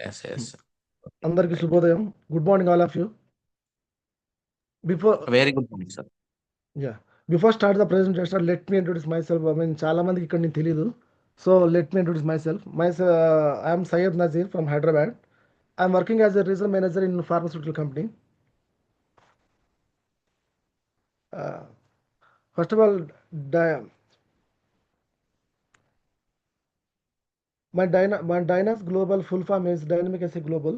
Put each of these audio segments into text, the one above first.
Yes, yes. అందరికీ శుభోదయం. Good morning all of you. Before Very good point, sir. Yeah before start the presentation let me introduce myself. చాలా మందికి ఇక్కడ నేను తెలీదు. So let me introduce myself. I'm Syed Nazir from Hyderabad. I'm working as a regional manager in pharmaceutical company. First of all, my Dynas Global full form is Dynamic SE Global.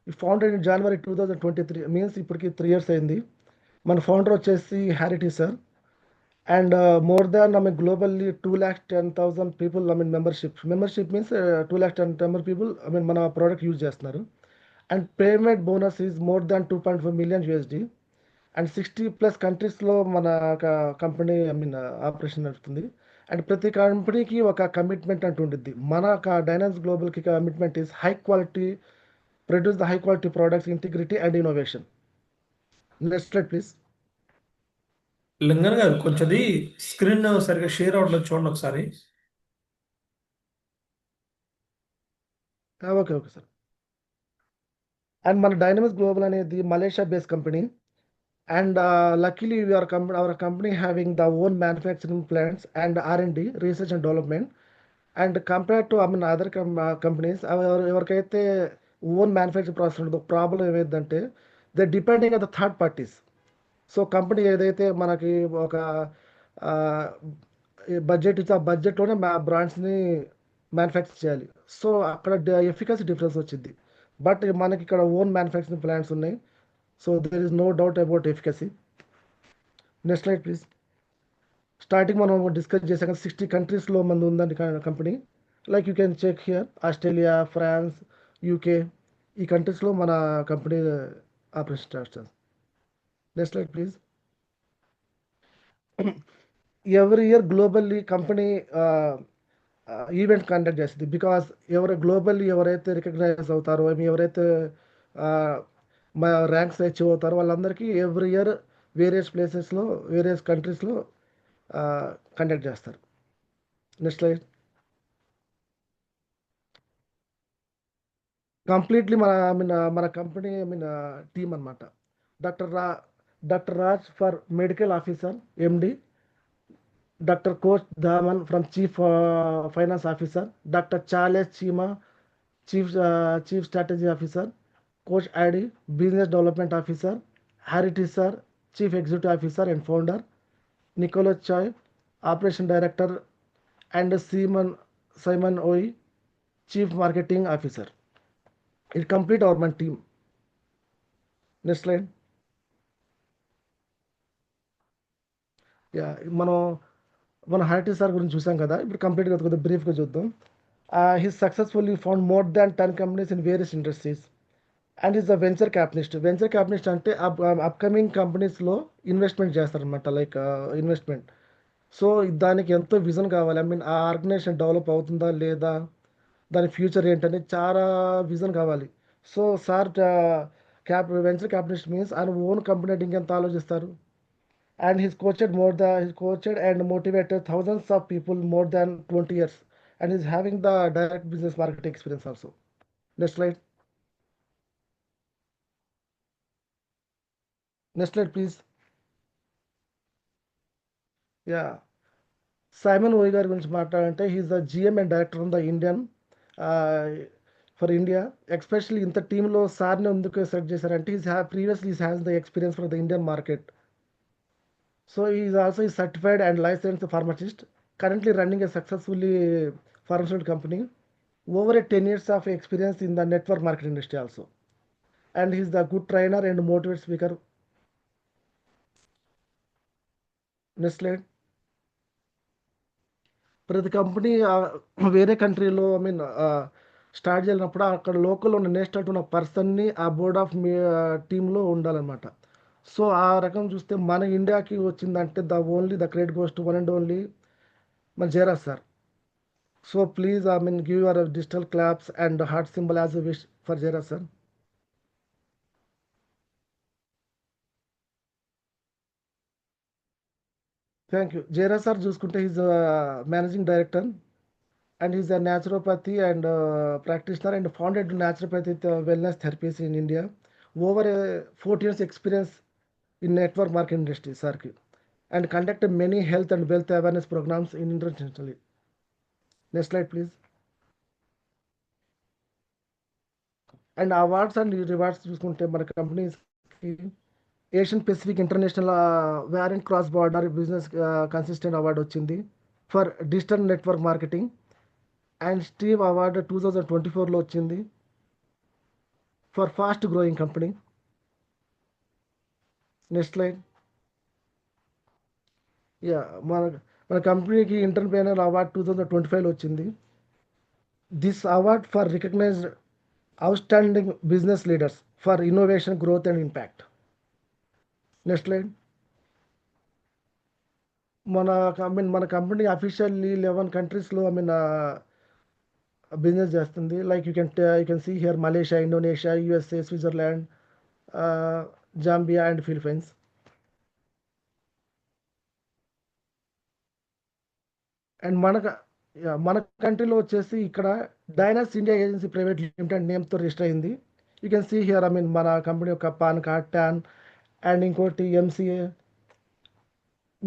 It founded in January 2023. Means ఇప్పటికి 3 years అయింది. మన founder వచ్చేసి హ్యారిటీ sir. And more than globally 210,000 people membership means 210,000 people మన product use చేస్తున్నారు. And payment bonus is more than 2.5 million USD. And 60+ కంట్రీస్లో మన company operation నడుస్తుంది. అండ్ ప్రతి కంపెనీకి ఒక కమిట్మెంట్ అంటూ ఉండిద్ది. మన డైనామిక్స్ గ్లోబల్కి commitment is high quality, produce the high quality products, integrity and innovation. Next slide please. Lingan గారు కొంచెంది స్క్రీన్ సరిగ్గా షేర్ అవ్వట్లేదు, చూడండి ఒకసారి. Okay sir. అండ్ మన డైనమిక్స్ గ్లోబల్ అనేది Malaysia based company. And luckily, our company having the own manufacturing plants and R&D, research and development. And compared to other companies, ఎవరికైతే own manufacturing process ఉంటుందో problem ఏమైందంటే they depending on the third parties. So company ఏదైతే మనకి ఒక budget ఇచ్చి ఆ బడ్జెట్లోనే బ్రాండ్స్ని manufacture చేయాలి. సో అక్కడ ఎఫికసీ డిఫరెన్స్ వచ్చింది. బట్ మనకి ఇక్కడ ఓన్ మ్యానుఫ్యాక్చరింగ్ ప్లాంట్స్ ఉన్నాయి. So there is no doubt about efficacy. Next slide please. Starting మనం డిస్కస్ చేసాక 60 కంట్రీస్లో మంది ఉందండి company. Like you can check here Australia, France, UK. ఈ కంట్రీస్లో మన కంపెనీ ఆపరేషన్ స్టార్ట్ చేస్తుంది. Next slide please. Every year globally company event conduct చేస్తుంది. బికాస్ గ్లోబల్లీ ఎవరైతే రికగ్నైజ్ అవుతారో, ఎవరైతే మా ర్యాంక్స్ అచీవ్ అవుతారో వాళ్ళందరికీ ఎవ్రీ ఇయర్ వేరియస్ ప్లేసెస్లో, వేరియస్ కంట్రీస్లో కండక్ట్ చేస్తారు. Next slide. కంప్లీట్లీ మన కంపెనీ టీమ్ అనమాట. Doctor Raj for medical officer MD, doctor coach Daman from chief finance officer, doctor Charles Cheema chief strategy officer, Coach Adi, Business Development Officer, Harity Sir, Chief Executive Officer and Founder, Nicholas Choi, Operation Director, and Simon Oi, Chief Marketing Officer. It complete our team. Next slide. మన హారిటీ sir గురించి చూసాం కదా. ఇప్పుడు కంప్లీట్గా కొద్దిగా బ్రీఫ్గా చూద్దాం. He successfully found more than 10 companies in various industries. And is the venture capitalist. Venture capitalist అంటే అప్కమింగ్ కంపెనీస్లో ఇన్వెస్ట్మెంట్ చేస్తారనమాట. Like investment. సో దానికి ఎంతో విజన్ కావాలి. ఆ ఆర్గనైజేషన్ డెవలప్ అవుతుందా లేదా, దాని ఫ్యూచర్ ఏంటని చాలా విజన్ కావాలి. So sir venture capitalist means ఆయన ఓన్ కంపెనీ అంటే ఇంకెంత ఆలోచిస్తారు. And his coached and motivated thousands of people more than 20 years. And is having the direct business market experience also. Next slide. Next slide, please. Yeah. Simon Oy గారి గురించి మాట్లాడాలంటే he is the GM and director of the Indian for India. Especially ఇంత టీంలో సార్ని ఎందుకు select చేశారంటే previously has the experience for the Indian market. So is also a certified and licensed pharmacist, currently running a successfully pharmaceutical company, over 10 years of experience in the network market industry also. And he's the good trainer and motivated speaker. Next slide. ప్రతి company వేరే కంట్రీలో start చేసినప్పుడు అక్కడ లోకల్లో ఉన్న national ఉన్న పర్సన్ని ఆ బోర్డ్ ఆఫ్ టీంలో ఉండాలన్నమాట. సో ఆ రకం చూస్తే మన ఇండియాకి వచ్చిందంటే the credit goes to one and only మన Jayaraj sir. So please give your digital claps and heart symbol as a wish for Jayaraj sir. Thank you. Jayaraj sir చూసుకుంటే is managing director and he's a naturopathy and practitioner and founded naturopathy wellness therapies in India. Over 14 years experience in network marketing industry, sir, and conducted many health and wealth awareness programs in internationally. Next slide, please. And awards and rewards చూసుకుంటే మన కంపెనీస్కి Asian Pacific international వేరెంట్ cross border business consistent award వచ్చింది for digital network marketing and Steve award 2024లో వచ్చింది for fast growing company. Next slide. Yeah మన మన కంపెనీకి ఇంటర్ప్రెన్యూర్ అవార్డ్ 2025లో వచ్చింది. This award for recognized outstanding business leaders for innovation, growth and impact. Next slide. మన కంపెనీ అఫీషియల్లీ 11 కంట్రీస్లో బిజినెస్ చేస్తుంది. Like you can see here Malaysia, Indonesia, USA, Switzerland, Zambia and Philippines. And మన కంట్రీలో వచ్చేసి ఇక్కడ డైనస్ ఇండియా ఏజెన్సీ ప్రైవేట్ లిమిటెడ్ నేమ్తో రిజిస్టర్ అయింది. యూ కెన్ సీ హియర్ మన కంపెనీ యొక్క పాన్ కార్డ్, ట్యాన్ అండ్ ఇంకోటి MCA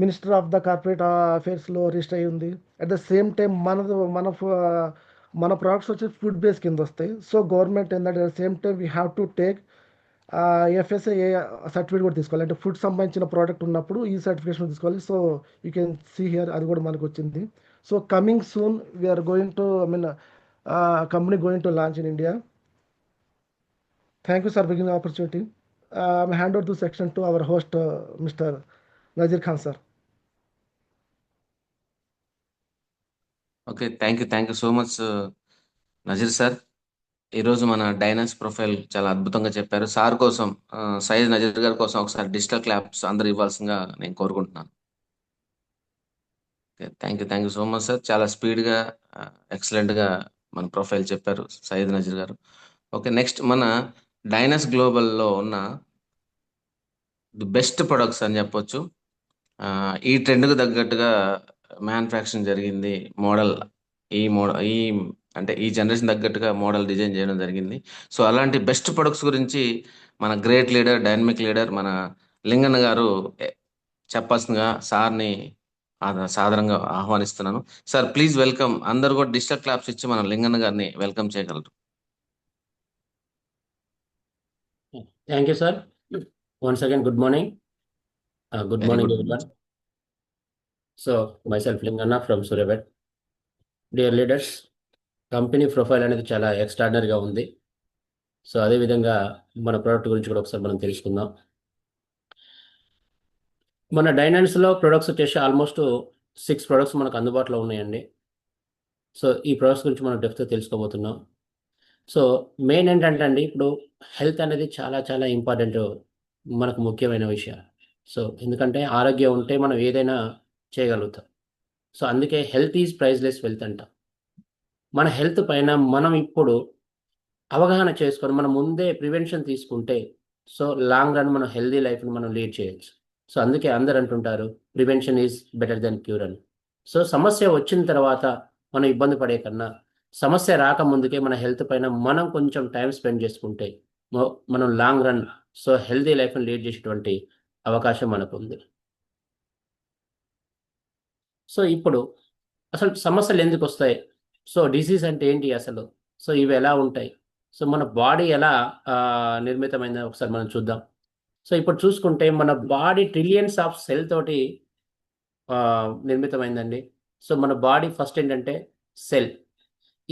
minister of the corporate అఫేర్స్లో రిజిస్టర్ అయ్యి ఉంది. అట్ ద సేమ్ టైం మన ప్రోడక్ట్స్ వచ్చి ఫుడ్ బేస్ కింద వస్తాయి. సో గవర్నమెంట్ ఏంటంటే at the same time we have to take FSA certificate కూడా తీసుకోవాలి. అంటే ఫుడ్ సంబంధించిన ప్రోడక్ట్ ఉన్నప్పుడు ఈ సర్టిఫికేషన్ తీసుకోవాలి. So you can see here అది కూడా మనకు వచ్చింది. So coming soon we're going to company going to launch in India. Thank you sir giving opportunity. Hand over to section to our host mister Nazir Khan sir. Okay, thank you so much Nazir sir. ఈరోజు మన డైనాస్ profile చాలా అద్భుతంగా చెప్పారు. Sir కోసం సయ్యద్ నజీర్ గారి కోసం ఒకసారి digital claps అందరూ ఇవ్వాల్సిందిగా నేను కోరుకుంటున్నాను. Thank you so much sir. చాలా స్పీడ్గా ఎక్సలెంట్గా మన ప్రొఫైల్ చెప్పారు సయ్యద్ నజీర్ గారు. ఓకే, నెక్స్ట్ మన డైనాస్ గ్లోబల్లో ఉన్న ది బెస్ట్ ప్రొడక్ట్స్ అని చెప్పొచ్చు. ఈ ట్రెండ్కు తగ్గట్టుగా మ్యానుఫ్యాక్చరింగ్ జరిగింది. ఈ జనరేషన్ తగ్గట్టుగా మోడల్ డిజైన్ చేయడం జరిగింది. సో అలాంటి బెస్ట్ ప్రొడక్ట్స్ గురించి మన గ్రేట్ లీడర్, డైనమిక్ లీడర్ మన లింగన్న గారు చెప్పాల్సిందిగా సార్ని సాదరంగా ఆహ్వానిస్తున్నాను. Sir please welcome. అందరు కూడా డిజిటల్ క్లాప్స్ ఇచ్చి మన లింగన్న గారిని వెల్కమ్ చేయగలరు. Thank you, sir. Once again, good morning. Good Very morning, good. everyone. So, myself, Linganna from Suryapet. Dear leaders, company profile అనేది చాలా ఎక్స్ట్రాడినరీగా ఉంది. సో అదేవిధంగా మన ప్రోడక్ట్ గురించి కూడా ఒకసారి మనం తెలుసుకుందాం. మన డైనాన్స్లో ప్రొడక్ట్స్ వచ్చేసి ఆల్మోస్ట్ 6 ప్రొడక్ట్స్ మనకు అందుబాటులో ఉన్నాయండి. సో ఈ ప్రొడక్ట్స్ గురించి మనం డెప్త్గా తెలుసుకోబోతున్నాం. సో మెయిన్ ఏంటంటే అండి, ఇప్పుడు హెల్త్ అనేది చాలా చాలా ఇంపార్టెంట్, మనకు ముఖ్యమైన విషయం. సో ఎందుకంటే ఆరోగ్యం ఉంటే మనం ఏదైనా చేయగలుగుతాం. సో అందుకే హెల్త్ ఈజ్ ప్రైజ్లెస్ వెల్త్ అంట. మన హెల్త్ పైన మనం ఇప్పుడు అవగాహన చేసుకొని మనం ముందే ప్రివెన్షన్ తీసుకుంటే సో లాంగ్ రన్ మనం హెల్దీ లైఫ్ని మనం లీడ్ చేయొచ్చు. సో అందుకే అందరు అంటుంటారు prevention is better than cure అని. సో సమస్య వచ్చిన తర్వాత మనం ఇబ్బంది పడే కన్నా సమస్య రాకముందుకే మన హెల్త్ పైన మనం కొంచెం టైం స్పెండ్ చేసుకుంటే మనం లాంగ్ రన్ సో హెల్దీ లైఫ్ని లీడ్ చేసేటువంటి అవకాశం మనకు ఉంది. సో ఇప్పుడు అసలు సమస్యలు ఎందుకు వస్తాయి, సో డిసీజ్ అంటే ఏంటి అసలు, సో ఇవి ఎలా ఉంటాయి, సో మన బాడీ ఎలా నిర్మితమైందని ఒకసారి మనం చూద్దాం. సో ఇప్పుడు చూసుకుంటే మన బాడీ ట్రిలియన్స్ ఆఫ్ సెల్ తోటి నిర్మితమైందండి. సో మన బాడీ ఫస్ట్ ఏంటంటే సెల్.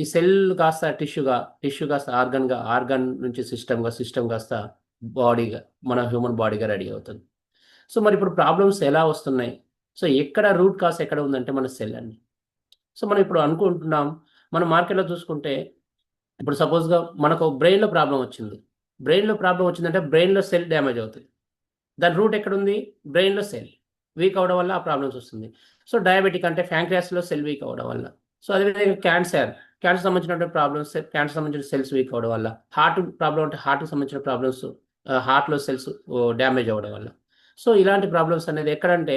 ఈ సెల్ కాస్త టిష్యూ కాస్త ఆర్గన్ నుంచి సిస్టమ్ కాస్త బాడీగా మన హ్యూమన్ బాడీగా రెడీ అవుతుంది. సో మరి ఇప్పుడు ప్రాబ్లమ్స్ ఎలా వస్తున్నాయి, సో ఎక్కడ రూట్ కాస్ ఎక్కడ ఉందంటే మన సెల్ అండి. సో మనం ఇప్పుడు అనుకుంటున్నాం, మన మార్కెట్లో చూసుకుంటే ఇప్పుడు సపోజ్గా మనకు బ్రెయిన్లో ప్రాబ్లం వచ్చింది. బ్రెయిన్లో ప్రాబ్లం వచ్చిందంటే బ్రెయిన్లో సెల్ డ్యామేజ్ అవుతుంది. దాని రూట్ ఎక్కడుంది, బ్రెయిన్లో సెల్ వీక్ అవడం వల్ల ఆ ప్రాబ్లమ్స్ వస్తుంది. సో డయాబెటిక్ అంటే ప్యాంక్రియాస్లో సెల్ వీక్ అవడం వల్ల. సో అదేవిధంగా క్యాన్సర్ సంబంధించిన ప్రాబ్లమ్స్, క్యాన్సర్ సంబంధించిన సెల్స్ వీక్ అవడం వల్ల. హార్ట్ ప్రాబ్లం అంటే హార్ట్కి సంబంధించిన ప్రాబ్లమ్స్, హార్ట్లో సెల్స్ డ్యామేజ్ అవ్వడం వల్ల. సో ఇలాంటి ప్రాబ్లమ్స్ అనేది ఎక్కడంటే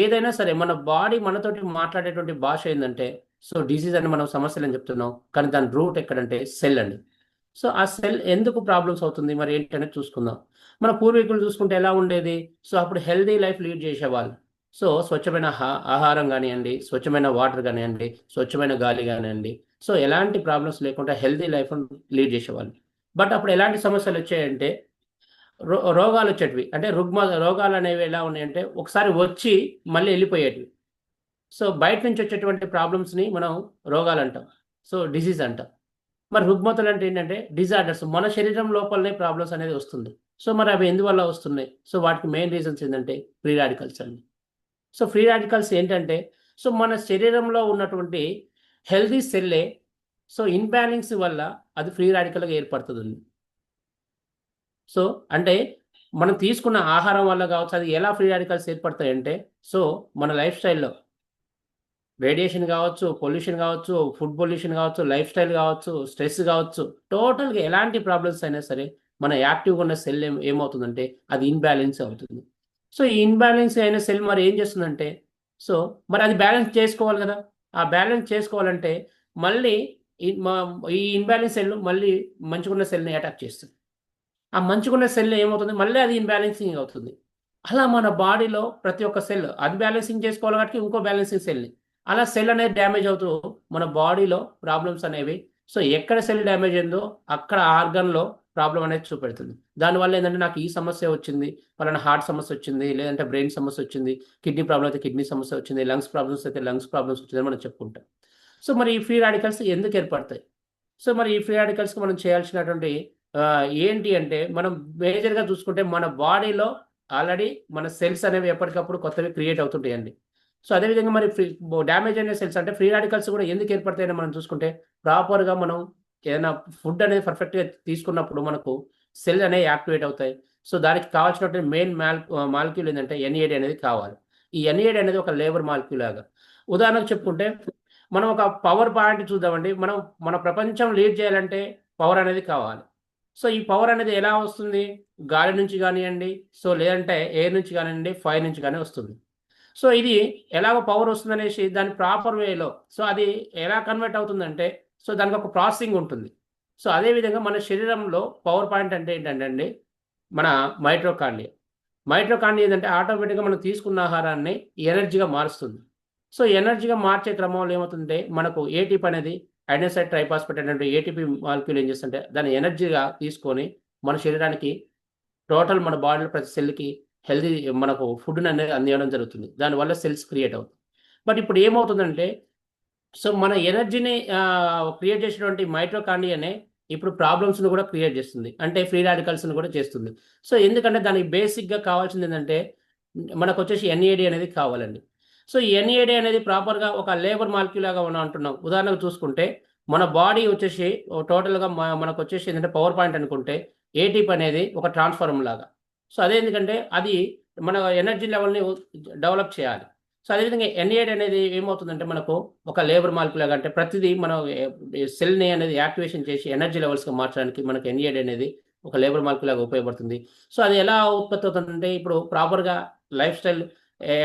ఏదైనా సరే మన బాడీ మనతోటి మాట్లాడేటువంటి భాష ఏంటంటే సో డిసీజ్ అని మనం సమస్యలు అని చెప్తున్నాం, కానీ దాని రూట్ ఎక్కడంటే సెల్ అండి. సో ఆ సెల్ ఎందుకు ప్రాబ్లమ్స్ అవుతుంది మరి ఏంటనేది చూసుకుందాం. మన పూర్వీకులు చూసుకుంటే ఎలా ఉండేది? సో అప్పుడు హెల్దీ లైఫ్ లీడ్ చేసేవాళ్ళు. సో స్వచ్ఛమైన ఆహారం కానివ్వండి, స్వచ్ఛమైన వాటర్ కానివ్వండి, స్వచ్ఛమైన గాలి కానివ్వండి, సో ఎలాంటి ప్రాబ్లమ్స్ లేకుండా హెల్దీ లైఫ్ లీడ్ చేసేవాళ్ళు. బట్ అప్పుడు ఎలాంటి సమస్యలు వచ్చాయంటే రోగాలు వచ్చేటివి. అంటే రోగాలు అనేవి ఎలా ఉన్నాయంటే ఒకసారి వచ్చి మళ్ళీ వెళ్ళిపోయేటివి. సో బయట నుంచి వచ్చేటువంటి ప్రాబ్లమ్స్ని మనం రోగాలు అంటాం, సో డిసీజ్ అంటాం. మరి రుగ్మతలు అంటే ఏంటంటే డిజార్డర్స్, మన శరీరం లోపలనే ప్రాబ్లమ్స్ అనేది వస్తుంది. సో మరి అవి ఎందువల్ల వస్తున్నాయి? సో వాటికి మెయిన్ రీజన్స్ ఏంటంటే ఫ్రీ రాడికల్స్ అండి. సో ఫ్రీ రాడికల్స్ ఏంటంటే, సో మన శరీరంలో ఉన్నటువంటి హెల్దీ సెల్లే సో ఇన్బ్యాలెన్స్ వల్ల అది ఫ్రీ రాడికల్గా ఏర్పడుతుంది. సో అంటే మనం తీసుకున్న ఆహారం వల్ల కావచ్చు, అది ఎలా ఫ్రీ రాడికల్స్ ఏర్పడతాయంటే, సో మన లైఫ్ స్టైల్లో రేడియేషన్ కావచ్చు, పొల్యూషన్ కావచ్చు, ఫుడ్ పొల్యూషన్ కావచ్చు, లైఫ్ స్టైల్ కావచ్చు, స్ట్రెస్ కావచ్చు, టోటల్గా ఎలాంటి ప్రాబ్లమ్స్ అయినా సరే మన యాక్టివ్గా ఉన్న సెల్ ఏమవుతుందంటే అది ఇన్బ్యాలెన్స్ అవుతుంది. సో ఈ ఇన్బ్యాలెన్స్ అయిన సెల్ మరి ఏం చేస్తుందంటే, సో మరి అది బ్యాలెన్స్ చేసుకోవాలి కదా. ఆ బ్యాలెన్స్ చేసుకోవాలంటే మళ్ళీ ఈ ఇన్బ్యాలెన్స్ సెల్ మళ్ళీ మంచుకున్న సెల్ని అటాక్ చేస్తుంది. ఆ మంచుకున్న సెల్ ఏమవుతుంది, మళ్ళీ అది ఇన్బ్యాలెన్సింగ్ అవుతుంది. అలా మన బాడీలో ప్రతి ఒక్క సెల్ అది బ్యాలెన్సింగ్ చేసుకోవాలి కాబట్టి ఇంకో బ్యాలెన్సింగ్ సెల్ని, అలా సెల్ అనేది డ్యామేజ్ అవుతూ మన బాడీలో ప్రాబ్లమ్స్ అనేవి, సో ఎక్కడ సెల్ డ్యామేజ్ అయిందో అక్కడ ఆర్గన్లో ప్రాబ్లం అనేది చూపెడుతుంది. దానివల్ల ఏంటంటే నాకు ఈ సమస్య వచ్చింది, పలానా హార్ట్ సమస్య వచ్చింది, లేదంటే బ్రెయిన్ సమస్య వచ్చింది, కిడ్నీ ప్రాబ్లం అయితే కిడ్నీ సమస్య వచ్చింది, లంగ్స్ ప్రాబ్లమ్స్ అయితే లంగ్స్ ప్రాబ్లమ్స్ వచ్చిందని మనం చెప్పుకుంటాం. సో మరి ఈ ఫ్రీ రాడికల్స్ ఎందుకు ఏర్పడతాయి? సో మరి ఈ ఫ్రీ రాడికల్స్కి మనం చేయాల్సినటువంటి ఏంటి అంటే, మనం మేజర్గా చూసుకుంటే మన బాడీలో ఆల్రెడీ మన సెల్స్ అనేవి ఎప్పటికప్పుడు కొత్తవి క్రియేట్ అవుతుంటాయండి. సో అదేవిధంగా మరి డ్యామేజ్ అయిన సెల్స్ అంటే ఫ్రీ రాడికల్స్ కూడా ఎందుకు ఏర్పడతాయని మనం చూసుకుంటే, ప్రాపర్గా మనం ఏదైనా ఫుడ్ అనేది పర్ఫెక్ట్గా తీసుకున్నప్పుడు మనకు సెల్ అనేవి యాక్టివేట్ అవుతాయి. సో దానికి కావాల్సినటువంటి మెయిన్ మాలిక్యూల్ ఏంటంటే NAD అనేది కావాలి. ఈ NAD అనేది ఒక లేబర్ మాలిక్యూల్ లాగా. ఉదాహరణకు చెప్పుకుంటే మనం ఒక పవర్ పాయింట్ చూద్దామండి. మన ప్రపంచం లీడ్ చేయాలంటే పవర్ అనేది కావాలి. సో ఈ పవర్ అనేది ఎలా వస్తుంది? గాలి నుంచి కానివ్వండి, సో లేదంటే ఎయిర్ నుంచి కానివ్వండి, ఫైర్ నుంచి కానీ వస్తుంది. సో ఇది ఎలాగో పవర్ వస్తుందనేసి దాని ప్రాపర్ వేలో, సో అది ఎలా కన్వర్ట్ అవుతుందంటే, సో దానికి ఒక ప్రాసెసింగ్ ఉంటుంది. సో అదేవిధంగా మన శరీరంలో పవర్ పాయింట్ అంటే ఏంటంటే అండి, మన మైట్రోకాండ్రియా. మైట్రోకాండ్రియా ఏంటంటే ఆటోమేటిక్గా మనం తీసుకున్న ఆహారాన్ని ఎనర్జీగా మారుస్తుంది. సో ఎనర్జీగా మార్చే క్రమంలో ఏమవుతుందంటే మనకు ATP అనేది అడెనోసైడ్ ట్రైఫాస్ఫేట్ అనేటువంటి ATP మాలిక్యూల్ ఏం చేస్తుంటే దాన్ని ఎనర్జీగా తీసుకొని మన శరీరానికి టోటల్ మన బాడీలో ప్రతి సెల్కి హెల్తీ మనకు ఫుడ్ని అనేది అందించడం జరుగుతుంది. దానివల్ల సెల్స్ క్రియేట్ అవుతుంది. బట్ ఇప్పుడు ఏమవుతుందంటే, సో మన ఎనర్జీని క్రియేట్ చేసినటువంటి మైట్రోకాండ్రియానే ఇప్పుడు ప్రాబ్లమ్స్ని కూడా క్రియేట్ చేస్తుంది, అంటే ఫ్రీ రాడికల్స్ని కూడా చేస్తుంది. సో ఎందుకంటే దానికి బేసిక్గా కావాల్సింది ఏంటంటే మనకు వచ్చేసి NAD అనేది కావాలండి. సో ఈ NAD అనేది ప్రాపర్గా ఒక లేబర్ మాలిక్యూల్ లాగా మనం అంటున్నాం. ఉదాహరణకు చూసుకుంటే మన బాడీ వచ్చేసి టోటల్గా మనకు వచ్చేసి ఏంటంటే పవర్ పాయింట్ అనుకుంటే ATP అనేది ఒక ట్రాన్స్ఫార్మర్ లాగా. సో అదే ఎందుకంటే అది మన ఎనర్జీ లెవెల్ని డెవలప్ చేయాలి. సో అదేవిధంగా NAD అనేది ఏమవుతుందంటే మనకు ఒక లేబర్ మాలిక్యూల్ లాగా, అంటే ప్రతిదీ మనం సెల్ని అనేది యాక్టివేషన్ చేసి ఎనర్జీ లెవెల్స్గా మార్చడానికి మనకు NAD అనేది ఒక లేబర్ మాలిక్యూల్ లాగా ఉపయోగపడుతుంది. సో అది ఎలా ఉత్పత్తి అవుతుందంటే ఇప్పుడు ప్రాపర్గా లైఫ్ స్టైల్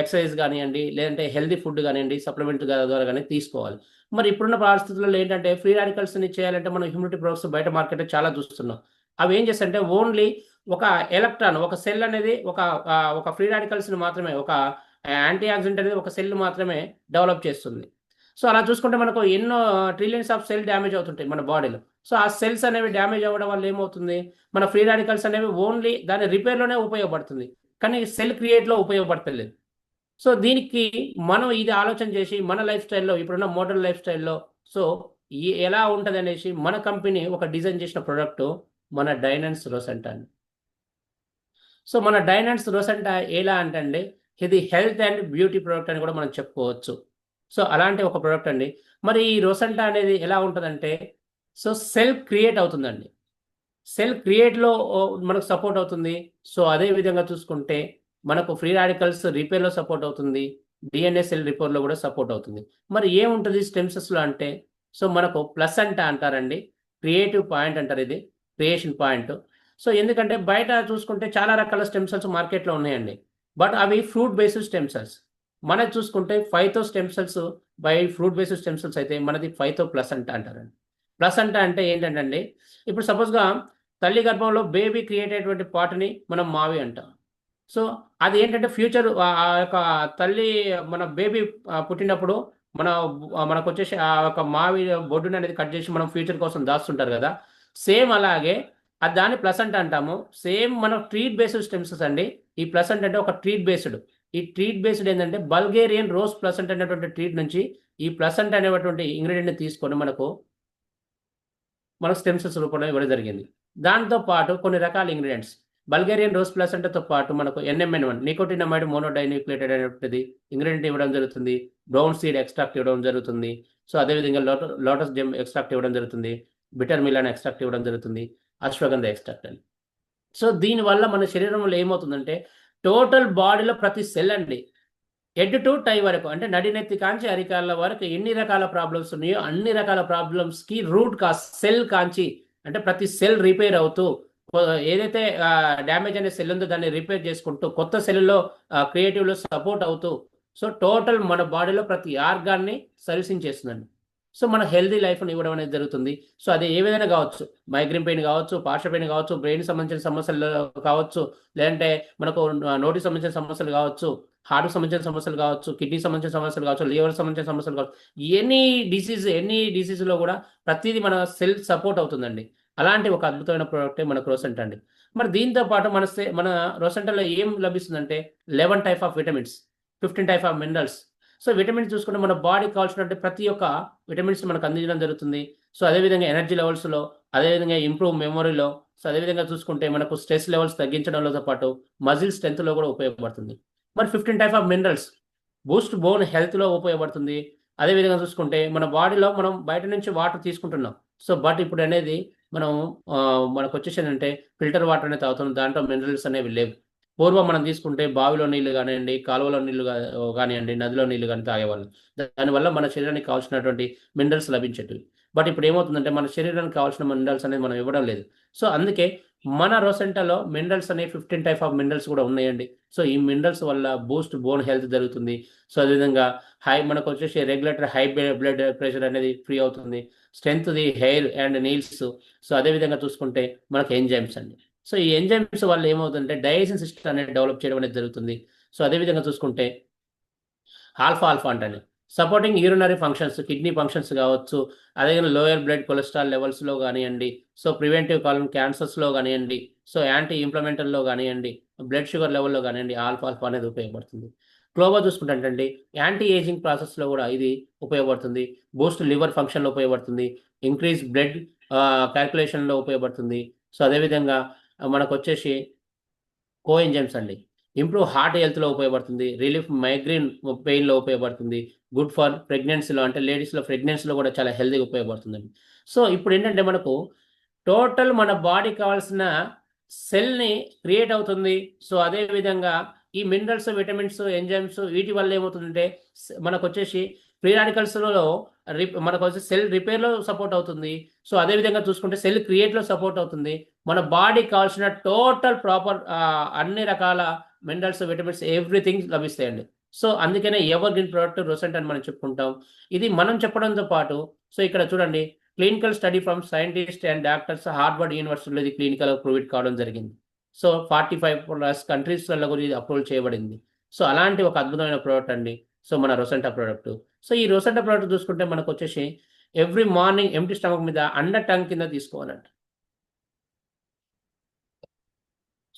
ఎక్సర్సైజ్ కానివ్వండి, లేదంటే హెల్దీ ఫుడ్ కానివ్వండి, సప్లిమెంట్ ద్వారా కానీ తీసుకోవాలి. మరి ఇప్పుడున్న పరిస్థితుల్లో ఏంటంటే ఫ్రీ రాడికల్స్ని చేయాలంటే మనం హ్యూమిడిటీ ప్రొడక్ట్స్ బయట మార్కెట్లో చాలా చూస్తున్నాం. అవి ఏం చేస్తాయంటే ఓన్లీ ఒక ఎలక్ట్రాన్, ఒక సెల్ అనేది ఒక ఫ్రీ రాడికల్స్ని మాత్రమే, ఒక యాంటీ ఆక్సిడెంట్ అనేది ఒక సెల్ మాత్రమే డెవలప్ చేస్తుంది. సో అలా చూసుకుంటే మనకు ఎన్నో ట్రిలియన్స్ ఆఫ్ సెల్ డ్యామేజ్ అవుతుంటాయి మన బాడీలో. సో ఆ సెల్స్ అనేవి డ్యామేజ్ అవ్వడం వల్ల ఏమవుతుంది, మన ఫ్రీ రాడికల్స్ అనేవి ఓన్లీ దాని రిపేర్లోనే ఉపయోగపడుతుంది, కానీ సెల్ క్రియేట్లో ఉపయోగపడతలేదు. సో దీనికి మనం ఇది ఆలోచన చేసి మన లైఫ్ స్టైల్లో, ఇప్పుడున్న మోడర్న్ లైఫ్ స్టైల్లో సో ఎలా ఉంటుంది అనేసి మన కంపెనీ ఒక డిజైన్ చేసిన ప్రోడక్ట్ మన డైనన్స్ రోసెంటా అండి. సో మన డైనన్స్ రోసెంటా ఎలా అంటే అండి, ఇది హెల్త్ అండ్ బ్యూటీ ప్రోడక్ట్ అని కూడా మనం చెప్పుకోవచ్చు. సో అలాంటి ఒక ప్రోడక్ట్ అండి. మరి ఈ రోసెంటా అనేది ఎలా ఉంటుందంటే, సో సెల్ క్రియేట్ అవుతుందండి. సెల్ క్రియేట్లో మనకు సపోర్ట్ అవుతుంది. సో అదే విధంగా చూసుకుంటే మనకు ఫ్రీ రాడికల్స్ రిపేర్లో సపోర్ట్ అవుతుంది, DNA సెల్ రిపేర్లో కూడా సపోర్ట్ అవుతుంది. మరి ఏముంటుంది స్టెమ్ సెల్స్లో అంటే, సో మనకు ప్లస్ అంటారండి, క్రియేటివ్ పాయింట్ అంటారు, ఇది క్రియేషన్ పాయింట్. సో ఎందుకంటే బయట చూసుకుంటే చాలా రకాల స్టెమ్ సెల్స్ మార్కెట్లో ఉన్నాయండి, బట్ అవి ఫ్రూట్ బేస్డ్ స్టెమ్ సెల్స్. మనది చూసుకుంటే 5తో stem cells by fruit based stem cells అయితే మనది 5తో ప్లస్ అంటారండి. ప్లస్ అంటే ఏంటంటే ఇప్పుడు సపోజ్గా తల్లి గర్భంలో బేబీ క్రియేట్ అయ్యేటువంటి పార్ట్ని మనం మావి అంటాం. సో అది ఏంటంటే ఫ్యూచర్ ఆ యొక్క తల్లి మన బేబీ పుట్టినప్పుడు మనకు వచ్చేసి ఆ యొక్క మావి బొడ్డుని అనేది కట్ చేసి మనం ఫ్యూచర్ కోసం దాస్తుంటారు కదా. సేమ్ అలాగే అది దాన్ని ప్లసెంట్ అంటాము. సేమ్ మనం ట్రీట్ బేస్డ్ స్టెమ్సెస్ అండి. ఈ ప్లసెంట్ అంటే ఒక ట్రీట్ బేస్డ్. ఈ ట్రీట్ బేస్డ్ ఏంటంటే బల్గేరియన్ రోజ్ ప్లసెంట్ అనేటువంటి ట్రీట్ నుంచి ఈ ప్లసెంట్ అనేటువంటి ఇంగ్రీడియంట్ తీసుకొని మనకు స్టెమ్ సెల్స్ రూపంలో ఇవ్వడం జరిగింది. దాంతో పాటు కొన్ని రకాల ఇంగ్రీడియంట్స్ బల్గేరియన్ రోజ్ ప్లసెంట్తో పాటు మనకు NMN1 నికోటినమైడ్ మోనోడైన్యూక్లియేటెడ్ అనేటువంటిది ఇంగ్రీడియంట్ ఇవ్వడం జరుగుతుంది. బ్రౌన్ సీడ్ ఎక్స్ట్రాక్ట్ ఇవ్వడం జరుగుతుంది. సో అదేవిధంగా లోటస్ జెమ్ ఎక్స్ట్రాక్ట్ ఇవ్వడం జరుగుతుంది. బిటర్ మిలాన్ ఎక్స్ట్రాక్ట్ ఇవ్వడం జరుగుతుంది. అశ్వగంధ ఎక్స్ట్రాక్ట్ అని. సో దీనివల్ల మన శరీరంలో ఏమవుతుందంటే టోటల్ బాడీలో ప్రతి సెల్ అండి హెడ్ టు టై వరకు అంటే నడినెత్తి కాంచి అరికాళ్ళ వరకు ఎన్ని రకాల ప్రాబ్లమ్స్ ఉన్నాయో అన్ని రకాల ప్రాబ్లమ్స్కి రూట్ కాజ్ సెల్ కాంచి అంటే ప్రతి సెల్ రిపేర్ అవుతూ ఏదైతే డ్యామేజ్ అనే సెల్ ఉందో దాన్ని రిపేర్ చేసుకుంటూ కొత్త సెల్లో క్రియేటివ్లో సపోర్ట్ అవుతూ సో టోటల్ మన బాడీలో ప్రతి ఆర్గాన్ని సర్వీసింగ్ చేస్తుందండి. సో మన హెల్దీ లైఫ్ని ఇవ్వడం అనేది జరుగుతుంది. సో అది ఏ విధంగా కావచ్చు, మైగ్రేన్ పెయిన్ కావచ్చు, పార్శ్వ పెయిన్ కావచ్చు, బ్రెయిన్ సంబంధించిన సమస్యలు కావచ్చు, లేదంటే మనకు నోటికి సంబంధించిన సమస్యలు కావచ్చు, హార్ట్కి సంబంధించిన సమస్యలు కావచ్చు, కిడ్నీకి సంబంధించిన సమస్యలు కావచ్చు, లివర్ సంబంధించిన సమస్యలు కావచ్చు, ఎనీ డిసీజ్లో కూడా ప్రతిదీ మన సెల్ సపోర్ట్ అవుతుందండి. అలాంటి ఒక అద్భుతమైన ప్రోడక్టే మన క్రోసెంట్ అండి. మరి దీంతో పాటు మన రోసెంటలో ఏం లభిస్తుందంటే 11 type of vitamins, 15 type of minerals. So vitamins చూసుకుంటే మన బాడీకి కావాల్సినట్టు ప్రతి ఒక్క విటమిన్స్ మనకు అందించడం జరుగుతుంది. సో అదేవిధంగా ఎనర్జీ లెవెల్స్లో, అదేవిధంగా ఇంప్రూవ్ మెమొరీలో, సో అదేవిధంగా చూసుకుంటే మనకు స్ట్రెస్ లెవెల్స్ తగ్గించడంతో పాటు మజిల్ స్ట్రెంత్లో కూడా ఉపయోగపడుతుంది. మరి 15 type of minerals boost bone హెల్త్లో ఉపయోగపడుతుంది. అదేవిధంగా చూసుకుంటే మన బాడీలో మనం బయట నుంచి వాటర్ తీసుకుంటున్నాం. సో బట్ ఇప్పుడు అనేది మనకు వచ్చేసి ఏంటంటే ఫిల్టర్ వాటర్ అనేది తాగుతున్నాం, దాంట్లో మినరల్స్ అనేవి లేవు. పూర్వం మనం తీసుకుంటే బావిలో నీళ్లు కానివ్వండి, కాలువలో నీళ్లు కానివ్వండి, నదిలో నీళ్లు కానీ తాగేవాళ్ళం. దానివల్ల మన శరీరానికి కావాల్సినటువంటి మినరల్స్ లభించేటివి. బట్ ఇప్పుడు ఏమవుతుందంటే మన శరీరానికి కావాల్సిన మినరల్స్ అనేది మనం ఇవ్వడం లేదు. సో అందుకే మన రోసెంటాలో మినరల్స్ అనేవి 15 టైప్ ఆఫ్ మినరల్స్ కూడా ఉన్నాయండి. సో ఈ మినరల్స్ వల్ల బూస్ట్ బోన్ హెల్త్ జరుగుతుంది. సో అదేవిధంగా మనకు వచ్చేసి రెగ్యులేటరీ హై బ్లడ్ ప్రెషర్ అనేది ఫ్రీ అవుతుంది. Strength the hair and nails. So అదేవిధంగా చూసుకుంటే మనకు ఎంజైమ్స్ అండి. సో ఈ ఎంజైమ్స్ వల్ల ఏమవుతుందంటే డైజెషన్ సిస్టమ్ అనేది డెవలప్ చేయడం అనేది జరుగుతుంది. సో అదేవిధంగా చూసుకుంటే ఆల్ఫా అంటే supporting urinary functions, kidney functions కావచ్చు, అదేవిధంగా లోయర్ బ్లడ్ కొలెస్ట్రాల్ లెవెల్స్లో కానివ్వండి, సో ప్రివెంటివ్ కాలం క్యాన్సర్స్లో కానివ్వండి, సో యాంటీ ఇంప్లమెంటల్లో కానివ్వండి, బ్లడ్ షుగర్ లెవెల్లో కానివ్వండి, ఆల్ఫా అనేది ఉపయోగపడుతుంది. క్లోవా చూసుకుంటే యాంటీ ఏజింగ్ ప్రాసెస్లో కూడా ఇది ఉపయోగపడుతుంది. బూస్ట్ లివర్ ఫంక్షన్లో ఉపయోగపడుతుంది. ఇంక్రీజ్ బ్లడ్ క్యాల్కులేషన్లో ఉపయోగపడుతుంది. సో అదేవిధంగా మనకు వచ్చేసి కోఎంజైమ్స్ అండి, ఇంప్రూవ్ హార్ట్ హెల్త్లో ఉపయోగపడుతుంది. రిలీఫ్ మైగ్రేన్ పెయిన్లో ఉపయోగపడుతుంది. గుడ్ ఫర్ ప్రెగ్నెన్సీలో అంటే లేడీస్లో ప్రెగ్నెన్సీలో కూడా చాలా హెల్తీగా ఉపయోగపడుతుందండి. సో ఇప్పుడు ఏంటంటే మనకు టోటల్ మన బాడీకి కావాల్సిన సెల్ని క్రియేట్ అవుతుంది. సో అదేవిధంగా ఈ మినరల్స్, విటమిన్స్, ఎంజైమ్స్ వీటి వల్ల ఏమవుతుందంటే మనకు వచ్చేసి ఫ్రీ రాడికల్స్లో మనకు వచ్చి సెల్ రిపేర్లో సపోర్ట్ అవుతుంది. సో అదేవిధంగా చూసుకుంటే సెల్ క్రియేట్లో సపోర్ట్ అవుతుంది. మన బాడీకి కావాల్సిన టోటల్ ప్రాపర్ అన్ని రకాల మినరల్స్, విటమిన్స్ ఎవ్రీథింగ్ లభిస్తాయండి. సో అందుకనే ఎవర్ గ్రీన్ ప్రోడక్ట్ రోసెంట్ అని మనం చెప్పుకుంటాం. ఇది మనం చెప్పడంతో పాటు సో ఇక్కడ చూడండి clinical study from scientist and doctors Harvard యూనివర్సిటీలో ఇది క్లినికల్ ప్రూవ్ కావడం జరిగింది. సో 45+ కంట్రీస్లలో కూడా ఇది అప్రూవల్ చేయబడింది. సో అలాంటి ఒక అద్భుతమైన ప్రోడక్ట్ అండి. సో మన రోసెంటా ప్రోడక్ట్. సో ఈ రోసెంటా ప్రోడక్ట్ చూసుకుంటే మనకు వచ్చేసి ఎవ్రీ మార్నింగ్ ఎంప్టీ స్టమక్ మీద అండర్ టంగ్ కింద తీసుకోవాలంట.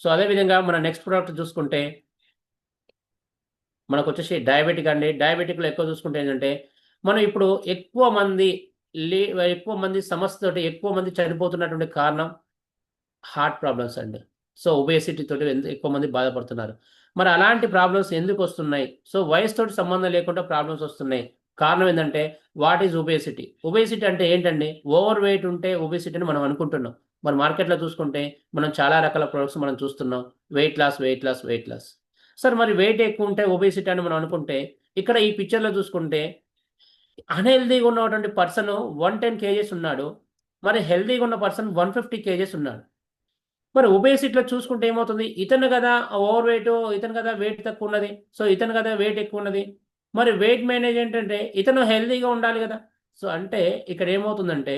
సో అదేవిధంగా మన నెక్స్ట్ ప్రోడక్ట్ చూసుకుంటే మనకు వచ్చేసి డయాబెటిక్ అండి. డయాబెటిక్లో ఎక్కువ చూసుకుంటే ఏంటంటే మనం ఇప్పుడు ఎక్కువ మంది సమస్యతోటి ఎక్కువ మంది చనిపోతున్నటువంటి కారణం హార్ట్ ప్రాబ్లమ్స్ అండి. సో ఒబేసిటీ తోటి ఎక్కువ మంది బాధపడుతున్నారు. మరి అలాంటి ప్రాబ్లమ్స్ ఎందుకు వస్తున్నాయి? సో వయసుతోటి సంబంధం లేకుండా ప్రాబ్లమ్స్ వస్తున్నాయి. కారణం ఏంటంటే వాట్ ఈజ్ ఒబేసిటీ? ఒబేసిటీ అంటే ఏంటండి? ఓవర్ వెయిట్ ఉంటే ఒబేసిటీ అని మనం అనుకుంటున్నాం. మరి మార్కెట్లో చూసుకుంటే మనం చాలా రకాల ప్రొడక్ట్స్ మనం చూస్తున్నాం. Weight loss. సార్ మరి వెయిట్ ఎక్కువ ఉంటే ఒబేసిటీ అని మనం అనుకుంటే ఇక్కడ ఈ పిక్చర్లో చూసుకుంటే అన్హెల్దీగా ఉన్నటువంటి పర్సన్ 110 kgs ఉన్నాడు. మరి హెల్దీగా ఉన్న పర్సన్ 150 kgs ఉన్నాడు. మరి ఒబేసిటీలో చూసుకుంటే ఏమవుతుంది? ఇతను కదా ఓవర్ వెయిట్, ఇతను కదా వెయిట్ తక్కువ ఉన్నది. సో ఇతను కదా వెయిట్ ఎక్కువ ఉన్నది. మరి వెయిట్ మేనేజ్ ఏంటంటే ఇతను హెల్తీగా ఉండాలి కదా. సో అంటే ఇక్కడ ఏమవుతుందంటే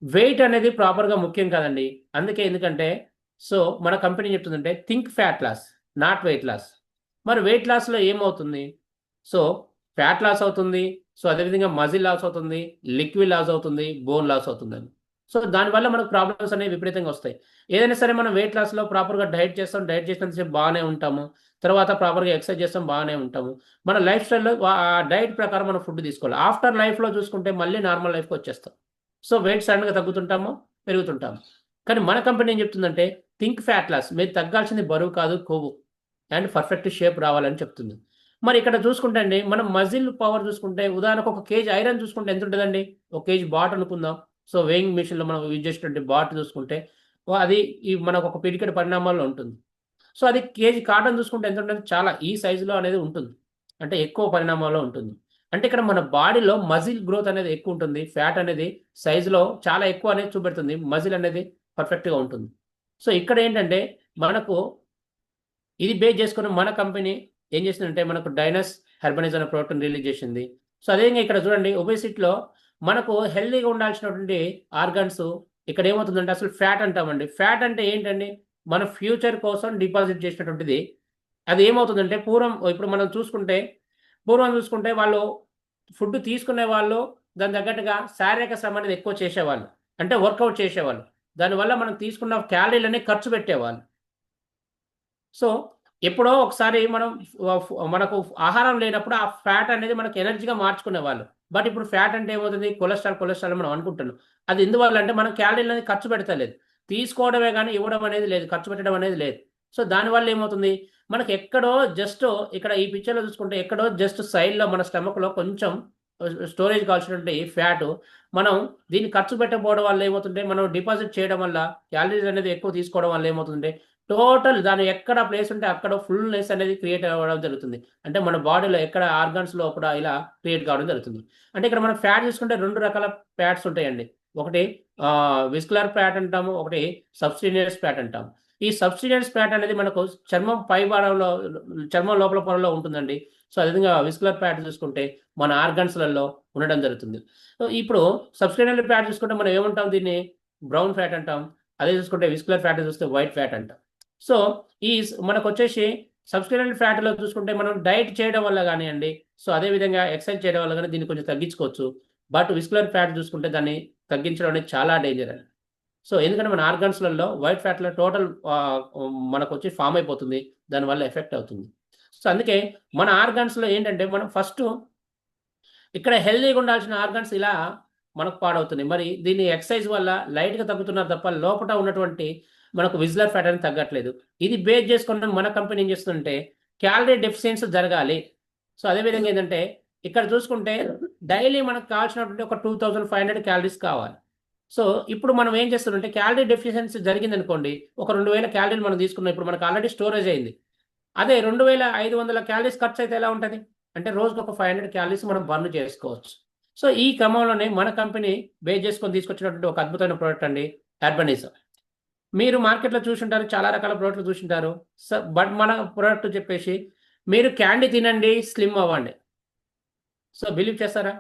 వెయిట్ అనేది ప్రాపర్గా ముఖ్యం కదండి. అందుకే ఎందుకంటే సో మన కంపెనీ చెప్తుందంటే think fat loss, not weight loss. మరి వెయిట్ లాస్లో ఏమవుతుంది? సో ఫ్యాట్ లాస్ అవుతుంది, సో అదేవిధంగా మజిల్ లాస్ అవుతుంది, లిక్విడ్ లాస్ అవుతుంది, బోన్ లాస్ అవుతుందని. సో దానివల్ల మనకు ప్రాబ్లమ్స్ అనేవి విపరీతంగా వస్తాయి. ఏదైనా సరే మనం వెయిట్ లాస్లో ప్రాపర్గా డైట్ చేస్తాం, డైట్ చేసినంతసేపు బాగానే ఉంటాము, తర్వాత ప్రాపర్గా ఎక్సర్సైజ్ చేస్తాం, బాగానే ఉంటాము. మన లైఫ్ స్టైల్లో ఆ డైట్ ప్రకారం మనం ఫుడ్ తీసుకోవాలి. ఆఫ్టర్ లైఫ్లో చూసుకుంటే మళ్ళీ నార్మల్ లైఫ్కి వచ్చేస్తాం. సో వెయిట్ సడన్గా తగ్గుతుంటాము, పెరుగుతుంటాము. కానీ మన కంపెనీ ఏం చెప్తుందంటే థింక్ ఫ్యాట్ లాస్, మీరు తగ్గాల్సింది బరువు కాదు, కొవ్వు, అండ్ పర్ఫెక్ట్ షేప్ రావాలని చెప్తుంది. మరి ఇక్కడ చూసుకుంటే అండి మనం మజిల్ పవర్ చూసుకుంటే ఉదాహరణకు 1 కేజీ ఐరన్ చూసుకుంటే ఎంత ఉంటుందండి? 1 కేజీ బాట్ అనుకుందాం. సో వేయింగ్ మిషన్లో మనం యూజ్ చేసేటువంటి బాట్ చూసుకుంటే అది ఈ మనకు ఒక పిడికెడు పరిణామాల్లో ఉంటుంది. సో అది కేజీ కాటన్ చూసుకుంటే ఎంత ఉంటుంది? చాలా ఈ సైజులో అనేది ఉంటుంది, అంటే ఎక్కువ పరిణామాల్లో ఉంటుంది. అంటే ఇక్కడ మన బాడీలో మజిల్ గ్రోత్ అనేది ఎక్కువ ఉంటుంది, ఫ్యాట్ అనేది సైజులో చాలా ఎక్కువ అనేది చూపెడుతుంది, మజిల్ అనేది పర్ఫెక్ట్గా ఉంటుంది. సో ఇక్కడ ఏంటంటే మనకు ఇది బేస్ చేసుకుని మన కంపెనీ ఏం చేసిందంటే మనకు డైనస్ హెర్బనైజ్ అనే ప్రోడక్ట్ని రిలీజ్ చేసింది. సో అదేవిధంగా ఇక్కడ చూడండి ఒబేసిటీలో మనకు హెల్తీగా ఉండాల్సినటువంటి ఆర్గన్స్ ఇక్కడ ఏమవుతుందంటే అసలు ఫ్యాట్ అంటామండి. ఫ్యాట్ అంటే ఏంటండి? మన ఫ్యూచర్ కోసం డిపాజిట్ చేసినటువంటిది. అది ఏమవుతుందంటే ఇప్పుడు మనం పూర్వం చూసుకుంటే వాళ్ళు ఫుడ్ తీసుకునే వాళ్ళు దాని తగ్గట్టుగా శారీరక శ్రమ అనేది ఎక్కువ చేసేవాళ్ళు, అంటే వర్కౌట్ చేసేవాళ్ళు. దానివల్ల మనం తీసుకున్న క్యాలరీలనే ఖర్చు పెట్టేవాళ్ళు. సో ఎప్పుడో ఒకసారి మనకు ఆహారం లేనప్పుడు ఆ ఫ్యాట్ అనేది మనకు ఎనర్జీగా మార్చుకునేవాళ్ళు. బట్ ఇప్పుడు ఫ్యాట్ అంటే ఏమవుతుంది? కొలెస్ట్రాల్ మనం అనుకుంటున్నాం. అది ఎందువల్ల అంటే మనం క్యాలరీలు అనేది ఖర్చు పెడతలేదు, తీసుకోవడమే కానీ ఇవ్వడం అనేది లేదు, ఖర్చు పెట్టడం అనేది లేదు. సో దానివల్ల ఏమవుతుంది? మనకి ఎక్కడో జస్ట్ ఇక్కడ ఈ పిక్చర్లో చూసుకుంటే ఎక్కడో జస్ట్ సైడ్లో మన స్టమక్లో కొంచెం స్టోరేజ్ కావాల్సినటువంటి ఫ్యాట్ మనం దీన్ని ఖర్చు పెట్టకపోవడం వల్ల ఏమవుతుంటే మనం డిపాజిట్ చేయడం వల్ల క్యాలరీస్ అనేది ఎక్కువ తీసుకోవడం వల్ల ఏమవుతుందంటే టోటల్ దాని ఎక్కడ ప్లేస్ ఉంటే అక్కడ ఫుల్నెస్ అనేది క్రియేట్ అవ్వడం జరుగుతుంది. అంటే మన బాడీలో ఎక్కడ ఆర్గన్స్ లోపల ఇలా క్రియేట్ కావడం జరుగుతుంది. అంటే ఇక్కడ మనం ఫ్యాట్ చూసుకుంటే 2 రకాల ఫ్యాట్స్ ఉంటాయండి. ఒకటి విస్కులర్ ఫ్యాట్ అంటాము, ఒకటి సబ్స్టీనియస్ ఫ్యాట్ అంటాము. ఈ సబ్స్టీనియస్ ఫ్యాట్ అనేది మనకు చర్మం లోపల పొరలో ఉంటుందండి. సో అదేవిధంగా విస్కులర్ ఫ్యాట్ చూసుకుంటే మన ఆర్గన్స్లలో ఉండడం జరుగుతుంది. సో ఇప్పుడు సబ్స్టీనియస్ ఫ్యాట్ చూసుకుంటే మనం ఏమంటాం? దీన్ని బ్రౌన్ ఫ్యాట్ అంటాం. అదే చూసుకుంటే విస్కులర్ ఫ్యాట్ చూస్తే వైట్ ఫ్యాట్ అంటాం. సో మనకు వచ్చేసి సబ్స్టీనియస్ ఫ్యాట్లో చూసుకుంటే మనం డైట్ చేయడం వల్ల కానివ్వండి, సో అదేవిధంగా ఎక్సర్సైజ్ చేయడం వల్ల కానీ దీన్ని కొంచెం తగ్గించుకోవచ్చు. బట్ విస్కులర్ ఫ్యాట్ చూసుకుంటే దాన్ని తగ్గించడం అనేది చాలా డేంజర్ అండి. సో ఎందుకంటే మన ఆర్గన్స్లలో వైట్ ఫ్యాట్లో టోటల్ మనకు వచ్చి ఫామ్ అయిపోతుంది, దానివల్ల ఎఫెక్ట్ అవుతుంది. సో అందుకే మన ఆర్గన్స్లో ఏంటంటే మనం ఫస్ట్ ఇక్కడ హెల్తీగా ఉండాల్సిన ఆర్గన్స్ ఇలా మనకు పాడవుతుంది. మరి దీన్ని ఎక్సర్సైజ్ వల్ల లైట్గా తగ్గుతున్నారు తప్ప లోపల ఉన్నటువంటి మనకు విజిలర్ ఫ్యాట్ అనేది తగ్గట్లేదు. ఇది బేస్ చేసుకున్న మన కంపెనీ ఏం చేస్తుందంటే క్యాలరీ డెఫిషియన్సీ జరగాలి. సో అదేవిధంగా ఏంటంటే ఇక్కడ చూసుకుంటే డైలీ మనకు కావాల్సినటువంటి ఒక 2500 క్యాలరీస్ కావాలి. సో ఇప్పుడు మనం ఏం చేస్తుందంటే క్యాలరీ డెఫిషియన్సీ జరిగింది అనుకోండి, ఒక 2000 క్యాలరీలు మనం తీసుకున్నాం, ఇప్పుడు మనకు ఆల్రెడీ స్టోరేజ్ అయింది. అదే 2500 క్యాలరీస్ ఖర్చు అయితే ఎలా ఉంటుంది? అంటే రోజుకు ఒక 500 క్యాలరీస్ మనం బర్న్ చేసుకోవచ్చు. సో ఈ క్రమంలోనే మన కంపెనీ బేస్ చేసుకొని తీసుకొచ్చినటువంటి ఒక అద్భుతమైన ప్రోడక్ట్ అండి హెర్బనైజర్. మీరు మార్కెట్లో చూసుంటారు, చాలా రకాల ప్రోడక్ట్లు చూసుంటారు. బట్ మన ప్రోడక్ట్ చెప్పేసి మీరు క్యాండీ తినండి, స్లిమ్ అవ్వండి. సో బిలీవ్ చేస్తారా?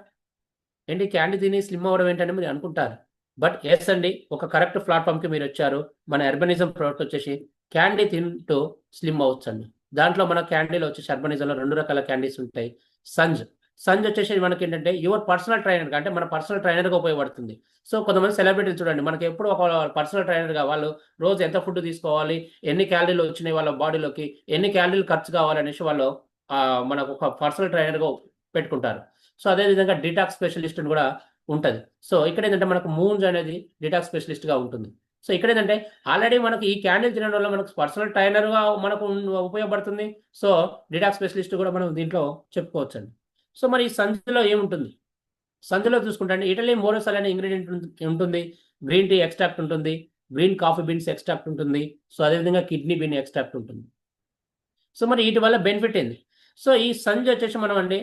ఏంటి క్యాండీ తిని స్లిమ్ అవ్వడం ఏంటంటే మీరు అనుకుంటారు. బట్ ఎస్ అండి, ఒక కరెక్ట్ ప్లాట్ఫామ్కి మీరు వచ్చారు. మన హెర్బనిజం ప్రోడక్ట్ వచ్చేసి క్యాండీ తింటూ స్లిమ్ అవ్వచ్చు అండి. దాంట్లో మన క్యాండీలో వచ్చేసి హెర్బనిజంలో 2 రకాల క్యాండీస్ ఉంటాయి. సంజ్ వచ్చేసి మనకి ఏంటంటే యువర్ పర్సనల్ ట్రైనర్, అంటే మన పర్సనల్ ట్రైనర్గా ఉపయోగపడుతుంది. సో కొంతమంది సెలబ్రిటీలు చూడండి, మనకి ఎప్పుడు ఒక పర్సనల్ ట్రైనర్గా వాళ్ళు రోజు ఎంత ఫుడ్ తీసుకోవాలి, ఎన్ని క్యాలరీలు వచ్చినాయి వాళ్ళ బాడీలోకి, ఎన్ని క్యాలరీలు ఖర్చు కావాలనేసి వాళ్ళు మనకు ఒక పర్సనల్ ట్రైనర్గా పెట్టుకుంటారు. సో అదేవిధంగా డిటాక్స్ స్పెషలిస్ట్ కూడా ఉంటుంది. సో ఇక్కడ ఏంటంటే మనకు మూన్స్ అనేది డిటాక్స్ స్పెషలిస్ట్గా ఉంటుంది. సో ఇక్కడ ఏంటంటే ఆల్రెడీ మనకి ఈ క్యాండిల్ తినడం వల్ల మనకు పర్సనల్ ట్రైనర్గా మనకు ఉపయోగపడుతుంది. సో డిటాక్స్ స్పెషలిస్ట్ కూడా మనం దీంట్లో చెప్పుకోవచ్చు అండి. సో మరి ఈ సంచిలో ఏముంటుంది? సంచిలో చూసుకుంటే అండి ఇటలీ మోరోసల్ అనే ఇంగ్రీడియంట్ ఉంటుంది, గ్రీన్ టీ ఎక్స్ట్రాక్ట్ ఉంటుంది, గ్రీన్ కాఫీ బీన్స్ ఎక్స్ట్రాక్ట్ ఉంటుంది, సో అదేవిధంగా కిడ్నీ బీన్ ఎక్స్ట్రాక్ట్ ఉంటుంది. సో మరి వీటి వల్ల బెనిఫిట్ ఏంది? సో ఈ సంచి వచ్చేసి మనం అండి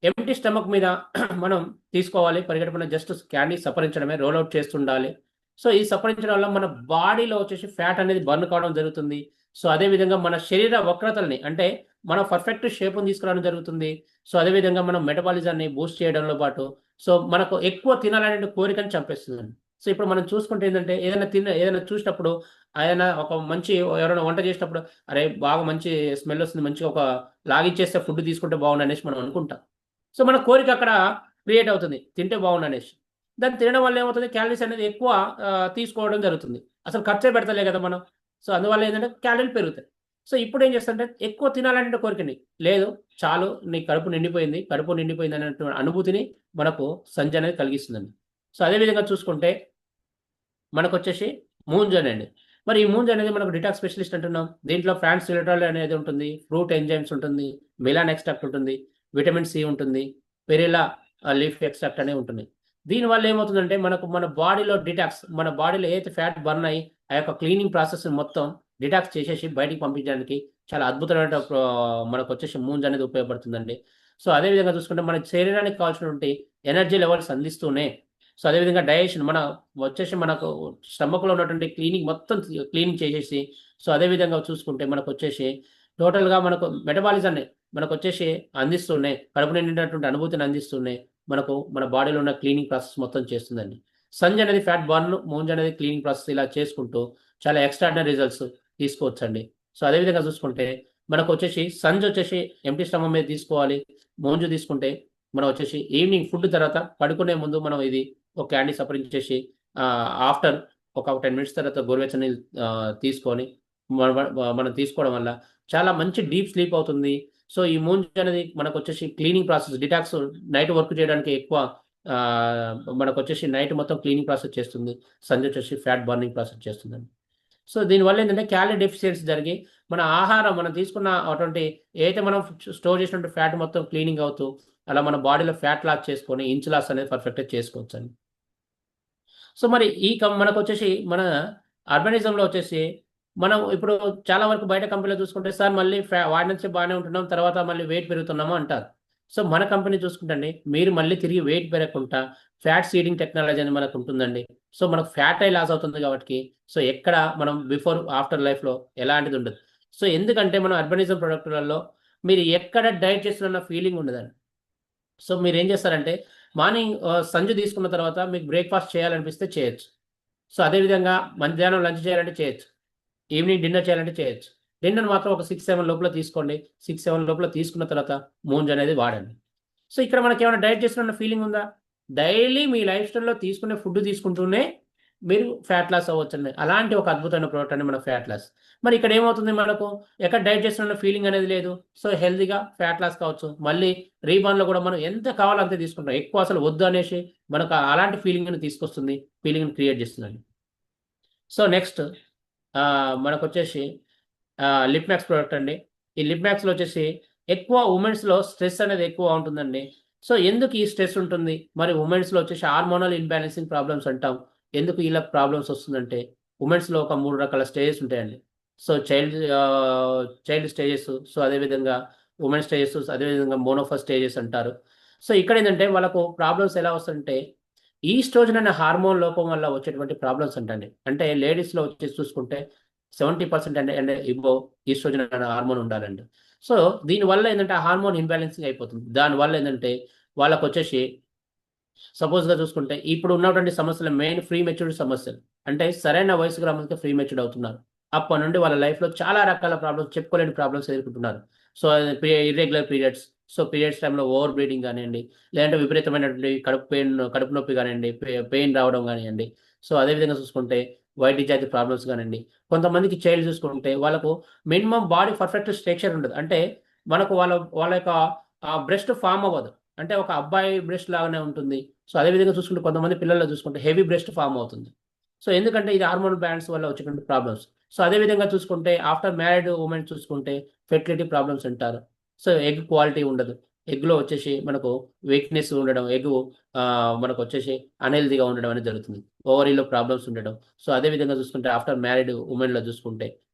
ఎంటీ స్టమక్ మీద మనం తీసుకోవాలి. పరిగెట్టకుండా జస్ట్ క్యాండీ సపరించడమే, రోల్అవుట్ చేస్తుండాలి. సో ఈ సపరించడం వల్ల మన బాడీలో వచ్చేసి ఫ్యాట్ అనేది బర్న్ కావడం జరుగుతుంది. సో అదేవిధంగా మన శరీర వక్రతల్ని అంటే మన పర్ఫెక్ట్ షేప్ని తీసుకురావడం జరుగుతుంది. సో అదేవిధంగా మనం మెటబాలిజాన్ని బూస్ట్ చేయడంలో పాటు సో మనకు ఎక్కువ తినాలనే కోరికని చంపేస్తుందండి. సో ఇప్పుడు మనం చూసుకుంటే ఏంటంటే ఏదైనా చూసినప్పుడు ఏదైనా ఒక మంచి ఎవరైనా వంట చేసినప్పుడు అరే బాగా మంచి స్మెల్ వస్తుంది, మంచిగా ఒక లాగిచ్చేస్తే ఫుడ్ తీసుకుంటే బాగుండు అనేసి మనం అనుకుంటాం. సో మన కోరిక అక్కడ క్రియేట్ అవుతుంది, తింటే బాగుండు అనేసి. దాన్ని తినడం వల్ల ఏమవుతుంది, క్యాలరీస్ అనేది ఎక్కువ తీసుకోవడం జరుగుతుంది. అసలు ఖర్చే పెడతలే కదా మనం. సో అందువల్ల ఏంటంటే క్యాలరీలు పెరుగుతాయి. సో ఇప్పుడు ఏం చేస్తుంటే ఎక్కువ తినాలంటే కోరికని లేదు, చాలు నీ కడుపు నిండిపోయింది అనేటువంటి అనుభూతిని మనకు సంజ అనేది కలిగిస్తుందండి. సో అదేవిధంగా చూసుకుంటే మనకు వచ్చేసి మూంజ్ అండి. మరి ఈ మూంజ్ అనేది మనకు డిటాక్స్ స్పెషలిస్ట్ అంటున్నాం. దీంట్లో ఫ్రాన్స్ సిలిట్రాల్ అనేది ఉంటుంది, ఫ్రూట్ ఎంజైమ్స్ ఉంటుంది, మిలాన్ ఎక్స్ట్రాక్ట్ ఉంటుంది, విటమిన్ సి ఉంటుంది, పెరిలా లీఫ్ ఎక్స్ట్రాక్ట్ అనేవి ఉంటుంది. దీనివల్ల ఏమవుతుందంటే మనకు మన బాడీలో డిటాక్స్, మన బాడీలో ఏదైతే ఫ్యాట్ బర్న్ అయ్యి ఆ యొక్క క్లీనింగ్ ప్రాసెస్ మొత్తం డిటాక్స్ చేసేసి బయటికి పంపించడానికి చాలా అద్భుతమైన మనకు వచ్చేసి మూంజ్ అనేది ఉపయోగపడుతుందండి. సో అదేవిధంగా చూసుకుంటే మన శరీరానికి కావాల్సినటువంటి ఎనర్జీ లెవెల్స్ అందిస్తూనే సో అదేవిధంగా డైజెషన్ మనకు స్టమక్లో ఉన్నటువంటి క్లీనింగ్ చేసేసి సో అదేవిధంగా చూసుకుంటే మనకు వచ్చేసి టోటల్గా మనకు మెటబాలిజాన్ని మనకు వచ్చేసి అందిస్తున్నాయి, కడుపు నిండినటువంటి అనుభూతిని అందిస్తున్నాయి, మనకు మన బాడీలో ఉన్న క్లీనింగ్ ప్రాసెస్ మొత్తం చేస్తుందండి. సంజ్ అనేది ఫ్యాట్ బర్న్, మూంజ్ అనేది క్లీనింగ్ ప్రాసెస్ ఇలా చేసుకుంటూ చాలా ఎక్స్ట్రాడినరీ రిజల్ట్స్ తీసుకోవచ్చండి. సో అదేవిధంగా చూసుకుంటే మనకు వచ్చేసి సంజ్ వచ్చేసి ఎంటీ స్టమక్ మీద తీసుకోవాలి. మూంజు తీసుకుంటే మనం వచ్చేసి ఈవినింగ్ ఫుడ్ తర్వాత పడుకునే ముందు మనం ఇది ఒక క్యాండీ సపరించేసి ఆఫ్టర్ ఒక 10 మినిట్స్ తర్వాత గోరువెచ్చని తీసుకొని మనం తీసుకోవడం వల్ల చాలా మంచి డీప్ స్లీప్ అవుతుంది. సో ఈ మూంజ్ అనేది మనకు వచ్చేసి cleaning process, detox night work చేయడానికి ఎక్కువ మనకు వచ్చేసి నైట్ మొత్తం క్లీనింగ్ ప్రాసెస్ చేస్తుంది. సంజ వచ్చేసి ఫ్యాట్ బర్నింగ్ ప్రాసెస్ చేస్తుందండి. సో దీనివల్ల ఏంటంటే క్యాలరీ డెఫిషియన్సీ జరిగి మన ఆహారం మనం తీసుకున్న అటువంటి ఏదైతే మనం స్టోర్ చేసినటువంటి ఫ్యాట్ మొత్తం క్లీనింగ్ అవుతూ అలా మన బాడీలో ఫ్యాట్ లాస్ చేసుకొని ఇంచ్ లాస్ అనేది పర్ఫెక్ట్గా చేసుకోవచ్చు అండి. సో మరి మనకు వచ్చేసి మన అర్బనిజంలో వచ్చేసి మనం ఇప్పుడు చాలా వరకు బయట కంపెనీలో చూసుకుంటే సార్ మళ్ళీ వాడి నుంచి బాగానే ఉంటున్నాం, తర్వాత మళ్ళీ వెయిట్ పెరుగుతున్నాము అంటారు. సో మన కంపెనీ చూసుకుంటే మీరు మళ్ళీ తిరిగి వెయిట్ పెరగకుండా ఫ్యాట్ సీడింగ్ టెక్నాలజీ అనేది మనకు ఉంటుందండి. సో మనకు ఫ్యాట్ అయి లాస్ అవుతుంది కాబట్టి సో ఎక్కడ మనం బిఫోర్ ఆఫ్టర్ లైఫ్లో ఎలాంటిది ఉండదు. సో ఎందుకంటే మనం అర్బనిజం ప్రొడక్టులలో మీరు ఎక్కడ డైట్ చేస్తున్న ఫీలింగ్ ఉండదండి. సో మీరు ఏం చేస్తారంటే మార్నింగ్ సంజు తీసుకున్న తర్వాత మీకు బ్రేక్ఫాస్ట్ చేయాలనిపిస్తే చేయొచ్చు. సో అదేవిధంగా మధ్యాహ్నం లంచ్ చేయాలంటే చేయొచ్చు, ఈవినింగ్ డిన్నర్ చేయాలంటే చేయొచ్చు. డిన్నర్ మాత్రం ఒక 6-7 లోపల తీసుకోండి. 6-7 లోపల తీసుకున్న తర్వాత మూంజ్ అనేది వాడండి. సో ఇక్కడ మనకి ఏమైనా డైట్ చేస్తున్న ఫీలింగ్ ఉందా? డైలీ మీ లైఫ్ స్టైల్లో తీసుకునే ఫుడ్ తీసుకుంటూనే మీరు ఫ్యాట్ లాస్ అవ్వచ్చండి. అలాంటి ఒక అద్భుతమైన ప్రోడక్ట్ అండి మన ఫ్యాట్ లాస్. మరి ఇక్కడ ఏమవుతుంది, మనకు ఎక్కడ డైట్ చేస్తున్న ఫీలింగ్ అనేది లేదు. సో హెల్తీగా ఫ్యాట్ లాస్ కావచ్చు. మళ్ళీ రీబాన్లో కూడా మనం ఎంత కావాలో అంతే తీసుకుంటాం, ఎక్కువ అసలు వద్దు అనేసి మనకు అలాంటి ఫీలింగ్ని తీసుకొస్తుంది, ఫీలింగ్ని క్రియేట్ చేస్తుందండి. సో నెక్స్ట్ మనకు వచ్చేసి లిప్ మ్యాక్స్ ప్రోడక్ట్ అండి. ఈ లిప్ మ్యాక్స్లో వచ్చేసి ఎక్కువ ఉమెన్స్లో స్ట్రెస్ అనేది ఎక్కువ ఉంటుందండి. సో ఎందుకు ఈ స్ట్రెస్ ఉంటుంది, మరి ఉమెన్స్లో వచ్చేసి హార్మోనల్ ఇన్బ్యాలెన్సింగ్ ప్రాబ్లమ్స్ అంటాం. ఎందుకు ఇలా ప్రాబ్లమ్స్ వస్తుందంటే ఉమెన్స్లో ఒక 3 రకాల స్టేజెస్ ఉంటాయండి. సో చైల్డ్ స్టేజెస్, సో అదేవిధంగా ఉమెన్ స్టేజెస్, అదేవిధంగా మోనోఫస్ స్టేజెస్ అంటారు. సో ఇక్కడ ఏంటంటే వాళ్ళకు ప్రాబ్లమ్స్ ఎలా వస్తుంటే ఈస్ట్రోజన్ అనే హార్మోన్ లోపం వల్ల వచ్చేటువంటి ప్రాబ్లమ్స్ అంటండి. అంటే లేడీస్లో వచ్చేసి చూసుకుంటే 70% అంటే ఇబో ఈస్ట్రోజన్ అనే హార్మోన్ ఉండాలండి. సో దీనివల్ల ఏంటంటే ఆ హార్మోన్ ఇన్బ్యాలెన్సింగ్ అయిపోతుంది. దానివల్ల ఏంటంటే వాళ్ళకు వచ్చేసి సపోజ్గా చూసుకుంటే ఇప్పుడు ఉన్నటువంటి సమస్యలు మెయిన్ ప్రీ మెచ్యూర్డ్ సమస్యలు. అంటే సరైన వయసుకు రాకపోతే ప్రీ మెచ్యూర్డ్ అవుతున్నారు. అప్పటి నుండి వాళ్ళ లైఫ్లో చాలా రకాల ప్రాబ్లమ్స్, చెప్పుకోలేని ప్రాబ్లమ్స్ ఎదుర్కొంటున్నారు. So irregular periods, so periods టైంలో ఓవర్ బ్లీడింగ్ కానివ్వండి, లేదంటే విపరీతమైనటువంటి కడుపు నొప్పి కానివ్వండి, పెయిన్ రావడం కానివ్వండి. సో అదేవిధంగా చూసుకుంటే వైట్ డిశ్చార్జ్ ప్రాబ్లమ్స్ కానివ్వండి. కొంతమందికి చైల్డ్ చూసుకుంటే వాళ్ళకు మినిమం బాడీ పర్ఫెక్ట్ స్ట్రక్చర్ ఉండదు. అంటే మనకు వాళ్ళ యొక్క బ్రెస్ట్ ఫామ్ అవ్వదు, అంటే ఒక అబ్బాయి బ్రెస్ట్ లాగానే ఉంటుంది. సో అదేవిధంగా చూసుకుంటే కొంతమంది పిల్లల్లో చూసుకుంటే హెవీ బ్రెస్ట్ ఫామ్ అవుతుంది. సో ఎందుకంటే ఇది హార్మోన్ బ్యాలెన్స్ వల్ల వచ్చేటువంటి ప్రాబ్లమ్స్. సో అదేవిధంగా చూసుకుంటే ఆఫ్టర్ మ్యారీడ్ ఉమెన్ చూసుకుంటే ఫెర్టిలిటీ ప్రాబ్లమ్స్ అంటారు. సో ఎగ్ క్వాలిటీ ఉండదు, ఎగ్లో వచ్చేసి మనకు వీక్నెస్ ఉండడం, ఎగ్ మనకు వచ్చేసి అన్హెల్తీగా ఉండడం అనేది జరుగుతుంది, ఓవరీలో ప్రాబ్లమ్స్ ఉండడం. సో అదేవిధంగా చూసుకుంటే ఆఫ్టర్ మ్యారీడ్ ఉమెన్లో చూసుకుంటే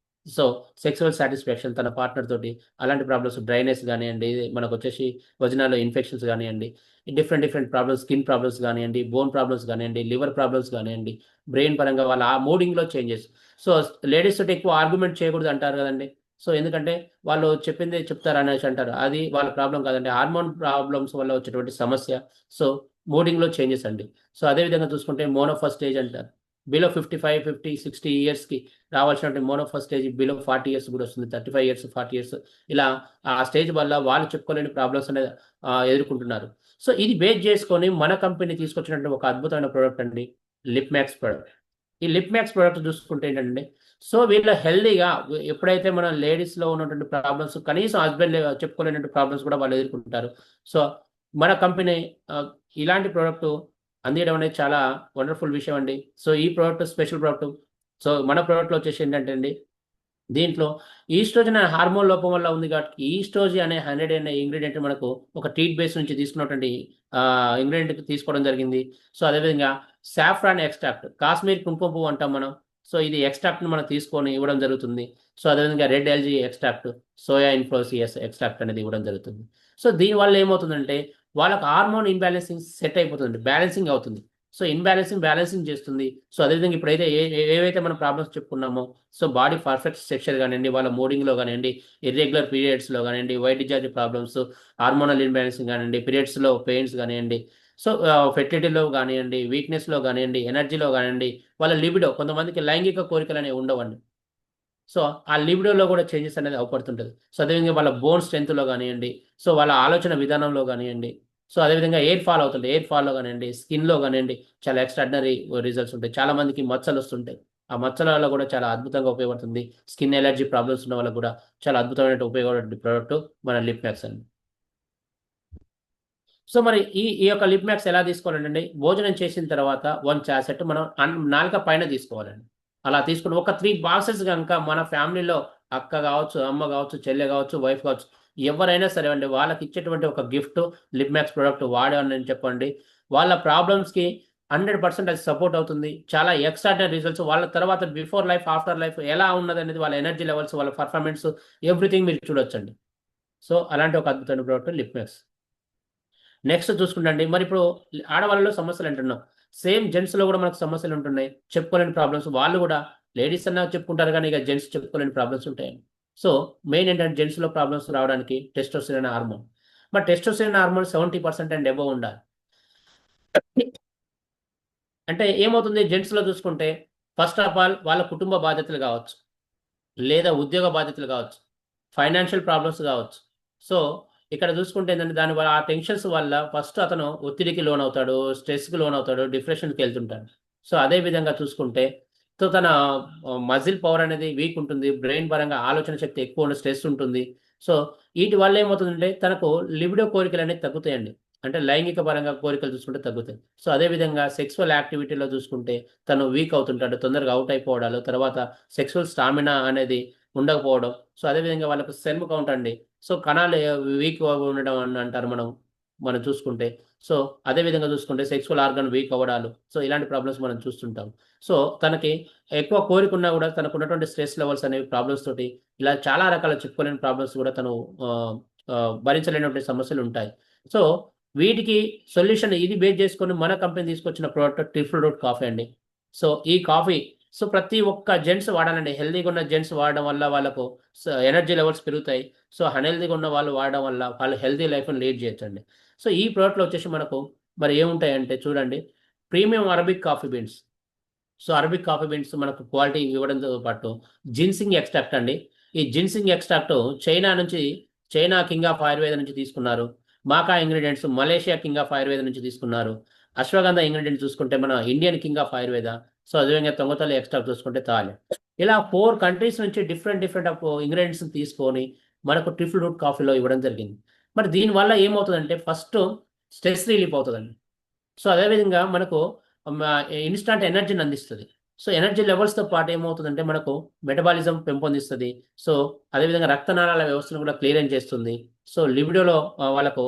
సో సెక్సువల్ సాటిస్ఫాక్షన్ తన పార్ట్నర్ తోటి అలాంటి ప్రాబ్లమ్స్, డ్రైనెస్ కానివ్వండి, మనకు వచ్చేసి వజనాల్లో ఇన్ఫెక్షన్స్ కానివ్వండి, different different problems, skin problems కానివ్వండి, బోన్ ప్రాబ్లమ్స్ కానివ్వండి, లివర్ ప్రాబ్లమ్స్ కానివ్వండి, బ్రెయిన్ పరంగా వాళ్ళ ఆ మూడింగ్లో చేంజెస్. సో లేడీస్ తోటి ఎక్కువ ఆర్గ్యుమెంట్ చేయకూడదు అంటారు కదండి. సో ఎందుకంటే వాళ్ళు చెప్పిందే చెప్తారు అనేసి అంటారు, అది వాళ్ళ ప్రాబ్లం కాదండి, హార్మోన్ ప్రాబ్లమ్స్ వల్ల వచ్చేటువంటి సమస్య. సో మూడింగ్లో చేంజెస్ అండి. సో అదేవిధంగా చూసుకుంటే మోనోఫా స్టేజ్ అంటారు, బిలో 55, 50, 60 ఇయర్స్కి రావాల్సినటువంటి మోనోఫా స్టేజ్ బిలో 40 ఇయర్స్ కూడా వస్తుంది, 35 ఇయర్స్, 40 ఇయర్స్, ఇలా ఆ స్టేజ్ వల్ల వాళ్ళు చెప్పుకోలేని ప్రాబ్లమ్స్ అనేది ఎదుర్కొంటున్నారు. సో ఇది బేస్ చేసుకొని మన కంపెనీ తీసుకొచ్చినటువంటి ఒక అద్భుతమైన ప్రోడక్ట్ అండి లిప్ మ్యాక్స్ ప్రోడక్ట్. ఈ లిప్ మ్యాక్స్ ప్రోడక్ట్ చూసుకుంటే ఏంటంటే, సో వీళ్ళ హెల్దీగా ఎప్పుడైతే మన లేడీస్లో ఉన్నటువంటి ప్రాబ్లమ్స్, కనీసం హస్బెండ్ చెప్పుకోలేనటువంటి ప్రాబ్లమ్స్ కూడా వాళ్ళు ఎదుర్కొంటారు. సో మన కంపెనీ ఇలాంటి ప్రోడక్ట్ అందించడం అనేది చాలా వండర్ఫుల్ విషయం అండి. సో ఈ ప్రోడక్ట్ స్పెషల్ ప్రోడక్ట్. సో మన ప్రోడక్ట్లో వచ్చేసి ఏంటంటే అండి, దీంట్లో ఈస్ట్రోజన్ అనే హార్మోన్ లోపం వల్ల ఉంది కాబట్టి ఈస్ట్రోజీ అనే 100 అనే ఇంగ్రీడియంట్ మనకు ఒక టీట్ బేస్ నుంచి తీసుకున్నటువంటి ఇంగ్రీడియంట్ తీసుకోవడం జరిగింది. సో అదేవిధంగా సాఫ్రాన్ ఎక్స్ట్రాక్ట్, కాశ్మీర్ కుంకుమ పువ్వు అంటాం మనం. సో ఇది ఎక్స్ట్రాక్ట్ని మనం తీసుకొని ఇవ్వడం జరుగుతుంది. సో అదేవిధంగా రెడ్ ఎల్జీ ఎక్స్ట్రాక్ట్, సోయా ఇన్ఫ్లోసియస్ ఎక్స్ట్రాక్ట్ అనేది ఇవ్వడం జరుగుతుంది. సో దీనివల్ల ఏమవుతుందంటే వాళ్ళకి హార్మోన్ ఇన్బ్యాలెన్సింగ్ సెట్ అయిపోతుంది, బ్యాలెన్సింగ్ అవుతుంది. సో బ్యాలెన్సింగ్ చేస్తుంది. సో అదేవిధంగా ఇప్పుడైతే ఏవైతే మనం ప్రాబ్లమ్స్ చెప్పుకున్నామో, సో బాడీ పర్ఫెక్ట్ స్ట్రక్చర్ కానివ్వండి, వాళ్ళ మూడింగ్లో కానివ్వండి, ఇర్రెగ్యులర్ పీరియడ్స్లో కానివ్వండి, white discharge problems, hormonal imbalancing కానివ్వండి, పీరియడ్స్లో పెయిన్స్ కానివ్వండి, సో ఫెర్టిలిటీలో కానివ్వండి, వీక్నెస్లో కానివ్వండి, ఎనర్జీలో కానివ్వండి, వాళ్ళ లిబిడో, కొంతమందికి లైంగిక కోరికలు అనేవి ఉండవండి. సో ఆ లిబిడోలో కూడా చేంజెస్ అనేది అవపడుతుంటుంది. సో అదేవిధంగా వాళ్ళ బోన్ స్ట్రెంత్లో కానివ్వండి, సో వాళ్ళ ఆలోచన విధానంలో కానివ్వండి, సో అదేవిధంగా ఎయిర్ ఫాల్ అవుతుంది, ఎయిర్ ఫాల్లో కానివ్వండి, స్కిన్లో కానివ్వండి, చాలా ఎక్స్ట్రాడినరీ రిజల్ట్స్ ఉంటాయి. చాలా మందికి మచ్చలు వస్తుంటాయి, ఆ మచ్చల వల్ల కూడా చాలా అద్భుతంగా ఉపయోగపడుతుంది. స్కిన్ ఎలర్జీ ప్రాబ్లమ్స్ ఉన్న వాళ్ళకి కూడా చాలా అద్భుతమైన ఉపయోగపడే ప్రోడక్ట్ మన లిప్ మ్యాక్స్ అండి. సో మరి ఈ యొక్క లిప్ మ్యాక్స్ ఎలా తీసుకోవాలండి, భోజనం చేసిన తర్వాత 1 చాసెట్ మనం నాలుక పైన తీసుకోవాలండి. అలా తీసుకుని ఒక 3 బాక్సెస్ కనుక మన ఫ్యామిలీలో అక్క కావచ్చు, అమ్మ కావచ్చు, చెల్లె కావచ్చు, వైఫ్ కావచ్చు, ఎవరైనా సరే అండి, వాళ్ళకి ఇచ్చేటువంటి ఒక గిఫ్ట్ లిప్ మ్యాక్స్ ప్రోడక్ట్ వాడాలని చెప్పండి. వాళ్ళ ప్రాబ్లమ్స్కి 100% అది సపోర్ట్ అవుతుంది. చాలా ఎక్స్ట్రాడినరీ రిజల్ట్స్, వాళ్ళ తర్వాత బిఫోర్ లైఫ్, ఆఫ్టర్ లైఫ్ ఎలా ఉన్నది అనేది, వాళ్ళ ఎనర్జీ లెవెల్స్, వాళ్ళ పర్ఫార్మెన్స్, ఎవ్రీథింగ్ మీరు చూడొచ్చండి. సో అలాంటి ఒక అద్భుతమైన ప్రోడక్ట్ లిప్ మ్యాక్స్. నెక్స్ట్ చూసుకుంటండి, మరి ఇప్పుడు ఆడవాళ్ళలో సమస్యలు అంటున్నాం, సేమ్ జెంట్స్లో కూడా మనకు సమస్యలు ఉంటున్నాయి, చెప్పుకోలేని ప్రాబ్లమ్స్. వాళ్ళు కూడా లేడీస్ అన్నా చెప్పుకుంటారు కానీ ఇక జెంట్స్ చెప్పుకోలేని ప్రాబ్లమ్స్ ఉంటాయండి. సో మెయిన్ ఏంటంటే జెంట్స్లో ప్రాబ్లమ్స్ రావడానికి టెస్టోస్టెరాన్ హార్మోన్. మరి టెస్టోస్టెరాన్ హార్మోన్ 70% అండ్ అబోవ్ ఉండాలి. అంటే ఏమవుతుంది, జెంట్స్లో చూసుకుంటే ఫస్ట్ ఆఫ్ ఆల్ వాళ్ళ కుటుంబ బాధ్యతలు కావచ్చు, లేదా ఉద్యోగ బాధ్యతలు కావచ్చు, ఫైనాన్షియల్ ప్రాబ్లమ్స్ కావచ్చు. సో ఇక్కడ చూసుకుంటే ఏంటంటే దాని వల్ల ఆ టెన్షన్స్ వల్ల ఫస్ట్ అతను ఒత్తిడికి లోన్ అవుతాడు, స్ట్రెస్కి లోన్ అవుతాడు, డిప్రెషన్కి వెళ్తుంటాడు. సో అదే విధంగా చూసుకుంటే సో తన మజిల్ పవర్ అనేది వీక్ ఉంటుంది, బ్రెయిన్ పరంగా ఆలోచన శక్తి ఎక్కువ ఉండే, స్ట్రెస్ ఉంటుంది. సో వీటి వల్ల ఏమవుతుందంటే తనకు లిబిడో కోరికలు అనేవి తగ్గుతాయండి, అంటే లైంగిక పరంగా కోరికలు చూసుకుంటే తగ్గుతాయి. సో అదేవిధంగా సెక్సువల్ యాక్టివిటీలో చూసుకుంటే తను వీక్ అవుతుంటాడు, తొందరగా అవుట్ అయిపోవడాలు, తర్వాత సెక్సువల్ స్టామినా అనేది ఉండకపోవడం. సో అదేవిధంగా వాళ్ళకు సెల్మ్ కౌంట్ అండి, సో కణాలు వీక్ ఉండడం అని అంటారు మనం చూసుకుంటే. సో అదేవిధంగా చూసుకుంటే సెక్సువల్ ఆర్గన్ వీక్ అవ్వడాలు, సో ఇలాంటి ప్రాబ్లమ్స్ మనం చూస్తుంటాం. సో తనకి ఎక్కువ కోరిక ఉన్నా కూడా తనకు ఉన్నటువంటి స్ట్రెస్ లెవెల్స్ అనేవి ప్రాబ్లమ్స్ తోటి ఇలా చాలా రకాల చెప్పుకోలేని ప్రాబ్లమ్స్ కూడా తను భరించలేనటువంటి సమస్యలు ఉంటాయి. సో వీటికి సొల్యూషన్ ఇది బేస్ చేసుకొని మన కంపెనీ తీసుకొచ్చిన ప్రోడక్ట్ ట్రిపుల్ రూట్ కాఫీ అండి. సో ఈ కాఫీ సో ప్రతి ఒక్క జెంట్స్ వాడాలండి. హెల్దీగా ఉన్న జెంట్స్ వాడడం వల్ల వాళ్ళకు ఎనర్జీ లెవెల్స్ పెరుగుతాయి. సో అన్హెల్దీగా ఉన్న వాళ్ళు వాడడం వల్ల వాళ్ళు హెల్దీ లైఫ్ని లీడ్ చేయొచ్చండి. సో ఈ ప్రోడక్ట్లో వచ్చేసి మనకు మరి ఏముంటాయంటే చూడండి, premium Arabic coffee beans. So Arabic coffee beans మనకు క్వాలిటీ ఇవ్వడంతో పాటు జిన్సింగ్ ఎక్స్ట్రాక్ట్ అండి. ఈ ginseng extract China king of Ayurveda నుంచి తీసుకున్నారు. మాకా ingredients Malaysia king of Ayurveda నుంచి తీసుకున్నారు. అశ్వగంధ ఇంగ్రీడియంట్స్ చూసుకుంటే మన Indian king of Ayurveda. So అదేవిధంగా తొంగతల్లి ఎక్స్ట్రాక్ట్ చూసుకుంటే తాలే. ఇలా 4 కంట్రీస్ నుంచి డిఫరెంట్ ఆఫ్ ఇంగ్రీడియంట్స్ తీసుకొని మనకు ట్రిపుల్ రూట్ కాఫీలో ఇవ్వడం జరిగింది. మరి దీనివల్ల ఏమవుతుందంటే ఫస్ట్ స్ట్రెస్ రిలీఫ్ అవుతుందండి. సో అదేవిధంగా మనకు ఇన్స్టాంట్ ఎనర్జీని అందిస్తుంది. సో ఎనర్జీ లెవెల్స్తో పాటు ఏమవుతుందంటే మనకు మెటబాలిజం పెంపొందిస్తుంది. సో అదేవిధంగా రక్తనాళాల వ్యవస్థను కూడా క్లియరెన్స్ చేస్తుంది. సో లిబిడోలో వాళ్ళకు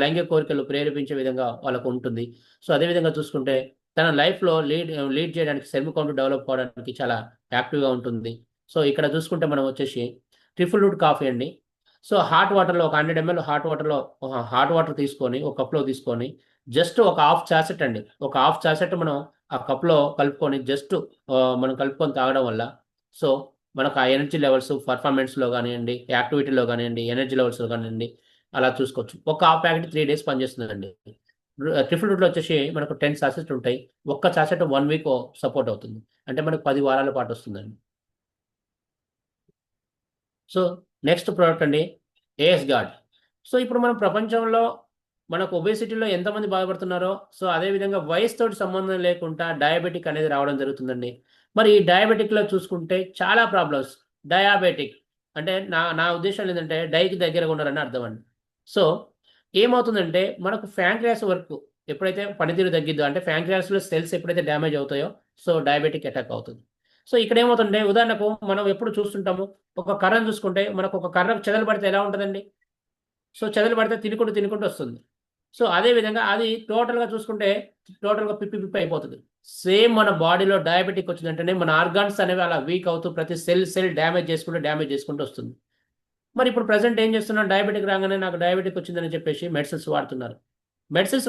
లైంగిక కోరికలు ప్రేరేపించే విధంగా వాళ్ళకు ఉంటుంది. సో అదేవిధంగా చూసుకుంటే తన లైఫ్లో లీడ్ చేయడానికి సెల్ఫ్ కౌంట్ డెవలప్ అవడానికి చాలా యాక్టివ్గా ఉంటుంది. సో ఇక్కడ చూసుకుంటే మనం వచ్చేసి ట్రిపుల్ రూట్ కాఫీ అండి. సో హాట్ వాటర్లో ఒక 100 ml హాట్ వాటర్ తీసుకొని ఒక కప్లో తీసుకొని జస్ట్ ఒక హాఫ్ చాసెట్ అండి, ఒక హాఫ్ చాసెట్ మనం ఆ కప్లో కలుపుకొని జస్ట్ మనం కలుపుకొని తాగడం వల్ల సో మనకు ఆ ఎనర్జీ లెవెల్స్ పర్ఫార్మెన్స్లో కానివ్వండి, యాక్టివిటీలో కానివ్వండి, ఎనర్జీ లెవెల్స్లో కానివ్వండి అలా చూసుకోవచ్చు. ఒక హాఫ్ ప్యాకెట్ 3 days పనిచేస్తుందండి. ట్రిపుల్ రూట్లో వచ్చేసి మనకు 10 చాసెట్ ఉంటాయి. ఒక్క చాసెట్ 1 week సపోర్ట్ అవుతుంది, అంటే మనకు 10 వారాల పాటు వస్తుందండి. సో నెక్స్ట్ ప్రోడక్ట్ అండి ఏఎస్ గార్డ్. సో ఇప్పుడు మనం ప్రపంచంలో మనకు ఒబేసిటీలో ఎంతమంది బాధపడుతున్నారో సో అదేవిధంగా వయసుతోటి సంబంధం లేకుండా డయాబెటిక్ అనేది రావడం జరుగుతుందండి. మరి ఈ డయాబెటిక్లో చూసుకుంటే చాలా ప్రాబ్లమ్స్. డయాబెటిక్ అంటే నా ఉద్దేశం ఏంటంటే డైకి దగ్గరగా ఉన్నారని అర్థం అండి. సో ఏమవుతుందంటే మనకు ప్యాంక్రియాస్ వర్క్ ఎప్పుడైతే పనితీరు తగ్గిద్దో, అంటే ప్యాంక్రియాస్లో సెల్స్ ఎప్పుడైతే డ్యామేజ్ అవుతాయో సో డయాబెటిక్ అటాక్ అవుతుంది. సో ఇక్కడ ఏమవుతుందంటే ఉదాహరణకు మనం ఎప్పుడు చూస్తుంటాము, ఒక కర్రను చూసుకుంటే మనకు ఒక కర్రకు చెదలు పడితే ఎలా ఉంటుందండి? సో చెదలు పడితే తినుకుంటూ వస్తుంది. సో అదేవిధంగా అది టోటల్గా చూసుకుంటే టోటల్గా పిప్పి అయిపోతుంది. సేమ్ మన బాడీలో డయాబెటిక్ వచ్చిందంటేనే మన ఆర్గాన్స్ అనేవి అలా వీక్ అవుతూ ప్రతి సెల్ డ్యామేజ్ చేసుకుంటూ వస్తుంది. మరి ఇప్పుడు ప్రజెంట్ ఏం చేస్తున్నాం, డయాబెటిక్ రాగానే నాకు డయాబెటిక్ వచ్చిందని చెప్పేసి మెడిసిన్స్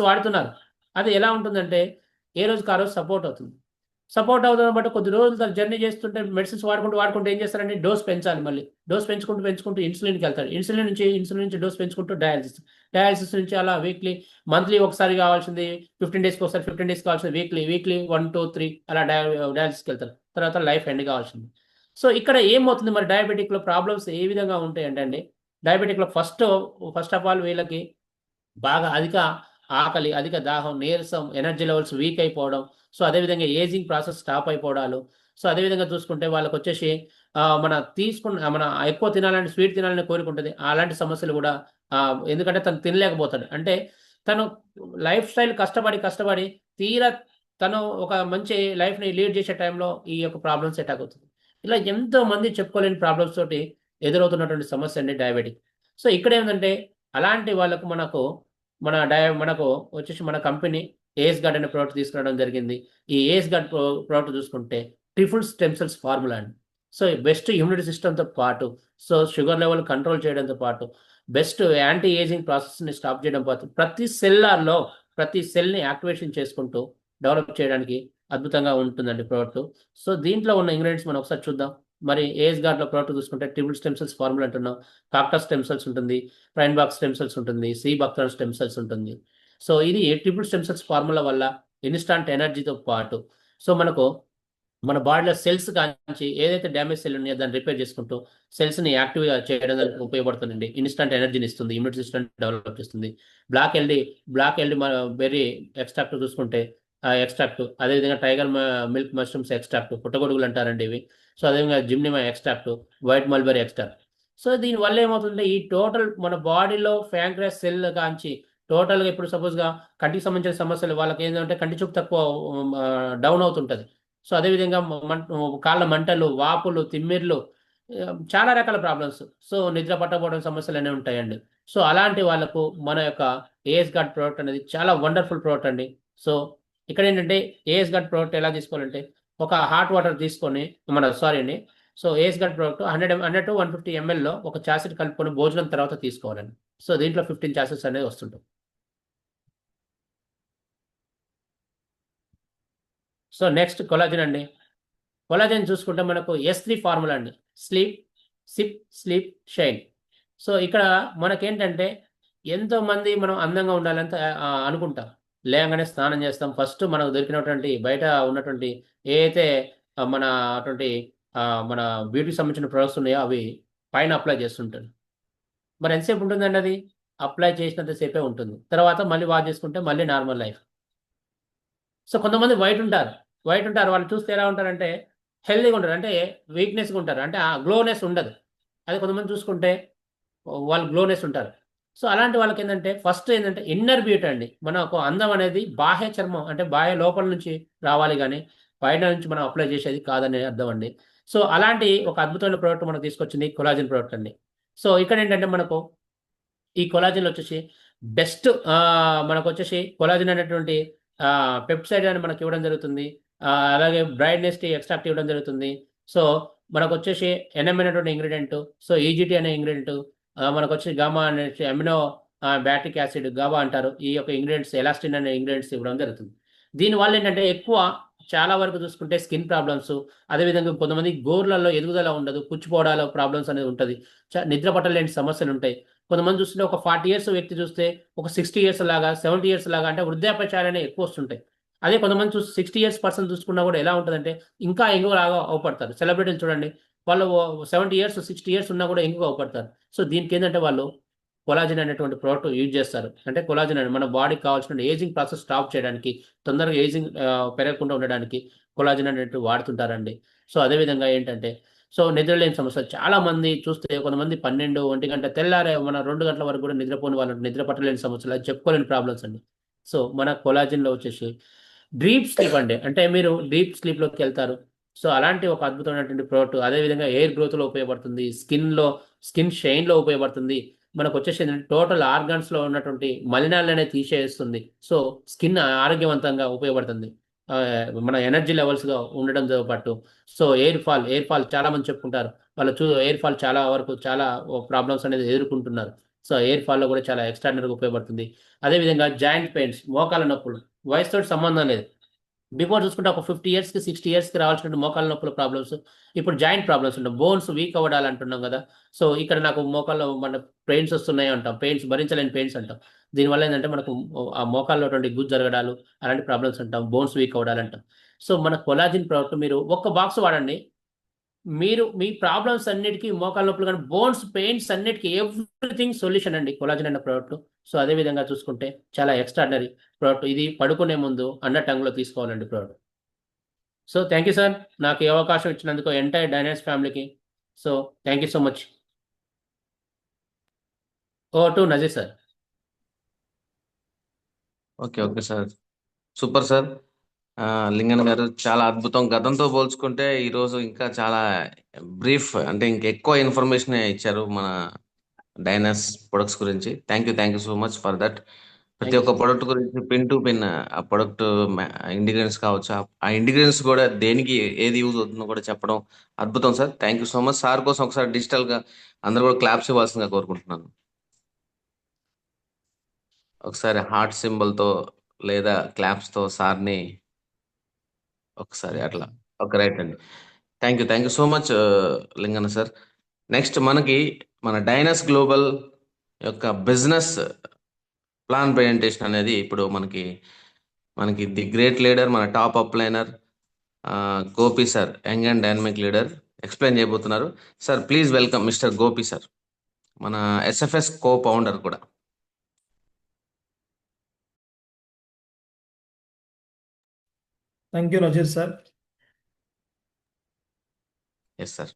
వాడుతున్నారు. అది ఎలా ఉంటుందంటే ఏ రోజుకి ఆ రోజు సపోర్ట్ అవుతుంది బట్ కొద్ది రోజులు జర్నీ చేస్తుంటే మెడిసిన్స్ వాడుకుంటూ ఏం చేస్తారంటే డోస్ పెంచాలి. మళ్ళీ డోస్ పెంచుకుంటూ ఇన్సులిన్కి వెళ్తారు. ఇన్సులిన్ నుంచి డోస్ పెంచుకుంటూ డయాలసిస్ నుంచి అలా మంత్లీ ఒకసారి కావాల్సింది 15 days ఒకసారి, 15 days కావాల్సింది వీక్లీ 1, 2, 3 అలా డయాలసిస్కి వెళ్తారు. తర్వాత లైఫ్ ఎండ్ కావాల్సింది. సో ఇక్కడ ఏమవుతుంది మరి డయాబెటిక్లో ప్రాబ్లమ్స్ ఏ విధంగా ఉంటాయి అంటే అండి, డయాబెటిక్లో ఫస్ట్ ఆఫ్ ఆల్ వీళ్ళకి బాగా అధిక ఆకలి, అధిక దాహం, నీరసం, ఎనర్జీ లెవెల్స్ వీక్ అయిపోవడం, సో అదేవిధంగా ఏజింగ్ ప్రాసెస్ స్టాప్ అయిపోవడాలు. సో అదేవిధంగా చూసుకుంటే వాళ్ళకి వచ్చేసి మన ఎక్కువ తినాలని, స్వీట్ తినాలని కోరిక ఉంటుంది. అలాంటి సమస్యలు కూడా ఎందుకంటే తను తినలేకపోతాడు. అంటే తను లైఫ్ స్టైల్ కష్టపడి తీరా తను ఒక మంచి లైఫ్ని లీడ్ చేసే టైంలో ఈ యొక్క ప్రాబ్లమ్స్ అటాక్ అవుతుంది. ఇలా ఎంతో మంది చెప్పుకోలేని ప్రాబ్లమ్స్ తోటి ఎదురవుతున్నటువంటి సమస్య అండి డయాబెటిక్. సో ఇక్కడ ఏంటంటే అలాంటి వాళ్ళకు మనకు వచ్చేసి మన కంపెనీ ఏఎస్ గార్డ్ అనే ప్రోడక్ట్ తీసుకురావడం జరిగింది. ఈ ఏఎస్ గార్డ్ ప్రోడక్ట్ చూసుకుంటే ట్రిపుల్ స్టెమ్ సెల్స్ ఫార్ములా అండి. సో బెస్ట్ ఇమ్యూనిటీ సిస్టమ్తో పాటు సో షుగర్ లెవెల్ కంట్రోల్ చేయడంతో పాటు బెస్ట్ యాంటీ ఏజింగ్ ప్రాసెస్ని స్టాప్ చేయడం పాటు ప్రతి సెల్ని యాక్టివేషన్ చేసుకుంటూ డెవలప్ చేయడానికి అద్భుతంగా ఉంటుందండి ప్రోడక్ట్. సో దీంట్లో ఉన్న ఇంగ్రీడియంట్స్ మనం ఒకసారి చూద్దాం. మరి ఏఎస్ గార్డ్లో ప్రోడక్ట్ చూసుకుంటే ట్రిపుల్ స్టెమ్ సెల్స్ ఫార్ములా అంటున్నాం. కాక్టస్ స్టెమ్ సెల్స్ ఉంటుంది, ప్రైన్బాక్ స్టెమ్ సెల్స్ ఉంటుంది, సి బక్టర్ స్టెమ్ సెల్స్ ఉంటుంది. సో ఇది ట్రిపుల్ స్టెమ్ సెల్స్ ఫార్ములా వల్ల ఇన్స్టాంట్ ఎనర్జీతో పాటు సో మన బాడీలో సెల్స్ కాంచి ఏదైతే డ్యామేజ్ సెల్ ఉన్నాయో దాన్ని రిపేర్ చేసుకుంటూ సెల్స్ని యాక్టివ్గా చేయడం ఉపయోగపడుతుందండి. ఇన్స్టాంట్ ఎనర్జీని ఇస్తుంది, ఇమ్యూనిటీ సిస్టమ్ డెవలప్ చేస్తుంది. బ్లాక్ ఎల్డి బెర్రీ ఎక్స్ట్రాక్ట్ చూసుకుంటే ఎక్స్ట్రాక్ట్, అదేవిధంగా టైగర్ మిల్క్ మష్రూమ్స్ ఎక్స్ట్రాక్ట్, పుట్టగొడుగులు అంటారండి ఇవి. సో అదేవిధంగా gymnema extract, white mulberry extract. So దీనివల్ల ఏమవుతుందంటే ఈ టోటల్ మన బాడీలో ప్యాంక్రియాస్ సెల్ కాంచి టోటల్గా ఇప్పుడు సపోజ్గా కంటికి సంబంధించిన సమస్యలు వాళ్ళకి ఏంటంటే కంటి చూపు తక్కువ డౌన్ అవుతుంటుంది. సో అదేవిధంగా కాళ్ళ మంటలు, వాపులు, తిమ్మిర్లు, చాలా రకాల ప్రాబ్లమ్స్, సో నిద్ర పట్టకపోవడం సమస్యలు అనేవి ఉంటాయండి. సో అలాంటి వాళ్ళకు మన యొక్క ఏఎస్ గార్డ్ ప్రోడక్ట్ అనేది చాలా వండర్ఫుల్ ప్రోడక్ట్ అండి. సో ఇక్కడ ఏంటంటే ఏఎస్ గార్డ్ ప్రోడక్ట్ ఎలా తీసుకోవాలంటే ఒక హాట్ వాటర్ తీసుకొని so AS guard product 100 to 150 ml ఒక చాసెట్ కలుపుకొని భోజనం తర్వాత తీసుకోవాలండి. సో దీంట్లో 15 చాసెట్స్ అనేది వస్తుంటాయి. సో నెక్స్ట్ కొలాజిన్ అండి. కొలాజిన్ చూసుకుంటే మనకు S3 ఫార్ములా అండి. Sleep shine. సో ఇక్కడ మనకేంటంటే ఎంతోమంది మనం అందంగా ఉండాలంత అనుకుంటాం. లేగానే స్నానం చేస్తాం. ఫస్ట్ మనకు దొరికినటువంటి బయట ఉన్నటువంటి ఏదైతే మన బ్యూటీకి సంబంధించిన ప్రొడక్ట్స్ ఉన్నాయో అవి పైన అప్లై చేస్తుంటారు. మరి ఎంతసేపు ఉంటుందండి అది? అప్లై చేసినంతసేపే ఉంటుంది. తర్వాత మళ్ళీ వాష్ చేసుకుంటే మళ్ళీ నార్మల్ లైఫ్. సో కొంతమంది వైట్ ఉంటారు. వాళ్ళు చూస్తే ఎలా ఉంటారంటే హెల్తీగా ఉంటారు, అంటే వీక్నెస్గా ఉంటారు, అంటే ఆ గ్లోనెస్ ఉండదు. అదే కొంతమంది చూసుకుంటే వాళ్ళు గ్లోనెస్ ఉంటారు. సో అలాంటి వాళ్ళకి ఏంటంటే ఫస్ట్ ఏంటంటే ఇన్నర్ బ్యూటీ అండి. మనకు అందం అనేది బాహ్య చర్మం అంటే బాహ్య లోపల నుంచి రావాలి, కానీ బయట నుంచి మనం అప్లై చేసేది కాదనే అర్థం అండి. సో అలాంటి ఒక అద్భుతమైన ప్రోడక్ట్ మనకు తీసుకొచ్చింది కొలాజిన్ ప్రోడక్ట్ అండి. సో ఇక్కడ ఏంటంటే మనకు ఈ కొలాజిన్లో వచ్చేసి బెస్ట్ మనకు వచ్చేసి కొలాజిన్ అనేటువంటి పెప్సైడ్ అని మనకి ఇవ్వడం జరుగుతుంది. అలాగే బ్రైట్నెస్ టీ ఎక్స్ట్రాక్ట్ ఇవ్వడం జరుగుతుంది. సో మనకు వచ్చేసి NM అనేటువంటి ఇంగ్రీడియంట్, సో EGT అనే ఇంగ్రీడియంట్, మనకు వచ్చి గామా అనేసి అమినో బ్యాటిక్ యాసిడ్ గాబా అంటారు. ఈ యొక్క ఇంగ్రీడియంట్స్ ఎలాస్టిన్ అనే ఇంగ్రీడియంట్స్ ఇవ్వడం జరుగుతుంది. దీనివల్ల ఏంటంటే ఎక్కువ చాలా వరకు చూసుకుంటే స్కిన్ ప్రాబ్లమ్స్, అదేవిధంగా కొంతమంది గోర్లలో ఎదుగుదల ఉండదు, పుచ్చిపోవడాల ప్రాబ్లమ్స్ అనేది ఉంటుంది. నిద్ర పట్టలేని సమస్యలు ఉంటాయి. కొంతమంది చూస్తుంటే ఒక 40 ఇయర్స్ వ్యక్తి చూస్తే ఒక 60 ఇయర్స్ లాగా, 70 ఇయర్స్ లాగా అంటే వృద్ధాప్యచాలనే ఎక్కువ వస్తుంటాయి. అదే కొంతమంది 60 ఇయర్స్ పర్సన్ చూసుకున్నా కూడా ఎలా ఉంటుందంటే ఇంకా యంగ్ లాగా అవపడతారు. సెలబ్రిటీలు చూడండి, వాళ్ళు 70 ఇయర్స్, 60 ఇయర్స్ ఉన్నా కూడా యంగ్‌గా అవపడతారు. సో, దీనికి ఏంటంటే వాళ్ళు కొలాజిన్ అనేటువంటి ప్రోడక్ట్ యూజ్ చేస్తారు. అంటే కొలాజిన్ అని మన బాడీకి కావాల్సిన ఏజింగ్ ప్రాసెస్ స్టాప్ చేయడానికి, తొందరగా ఏజింగ్ పెరగకుండా ఉండడానికి కొలాజిన్ అనేటివి వాడుతుంటారండి. సో, అదే విధంగా ఏంటంటే నిద్రలేని సమస్యలు చాలామంది చూస్తే కొంతమంది 12, 1 గంట తెల్లారే మన 2 గంటల వరకు కూడా నిద్రపోని వాళ్ళు నిద్ర పట్టలేని సమస్యలు, అది చెప్పుకోలేని ప్రాబ్లమ్స్ అండి. సో, మన కొలాజిన్‌లో వచ్చేసి డీప్ స్లీప్ అండి. అంటే మీరు డీప్ స్లీప్‌లోకెళ్తారు. సో, అలాంటి ఒక అద్భుతమైనటువంటి ప్రోడక్ట్. అదే విధంగా హెయిర్ గ్రోత్‌లో ఉపయోగపడుతుంది. స్కిన్ షైన్‌లో ఉపయోగపడుతుంది. మనకొచ్చేసి ఏంటంటే టోటల్ ఆర్గాన్స్‌లో ఉన్నటువంటి మలినాలనేవి తీసేస్తుంది. సో, స్కిన్ ఆరోగ్యవంతంగా ఉపయోగపడుతుంది. మన ఎనర్జీ లెవెల్స్‌గా ఉండడంతో పాటు ఎయిర్ ఫాల్ చాలామంది చెప్పుకుంటారు. ఎయిర్ ఫాల్ చాలా వరకు చాలా ప్రాబ్లమ్స్ అనేది ఎదుర్కొంటున్నారు. సో, ఎయిర్ ఫాల్‌లో కూడా చాలా ఎక్స్ట్రార్డినరీగా ఉపయోగపడుతుంది. అదే విధంగా జాయింట్ పెయిన్స్, మోకాళ్ళ నొప్పులు వయసుతోటి సంబంధం లేదు. బిఫోర్ చూసుకుంటే ఒక 50 ఇయర్స్‌కి, 60 ఇయర్స్‌కి రావాల్సిన మోకాళ్ళ నొప్పుల ప్రాబ్లమ్స్, ఇప్పుడు జాయింట్ ప్రాబ్లమ్స్ ఉంటాయి. బోన్స్ వీక్ అవ్వడాలు అంటున్నాం గదా! సో, ఇక్కడ నాకు మోకాళ్ళలో పెయిన్స్ వస్తున్నాయి అంటాం. భరించలేని పెయిన్స్ అంటాం. దీనివల్ల ఏందంటే మనకు ఆ మోకాళ్ళలో గుజ్జు జరగడాలు, అలాంటి ప్రాబ్లమ్స్ అంటాం. బోన్స్ వీక్ అవ్వడాలంటాం. సో, మన కొలాజిన్ ప్రోడక్ట్ మీరు ఒక్క బాక్స్ వాడండి. మీరు మీ ప్రాబ్లమ్స్ అన్నిటికి మోకాళ్ళ నొప్పులు గాని, బోన్స్ పెయిన్స్ అన్నిటికి ఎవ్రీథింగ్ సొల్యూషన్ అండి కొలాజిన్ అన్న ప్రోడక్ట్. సో, అదే విధంగా చూసుకుంటే చాలా ఎక్స్ట్రార్డినరీ ప్రోడక్ట్. ఇది పడుకునే ముందు అండర్ టంగ్‌లో తీసుకోవాలండి product. So, thank you sir. నాకు ఈ అవకాశం ఇచ్చినందుకు ఎంటైర్ డైనాస్ ఫ్యామిలీకి. So, thank you so much. Over to Nazir sir. Okay. Okay sir. Super sir. Lingan గారు చాలా అద్భుతం. గతంతో పోల్చుకుంటే ఈరోజు ఇంకా చాలా బ్రీఫ్ అంటే ఇంకెక్కువ ఇన్ఫర్మేషనే ఇచ్చారు మన డైనస్ ప్రొడక్ట్స్ గురించి. Thank you so much for that. ప్రతి థాంక్ యూ ఒక్క సార్. ప్రొడక్ట్ గురించి పిన్ టు పిన్ ఆ ప్రొడక్ట్ ఇంగ్రీడియెంట్స్ కావచ్చు, ఆ ఇంగ్రీడియెంట్స్ కూడా దేనికి ఏది యూజ్ అవుతుందో కూడా చెప్పడం అద్భుతం sir. Thank you so much. Sir కోసం ఒకసారి డిజిటల్‌గా అందరూ కూడా క్లాప్స్ ఇవ్వాల్సిందిగా కోరుకుంటున్నాను. ఒకసారి హార్ట్ సింబల్‌తో లేదా క్లాప్స్‌తో సార్‌ని ఒకసారి అట్లా. ఓకే. రైట్ అండి. Thank you so much Linganna sir. Next మనకి మన డైనస్ గ్లోబల్ యొక్క బిజినెస్ ప్లాన్ ప్రెజెంటేషన్ అనేది ఇప్పుడు మనకి ది గ్రేట్ లీడర్, మన top upliner Gopi sir, young and dynamic leader explain చేయబోతున్నారు. Sir please welcome mister Gopi sir, మన ఎస్ఎఫ్ఎస్ కో ఫౌండర్ కూడా. Thank you Nazeer sir. Yes sir.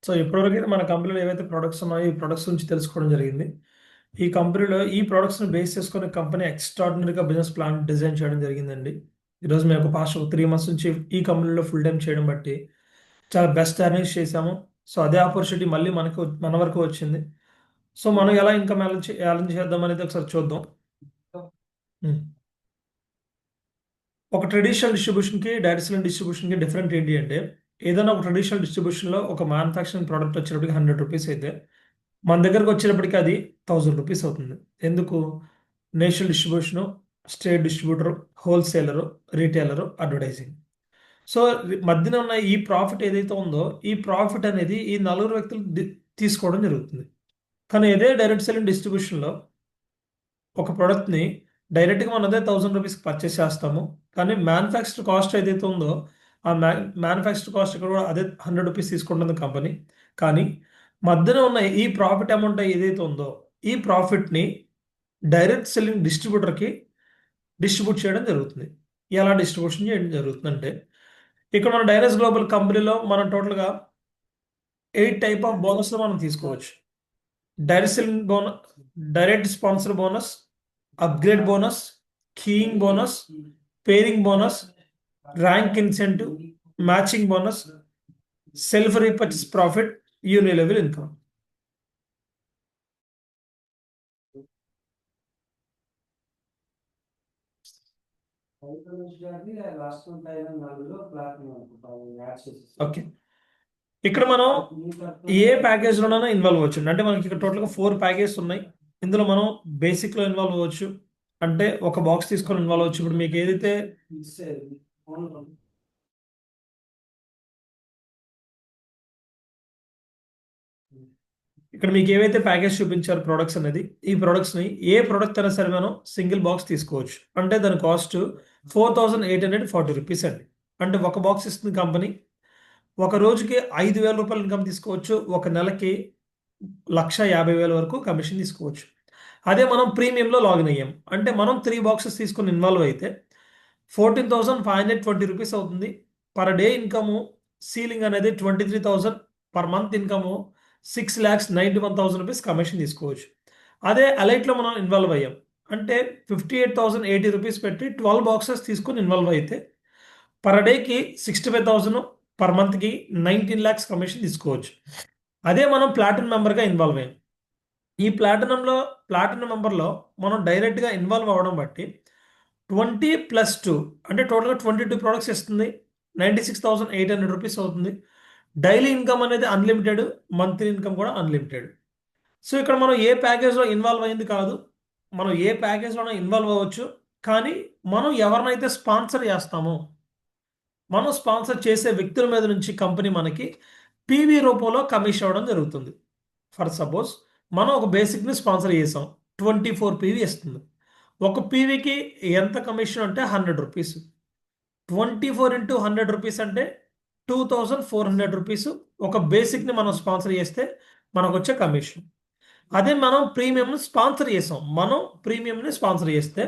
So ఇప్పటివరకు మన కంపెనీలో ఏవైతే ప్రొడక్ట్స్ ఉన్నాయో ఈ ప్రొడక్ట్స్ గురించి తెలుసుకోవడం జరిగింది. ఈ కంపెనీలో ఈ ప్రొడక్ట్స్ని బేస్ చేసుకుని కంపెనీ ఎక్స్ట్రాడినరీగా బిజినెస్ ప్లాన్ డిజైన్ చేయడం జరిగిందండి. ఈరోజు మేము ఒక పాస్ట్ 3 మంత్స్ నుంచి ఈ కంపెనీలో ఫుల్ టైం చేయడం బట్టి చాలా బెస్ట్ ఎర్నింగ్స్ చేశాము. సో అదే ఆపర్చునిటీ మళ్ళీ మన వరకు వచ్చింది. సో మనం ఎలా ఇంకా మేనేజ్ చేద్దాం అనేది ఒకసారి చూద్దాం. ఉమ్. ఒక ట్రెడిషనల్ డిస్ట్రిబ్యూషన్కి డైరెక్ట్ సెల్లింగ్ డిస్ట్రిబ్యూషన్కి డిఫరెంట్ ఏంటి అంటే, ఏదైనా ఒక ట్రెడిషనల్ డిస్ట్రిబ్యూషన్లో ఒక మ్యానుఫ్యాక్చరింగ్ ప్రోడక్ట్ వచ్చేటప్పటికి 100 రూపీస్ అయితే మన దగ్గరకు వచ్చేటప్పటికి అది 1000 రూపీస్ అవుతుంది. ఎందుకు? National distribution, state distributor, wholesaler, రీటైలరు, advertising. So మధ్యన ఉన్న ఈ ప్రాఫిట్ ఏదైతే ఉందో ఈ ప్రాఫిట్ అనేది ఈ నలుగురు వ్యక్తులు తీసుకోవడం జరుగుతుంది. కానీ ఇదే డైరెక్ట్ సెల్లింగ్ డిస్ట్రిబ్యూషన్లో ఒక ప్రోడక్ట్ని డైరెక్ట్గా మనం అదే 1000 రూపీస్కి పర్చేస్ చేస్తాము. కానీ మ్యానుఫ్యాక్చర్ కాస్ట్ ఏదైతే ఉందో ఆ మ్యానుఫ్యాక్చర్ కాస్ట్ ఇక్కడ కూడా అదే 100 రూపీస్ తీసుకుంటుంది కంపెనీ. కానీ మధ్యన ఉన్న ఈ ప్రాఫిట్ అమౌంట్ ఏదైతే ఉందో ఈ ప్రాఫిట్ని డైరెక్ట్ సెల్లింగ్ డిస్ట్రిబ్యూటర్కి డిస్ట్రిబ్యూట్ చేయడం జరుగుతుంది. ఎలా డిస్ట్రిబ్యూషన్ చేయడం జరుగుతుందంటే, ఇక్కడ మన డైనస్ గ్లోబల్ కంపెనీలో మనం టోటల్గా 8 టైప్ ఆఫ్ బోనస్లు మనం తీసుకోవచ్చు. Direct selling bonus, direct sponsor bonus, upgrade bonus, keying bonus, pairing bonus, rank incentive, matching bonus, self repurchase profit, యూని లెవెల్ ఇన్కమ్. ఓకే. ఇక్కడ మనం ఏ ప్యాకేజ్లోనైనా ఇన్వాల్వ్ అవ్వచ్చు. అంటే మనకి ఇక్కడ టోటల్గా 4 ప్యాకేజెస్ ఉన్నాయి. ఇందులో మనం బేసిక్లో ఇన్వాల్వ్ అవ్వచ్చు, అంటే ఒక బాక్స్ తీసుకొని ఇన్వాల్వ్ అవ్వచ్చు. ఇప్పుడు మీకు ఏదైతే ఇక్కడ మీకు ఏవైతే ప్యాకేజ్ చూపించారు ప్రొడక్ట్స్ అనేది, ఈ ప్రొడక్ట్స్ని ఏ ప్రొడక్ట్ అయినా సరే మనం సింగిల్ బాక్స్ తీసుకోవచ్చు. అంటే దాని కాస్ట్ 4840 రూపీస్ అండి. అంటే ఒక బాక్స్ ఇస్తుంది కంపెనీ. ఒక రోజుకి 5,000 రూపాయలు ఇన్కమ్ తీసుకోవచ్చు. ఒక నెలకి 1,50,000 వరకు కమిషన్ తీసుకోవచ్చు. అదే మనం ప్రీమియంలో లాగిన్ అయ్యాం అంటే మనం 3 బాక్సెస్ తీసుకుని ఇన్వాల్వ్ అయితే 14,520 రూపీస్ అవుతుంది. పర్ డే ఇన్కము సీలింగ్ అనేది 23,000, per month income 6,91,000 rupees commission తీసుకోవచ్చు. అదే అలైట్లో మనం ఇన్వాల్వ్ అయ్యాం అంటే 58,080 రూపీస్ పెట్టి 12 బాక్సెస్ తీసుకుని ఇన్వాల్వ్ అయితే పర్ డేకి 65,000, పర్ మంత్కి 19 lakhs కమిషన్ తీసుకోవచ్చు. అదే మనం ప్లాటినం మెంబర్గా ఇన్వాల్వ్ అయ్యాం. ఈ ప్లాటినం మెంబర్లో మనం డైరెక్ట్గా ఇన్వాల్వ్ అవ్వడం బట్టి 20+2 అంటే టోటల్గా 22 ప్రొడక్ట్స్ ఇస్తుంది. 96,800 రూపీస్ అవుతుంది. డైలీ ఇన్కమ్ అనేది అన్లిమిటెడ్, మంత్లీ ఇన్కమ్ కూడా అన్లిమిటెడ్. సో ఇక్కడ మనం ఏ ప్యాకేజ్లో ఇన్వాల్వ్ అయింది కాదు, మనం ఏ ప్యాకేజ్లోనే ఇన్వాల్వ్ అవ్వచ్చు. కానీ మనం ఎవరినైతే స్పాన్సర్ చేస్తామో, మనం స్పాన్సర్ చేసే వ్యక్తుల మీద నుంచి కంపెనీ మనకి పీవీ రూపంలో కమిషన్ అవ్వడం జరుగుతుంది. ఫర్ సపోజ్ మనం ఒక బేసిక్ని స్పాన్సర్ చేసాం, 24 పీవీ ఇస్తుంది. ఒక పీవీకి ఎంత కమిషన్ అంటే 100 రూపీస్. 24 into 100 రూపీస్ అంటే 2,400 రూపీస్ ఒక బేసిక్ని మనం స్పాన్సర్ చేస్తే మనకు వచ్చే కమిషన్. అదే మనం ప్రీమియంని స్పాన్సర్ చేసాం, మనం ప్రీమియంని స్పాన్సర్ చేస్తే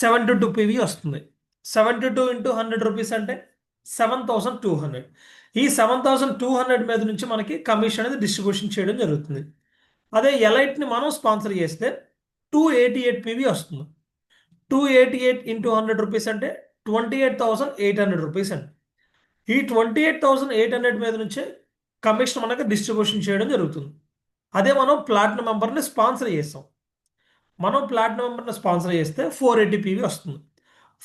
72 పీవీ వస్తుంది. 72 into 100 రూపీస్ అంటే 7,200. ఈ 7,200 మీద నుంచి మనకి కమిషన్ అనేది డిస్ట్రిబ్యూషన్ చేయడం జరుగుతుంది. అదే ఎలైట్ని మనం స్పాన్సర్ చేస్తే 288 పీవీ వస్తుంది. 288 into 100 రూపీస్ అంటే 28,800 రూపీస్ అండి. ఈ 28,800 మీద నుంచే కమిషన్ మనకి డిస్ట్రిబ్యూషన్ చేయడం జరుగుతుంది. అదే మనం ప్లాటినం మెంబర్ని స్పాన్సర్ చేస్తాం, మనం ప్లాటినం మెంబర్ని స్పాన్సర్ చేస్తే 480 పీవీ వస్తుంది.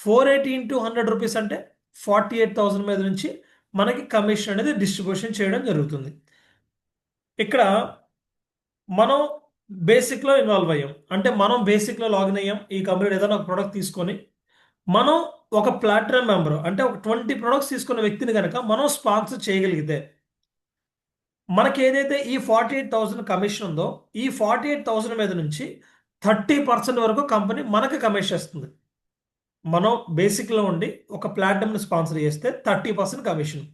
480 into 100 రూపీస్ అంటే 48,000 మీద నుంచి మనకి కమిషన్ అనేది డిస్ట్రిబ్యూషన్ చేయడం జరుగుతుంది. ఇక్కడ మనం బేసిక్లో ఇన్వాల్వ్ అయ్యాం అంటే మనం బేసిక్లో లాగిన్ అయ్యాం. ఈ కంపెనీ ఏదైనా ఒక ప్రోడక్ట్ తీసుకొని మనం ఒక ప్లాటినం మెంబర్ అంటే ఒక 20 ప్రొడక్ట్స్ తీసుకున్న వ్యక్తిని కనుక మనం స్పాన్సర్ చేయగలిగితే మనకి ఏదైతే ఈ 48,000 కమిషన్ ఉందో, ఈ 48,000 మీద నుంచి 30% వరకు కంపెనీ మనకి కమిషన్ ఇస్తుంది. మనం బేసిక్లో ఉండి ఒక ప్లాటినంని స్పాన్సర్ చేస్తే 30% కమిషన్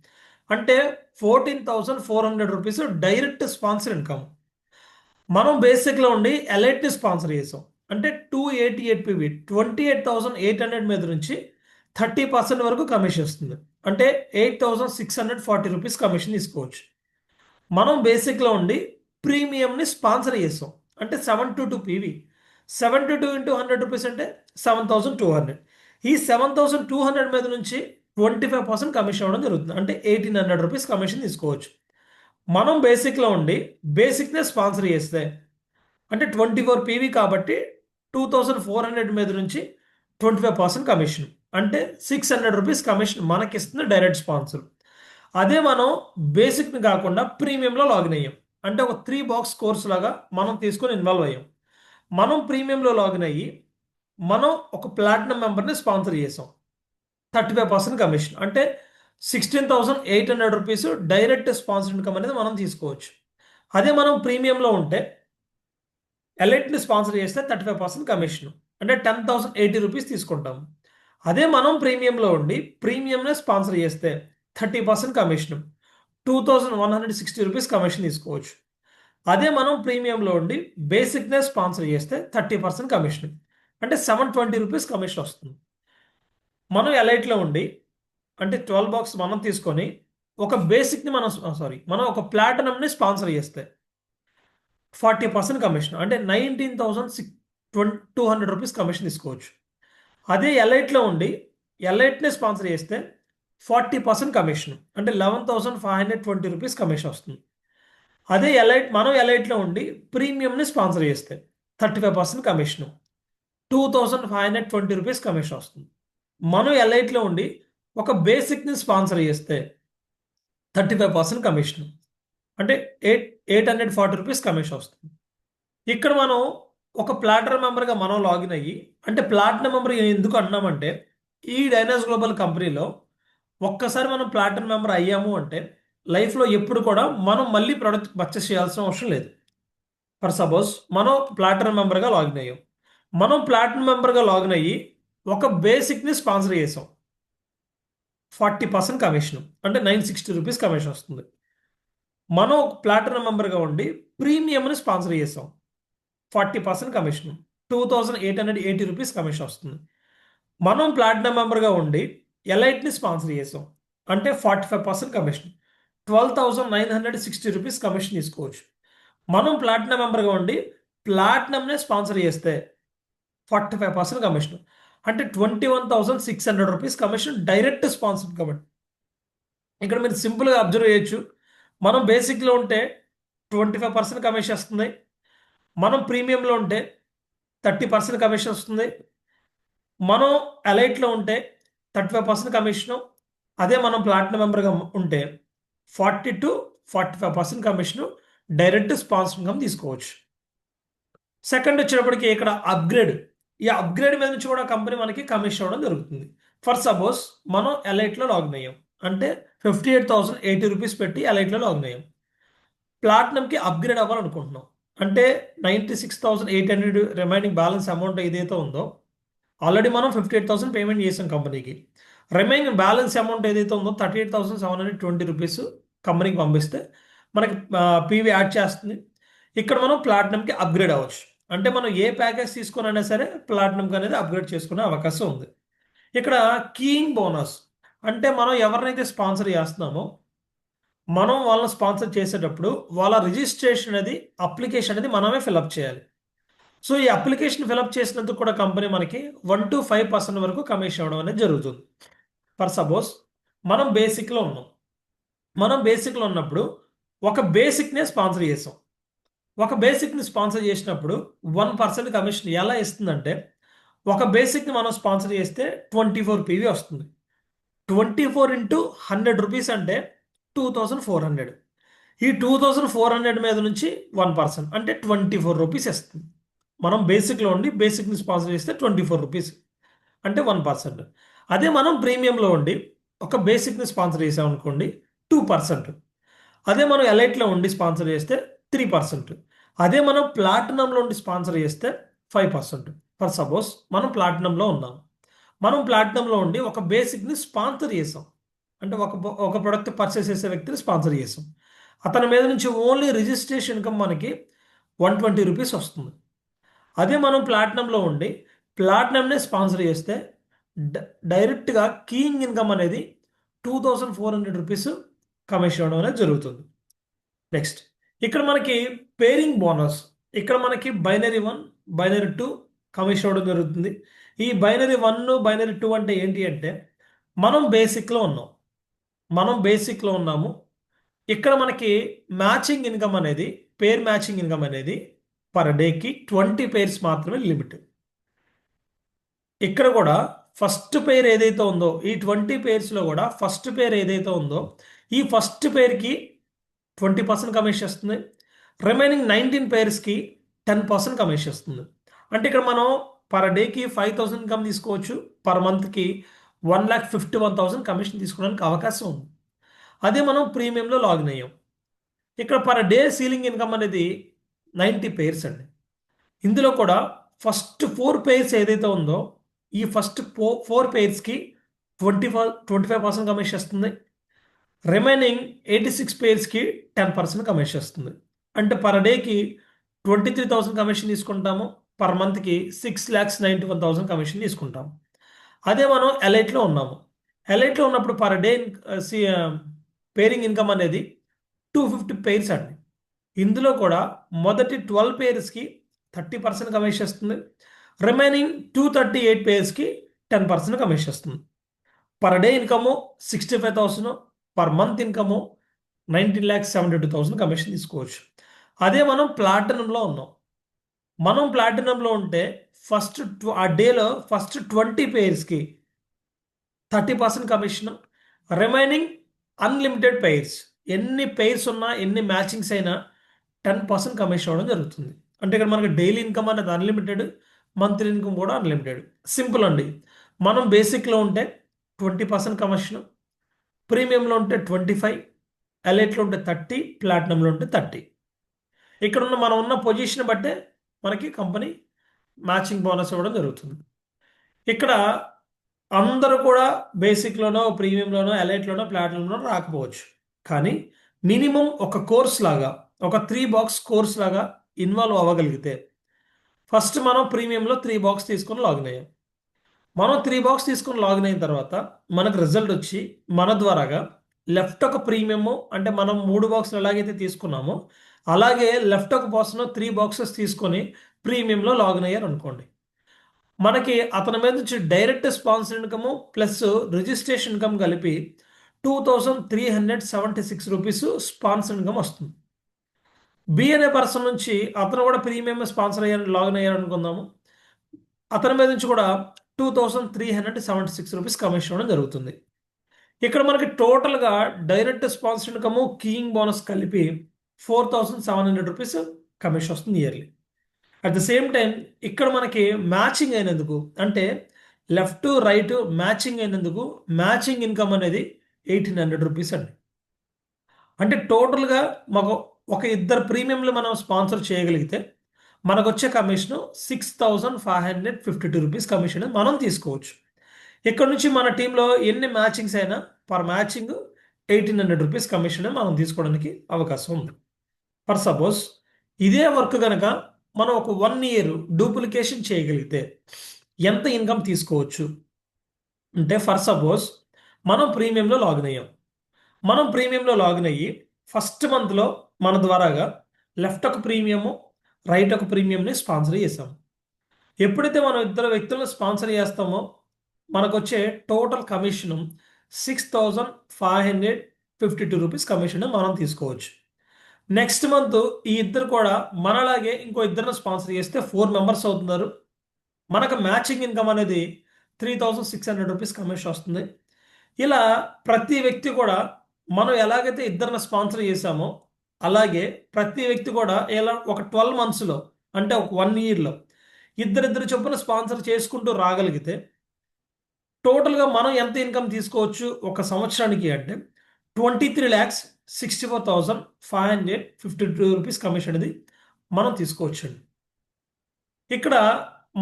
అంటే 14,400 రూపీస్ డైరెక్ట్ స్పాన్సర్ ఇన్కమ్. మనం బేసిక్లో ఉండి ఎలైట్ని స్పాన్సర్ చేసాం అంటే 288 పీవీ 28,800 మీద నుంచి 30% వరకు కమిషన్ వస్తుంది అంటే 8,640 రూపీస్ కమిషన్ తీసుకోవచ్చు. మనం బేసిక్లో ఉండి ప్రీమియంని స్పాన్సర్ చేసాం అంటే 722 పీవీ 72 into 100 రూపీస్ అంటే 7,200. ఈ 7,200 మీద నుంచి 25% కమిషన్ అవ్వడం జరుగుతుంది అంటే 1,800 రూపీస్ కమిషన్ తీసుకోవచ్చు. మనం బేసిక్లో ఉండి బేసిక్నే స్పాన్సర్ చేస్తే అంటే 24 పీవీ కాబట్టి 2,400 మీద నుంచి 25% కమిషన్ అంటే 600 రూపీస్ కమిషన్ మనకి ఇస్తుంది డైరెక్ట్ స్పాన్సర్. అదే మనం బేసిక్ని కాకుండా ప్రీమియంలో లాగిన్ అయ్యాం అంటే ఒక 3 బాక్స్ కోర్స్ లాగా మనం తీసుకొని ఇన్వాల్వ్ అయ్యాం. మనం ప్రీమియంలో లాగిన్ అయ్యి మనం ఒక ప్లాటినం మెంబర్ని స్పాన్సర్ చేసాం, 35% కమిషన్ అంటే 16,800 రూపీస్ డైరెక్ట్ స్పాన్సర్ ఇన్కమ్ అనేది మనం తీసుకోవచ్చు. అదే మనం ప్రీమియంలో ఉంటే ఎలైట్ని స్పాన్సర్ చేస్తే 35% కమిషన్ అంటే 10,080 రూపీస్ తీసుకుంటాం. అదే మనం ప్రీమియంలో ఉండి ప్రీమియంనే స్పాన్సర్ చేస్తే 30% కమిషన్ 2,160 రూపీస్ కమిషన్ తీసుకోవచ్చు. అదే మనం ప్రీమియంలో ఉండి బేసిక్నే స్పాన్సర్ చేస్తే 30% కమిషన్ అంటే 720 రూపీస్ కమిషన్ వస్తుంది. మనం ఎలైట్లో ఉండి అంటే 12 బాక్స్ మనం తీసుకొని ఒక బేసిక్ని మనం ఒక ప్లాటినంని స్పాన్సర్ చేస్తే 40% కమిషన్ అంటే 19,200 రూపీస్ కమిషన్ తీసుకోవచ్చు. అదే ఎలైట్లో ఉండి ఎలైట్నే స్పాన్సర్ చేస్తే 40% కమిషన్ అంటే 11,520 రూపీస్ కమిషన్ వస్తుంది. అదే మనం ఎలైట్లో ఉండి ప్రీమియంని స్పాన్సర్ చేస్తే 35% కమిషన్ 2,520 రూపీస్ కమిషన్ వస్తుంది. మనం ఎలైట్లో ఉండి ఒక బేసిక్ని స్పాన్సర్ చేస్తే 35% కమిషన్ అంటే 840 రూపీస్ కమిషన్ వస్తుంది. ఇక్కడ మనం ఒక ప్లాటినం మెంబర్గా మనం లాగిన్ అయ్యి, అంటే ప్లాటినం మెంబర్ ఎందుకు అంటున్నామంటే ఈ డైనాస్ గ్లోబల్ కంపెనీలో ఒక్కసారి మనం ప్లాటినం మెంబర్ అయ్యాము అంటే లైఫ్లో ఎప్పుడు కూడా మనం మళ్ళీ ప్రోడక్ట్ పర్చేస్ చేయాల్సిన అవసరం లేదు. ఫర్ సపోజ్ మనం ప్లాటినం మెంబర్గా లాగిన్ అయ్యాం. మనం ప్లాటినం మెంబర్గా లాగిన్ అయ్యి ఒక బేసిక్ని స్పాన్సర్ చేసాం. 40% కమిషన్ అంటే 960 రూపీస్ కమిషన్ వస్తుంది. మనం ప్లాటినం మెంబర్గా ఉండి ప్రీమియంని స్పాన్సర్ చేసాం. 40% కమిషన్ 2880 రూపీస్ కమిషన్ వస్తుంది. మనం ప్లాటినం మెంబర్గా ఉండి ఎలైట్ని స్పాన్సర్ చేసాం అంటే 45% కమిషన్ 12,960 రూపీస్ కమిషన్ తీసుకోవచ్చు. మనం ప్లాటినం మెంబర్గా ఉండి ప్లాటినంనే స్పాన్సర్ చేస్తే 45% కమిషన్ అంటే 21,600 రూపీస్ కమిషన్ డైరెక్ట్ స్పాన్సర్ కాబట్టి. ఇక్కడ మీరు సింపుల్గా అబ్జర్వ్ చేయొచ్చు. మనం బేసిక్లో ఉంటే 25% కమిషన్ వస్తుంది. మనం ప్రీమియంలో ఉంటే 30% కమిషన్ వస్తుంది. మనం ఎలైట్లో ఉంటే 35% కమిషను. అదే మనం ప్లాటినం మెంబర్గా ఉంటే 40 to 45% commission direct sponsor income తీసుకోవచ్చు. సెకండ్ వచ్చేటప్పటికి ఇక్కడ అప్గ్రేడ్. ఈ అప్గ్రేడ్ మీద నుంచి కూడా కంపెనీ మనకి కమిషన్ ఇవ్వడం జరుగుతుంది. ఫర్ సపోజ్ మనం ఎలైట్లో లాగిన్ అయ్యాం అంటే 58,080 రూపీస్ పెట్టి ఎలైట్లో లాగిన్ అయ్యాం. ప్లాటినంకి అప్గ్రేడ్ అవ్వాలనుకుంటున్నాం అంటే 96,800 రిమైనింగ్ బ్యాలెన్స్ అమౌంట్ ఏదైతే ఉందో ఆల్రెడీ మనం 58,000 పేమెంట్ చేసాం కంపెనీకి. రిమైనింగ్ బ్యాలెన్స్ అమౌంట్ ఏదైతే ఉందో 38,720 రూపీస్ కంపెనీకి పంపిస్తే మనకి పీవీ యాడ్ చేస్తుంది. ఇక్కడ మనం ప్లాటినంకి అప్గ్రేడ్ అవ్వచ్చు. అంటే మనం ఏ ప్యాకేజ్ తీసుకున్నా సరే ప్లాటినంకి అనేది అప్గ్రేడ్ చేసుకునే అవకాశం ఉంది. ఇక్కడ కీయింగ్ బోనస్ అంటే మనం ఎవరినైతే స్పాన్సర్ చేస్తున్నామో మనం వాళ్ళని స్పాన్సర్ చేసేటప్పుడు వాళ్ళ రిజిస్ట్రేషన్ అనేది అప్లికేషన్ అనేది మనమే ఫిలప్ చేయాలి. సో ఈ అప్లికేషన్ ఫిలప్ చేసినందుకు కూడా కంపెనీ మనకి 1 to 5% వరకు కమిషన్ ఇవ్వడం అనేది జరుగుతుంది. ఫర్ సపోజ్ మనం బేసిక్లో ఉన్నాం. మనం బేసిక్లో ఉన్నప్పుడు ఒక బేసిక్నే స్పాన్సర్ చేసాం. ఒక బేసిక్ని స్పాన్సర్ చేసినప్పుడు 1% కమిషన్ ఎలా ఇస్తుందంటే ఒక బేసిక్ని మనం స్పాన్సర్ చేస్తే 24 పీవీ వస్తుంది. 24 into 100 రూపీస్ అంటే 2,400. ఈ 2,400 మీద నుంచి 1% అంటే 24 రూపీస్ ఇస్తుంది. మనం బేసిక్లో ఉండి బేసిక్ని స్పాన్సర్ చేస్తే 24 రూపీస్ అంటే 1%. అదే మనం ప్రీమియంలో ఉండి ఒక బేసిక్ని స్పాన్సర్ చేసాం అనుకోండి 2%. అదే మనం ఎలైట్లో ఉండి స్పాన్సర్ చేస్తే 3%. అదే మనం ప్లాటినంలో ఉండి స్పాన్సర్ చేస్తే 5%. ఫర్ సపోజ్ మనం ప్లాటినంలో ఉన్నాం. మనం ప్లాటినంలో ఉండి ఒక బేసిక్ని స్పాన్సర్ చేసాం అంటే ఒక ప్రొడక్ట్ పర్చేస్ చేసే వ్యక్తిని స్పాన్సర్ చేసాం. అతని మీద నుంచి ఓన్లీ రిజిస్ట్రేషన్ ఇన్కమ్ మనకి 120 రూపీస్ వస్తుంది. అదే మనం ప్లాటినంలో ఉండి ప్లాటినంనే స్పాన్సర్ చేస్తే డైరెక్ట్గా కీయింగ్ ఇన్కమ్ అనేది 2,400 రూపీస్ కమిషన్ ఇవ్వడం అనేది జరుగుతుంది. నెక్స్ట్ ఇక్కడ మనకి పేరింగ్ బోనస్. ఇక్కడ మనకి బైనరీ 1 బైనరీ 2 కమిషన్ ఇవ్వడం జరుగుతుంది. ఈ బైనరీ 1 బైనరీ 2 అంటే ఏంటి అంటే మనం బేసిక్లో ఉన్నాం. మనం బేసిక్లో ఉన్నాము. ఇక్కడ మనకి మ్యాచింగ్ ఇన్కమ్ అనేది పేర్ మ్యాచింగ్ ఇన్కమ్ అనేది పర్ డేకి 20 పేర్స్ మాత్రమే లిమిట్. ఇక్కడ కూడా ఫస్ట్ పేర్ ఏదైతే ఉందో ఈ 20 పేర్స్లో కూడా ఫస్ట్ పేర్ ఏదైతే ఉందో ఈ ఫస్ట్ పేర్కి 20% కమిషన్ వస్తుంది. రిమైనింగ్ 19 పేర్స్కి 10% కమిషన్ వస్తుంది. అంటే ఇక్కడ మనం పర్ డేకి 5,000 ఇన్కమ్ తీసుకోవచ్చు. పర్ మంత్కి 1,51,000 కమిషన్ తీసుకోవడానికి అవకాశం ఉంది. అదే మనం ప్రీమియంలో లాగిన్ అయ్యాం. ఇక్కడ పర్ డే సీలింగ్ ఇన్కమ్ అనేది 90 పేర్స్ అండి. ఇందులో కూడా ఫస్ట్ 4 పేర్స్ ఏదైతే ఉందో ఈ ఫస్ట్ 4 పేర్స్కి 25% కమిషన్ వస్తుంది. రిమైనింగ్ 86 పేర్స్కి 10% కమిషన్ వస్తుంది. అంటే పర్ డేకి 23,000 కమిషన్ తీసుకుంటాము. పర్ మంత్కి 6,91,000 కమిషన్ తీసుకుంటాము. అదే మనం ఎలైట్లో ఉన్నాము. ఎలైట్లో ఉన్నప్పుడు పర్ డే పేరింగ్ ఇన్కమ్ అనేది 250 పేర్స్ అండి. ఇందులో కూడా మొదటి 12 పేర్స్కి 30% కమిషన్ వస్తుంది. రిమైనింగ్ 238 పేర్స్కి 10% కమిషన్ వస్తుంది. Per day income 65,000, per month income 19,72,000 commission తీసుకోవచ్చు. అదే మనం ప్లాటినంలో ఉన్నాం. మనం ప్లాటినంలో ఉంటే ఫస్ట్ ఆ డేలో first 20 పేర్స్కి 30% commission. Remaining unlimited pairs ఎన్ని పెయిర్స్ ఉన్నా ఎన్ని మ్యాచింగ్స్ అయినా 10% కమిషన్ అవ్వడం జరుగుతుంది. అంటే ఇక్కడ మనకి డైలీ ఇన్కమ్ అనేది అన్లిమిటెడ్, మంత్లీ ఇన్కమ్ కూడా అన్లిమిటెడ్. సింపుల్ అండి. మనం బేసిక్లో ఉంటే 20% కమిషన్, ప్రీమియంలో ఉంటే 25, ఎలైట్లో ఉంటే 30, ప్లాటినంలో ఉంటే 30. ఇక్కడ ఉన్న మనం ఉన్న పొజిషన్ బట్టే మనకి కంపెనీ మ్యాచింగ్ బోనస్ ఇవ్వడం జరుగుతుంది. ఇక్కడ అందరూ కూడా బేసిక్లోనో, ప్రీమియంలోనో, ఎలైట్లోనో, ప్లాటినంలోనో రాకపోవచ్చు. కానీ మినిమం ఒక కోర్స్ లాగా, ఒక 3 బాక్స్ కోర్స్ లాగా ఇన్వాల్వ్ అవ్వగలిగితే, ఫస్ట్ మనం ప్రీమియంలో 3 బాక్స్ తీసుకొని లాగిన్ అయ్యాం. మనం 3 బాక్స్ తీసుకొని లాగిన్ అయిన తర్వాత మనకు రిజల్ట్ వచ్చి మన ద్వారాగా లెఫ్ట్ ఒక ప్రీమియము, అంటే మనం 3 బాక్సులు ఎలాగైతే తీసుకున్నామో అలాగే లెఫ్ట్ ఒక బాక్స్లో 3 బాక్సెస్ తీసుకొని ప్రీమియంలో లాగిన్ అయ్యారు అనుకోండి, మనకి అతని మీద నుంచి direct sponsor income plus registration income కలిపి 2376 రూపీస్ స్పాన్సర్ ఇన్కమ్ వస్తుంది. బి అనే పర్సన్ నుంచి అతను కూడా ప్రీమియం స్పాన్సర్ అయ్యారు, లాగిన్ అయ్యారు అనుకుందాము. అతని మీద నుంచి కూడా 2376 రూపీస్ కమిషన్ ఇవ్వడం జరుగుతుంది. ఇక్కడ మనకి టోటల్గా direct sponsor income, keying bonus కలిపి 4700 రూపీస్ కమిషన్ వస్తుంది yearly. At the same time ఇక్కడ మనకి మ్యాచింగ్ అయినందుకు, అంటే లెఫ్ట్ రైట్ మ్యాచింగ్ అయినందుకు మ్యాచింగ్ ఇన్కమ్ అనేది 1800 రూపీస్ అండి. అంటే టోటల్గా మాకు ఒక ఇద్దరు ప్రీమియంలు మనం స్పాన్సర్ చేయగలిగితే మనకు వచ్చే కమిషన్ 6552 రూపీస్ కమిషన్ మనం తీసుకోవచ్చు. ఇక్కడ నుంచి మన టీంలో ఎన్ని మ్యాచింగ్స్ అయినా పర్ మ్యాచింగ్ 1800 రూపీస్ కమిషన్ మనం తీసుకోవడానికి అవకాశం ఉంది. ఫర్ సపోజ్ ఇదే వర్క్ కనుక మనం ఒక 1 ఇయర్ డూప్లికేషన్ చేయగలిగితే ఎంత ఇన్కమ్ తీసుకోవచ్చు అంటే, ఫర్ సపోజ్ మనం ప్రీమియంలో లాగిన్ అయ్యాం. మనం ప్రీమియంలో లాగిన్ అయ్యి ఫస్ట్ మంత్లో మన ద్వారాగా లెఫ్ట్ ఒక ప్రీమియము, రైట్ ఒక ప్రీమియంని స్పాన్సర్ చేసాము. ఎప్పుడైతే మనం ఇద్దరు వ్యక్తులను స్పాన్సర్ చేస్తామో మనకు వచ్చే టోటల్ కమిషన్ 6552 రూపీస్ కమిషన్ మనం తీసుకోవచ్చు. నెక్స్ట్ మంత్ ఈ ఇద్దరు కూడా మనలాగే ఇంకో ఇద్దరిని స్పాన్సర్ చేస్తే 4 మెంబర్స్ అవుతున్నారు. మనకు మ్యాచింగ్ ఇన్కమ్ అనేది 3600 రూపీస్ కమిషన్ వస్తుంది. ఇలా ప్రతి వ్యక్తి కూడా మనం ఎలాగైతే ఇద్దరిని స్పాన్సర్ చేశామో అలాగే ప్రతి వ్యక్తి కూడా ఇలా ఒక 12 మంత్స్లో, అంటే ఒక 1 ఇయర్లో ఇద్దరిద్దరు చొప్పున స్పాన్సర్ చేసుకుంటూ రాగలిగితే టోటల్గా మనం ఎంత ఇన్కమ్ తీసుకోవచ్చు ఒక సంవత్సరానికి అంటే 23,64,552 రూపీస్ కమిషన్ అనేది మనం తీసుకోవచ్చు. ఇక్కడ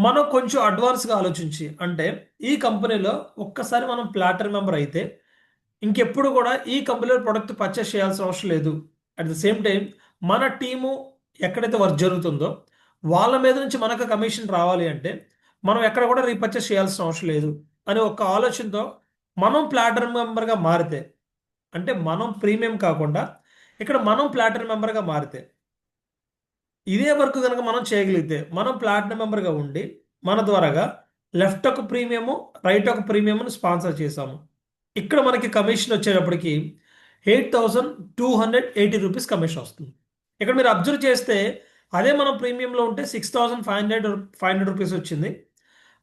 మనం కొంచెం అడ్వాన్స్గా ఆలోచించి, అంటే ఈ కంపెనీలో ఒక్కసారి మనం ప్లాటినం మెంబర్ అయితే ఇంకెప్పుడు కూడా ఈ కంపెనీలో ప్రొడక్ట్ పర్చేస్ చేయాల్సిన అవసరం లేదు. అట్ ద సేమ్ టైం మన టీము ఎక్కడైతే వర్క్ జరుగుతుందో వాళ్ళ మీద నుంచి మనకు కమిషన్ రావాలి అంటే మనం ఎక్కడ కూడా రీపర్చేస్ చేయాల్సిన అవసరం లేదు అని ఒక ఆలోచనతో మనం ప్లాటినం మెంబర్గా మారితే, అంటే మనం ప్రీమియం కాకుండా ఇక్కడ మనం ప్లాటినం మెంబర్గా మారితే, ఇదే వర్క్ కనుక మనం చేయగలిగితే మనం ప్లాటినం మెంబర్గా ఉండి మన ద్వారాగా లెఫ్ట్ ఒక ప్రీమియము, రైట్ ఒక ప్రీమియంను స్పాన్సర్ చేసాము. ఇక్కడ మనకి కమిషన్ వచ్చేటప్పటికి 8280 రూపీస్ కమిషన్ వస్తుంది. ఇక్కడ మీరు అబ్జర్వ్ చేస్తే అదే మనం ప్రీమియంలో ఉంటే 6500 రూపీస్ వచ్చింది.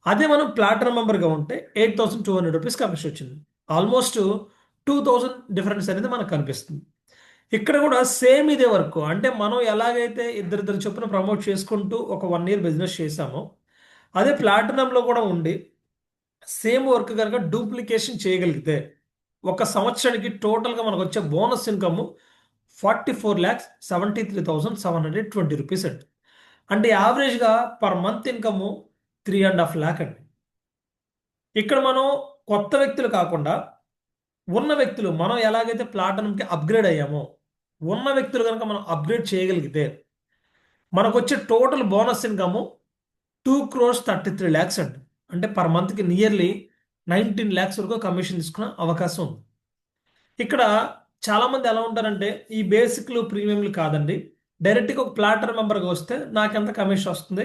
అదే మనం ప్లాటినం మెంబర్గా ఉంటే 8200 రూపీస్ కమిషన్ వచ్చింది. ఆల్మోస్ట్ 2000 డిఫరెన్స్ అనేది మనకు కనిపిస్తుంది. ఇక్కడ కూడా సేమ్ ఇదే వర్క్, అంటే మనం ఎలాగైతే ఇద్దరిద్దరు చొప్పున ప్రమోట్ చేసుకుంటూ ఒక 1 ఇయర్ బిజినెస్ చేసామో అదే ప్లాటినంలో కూడా ఉండి సేమ్ వర్క్ కనుక డూప్లికేషన్ చేయగలిగితే ఒక సంవత్సరానికి టోటల్గా మనకు వచ్చే బోనస్ ఇన్కమ్ 44,73,720 రూపీస్ అండి. అంటే యావరేజ్గా పర్ మంత్ ఇన్కమ్ 3.5 lakh అండి. ఇక్కడ మనం కొత్త వ్యక్తులు కాకుండా ఉన్న వ్యక్తులు, మనం ఎలాగైతే ప్లాటినంకి అప్గ్రేడ్ అయ్యామో ఉన్న వ్యక్తులు కనుక మనం అప్గ్రేడ్ చేయగలిగితే మనకు వచ్చే టోటల్ బోనస్ ఇన్కమ్ 2,33 lakhs అండి. అంటే పర్ మంత్కి నియర్లీ 19 lakhs వరకు కమిషన్ తీసుకునే అవకాశం ఉంది. ఇక్కడ చాలామంది ఎలా ఉంటారంటే ఈ బేసిక్లు ప్రీమియంలు కాదండి, డైరెక్ట్గా ఒక ప్లాటినం మెంబర్గా వస్తే నాకెంత కమిషన్ వస్తుంది,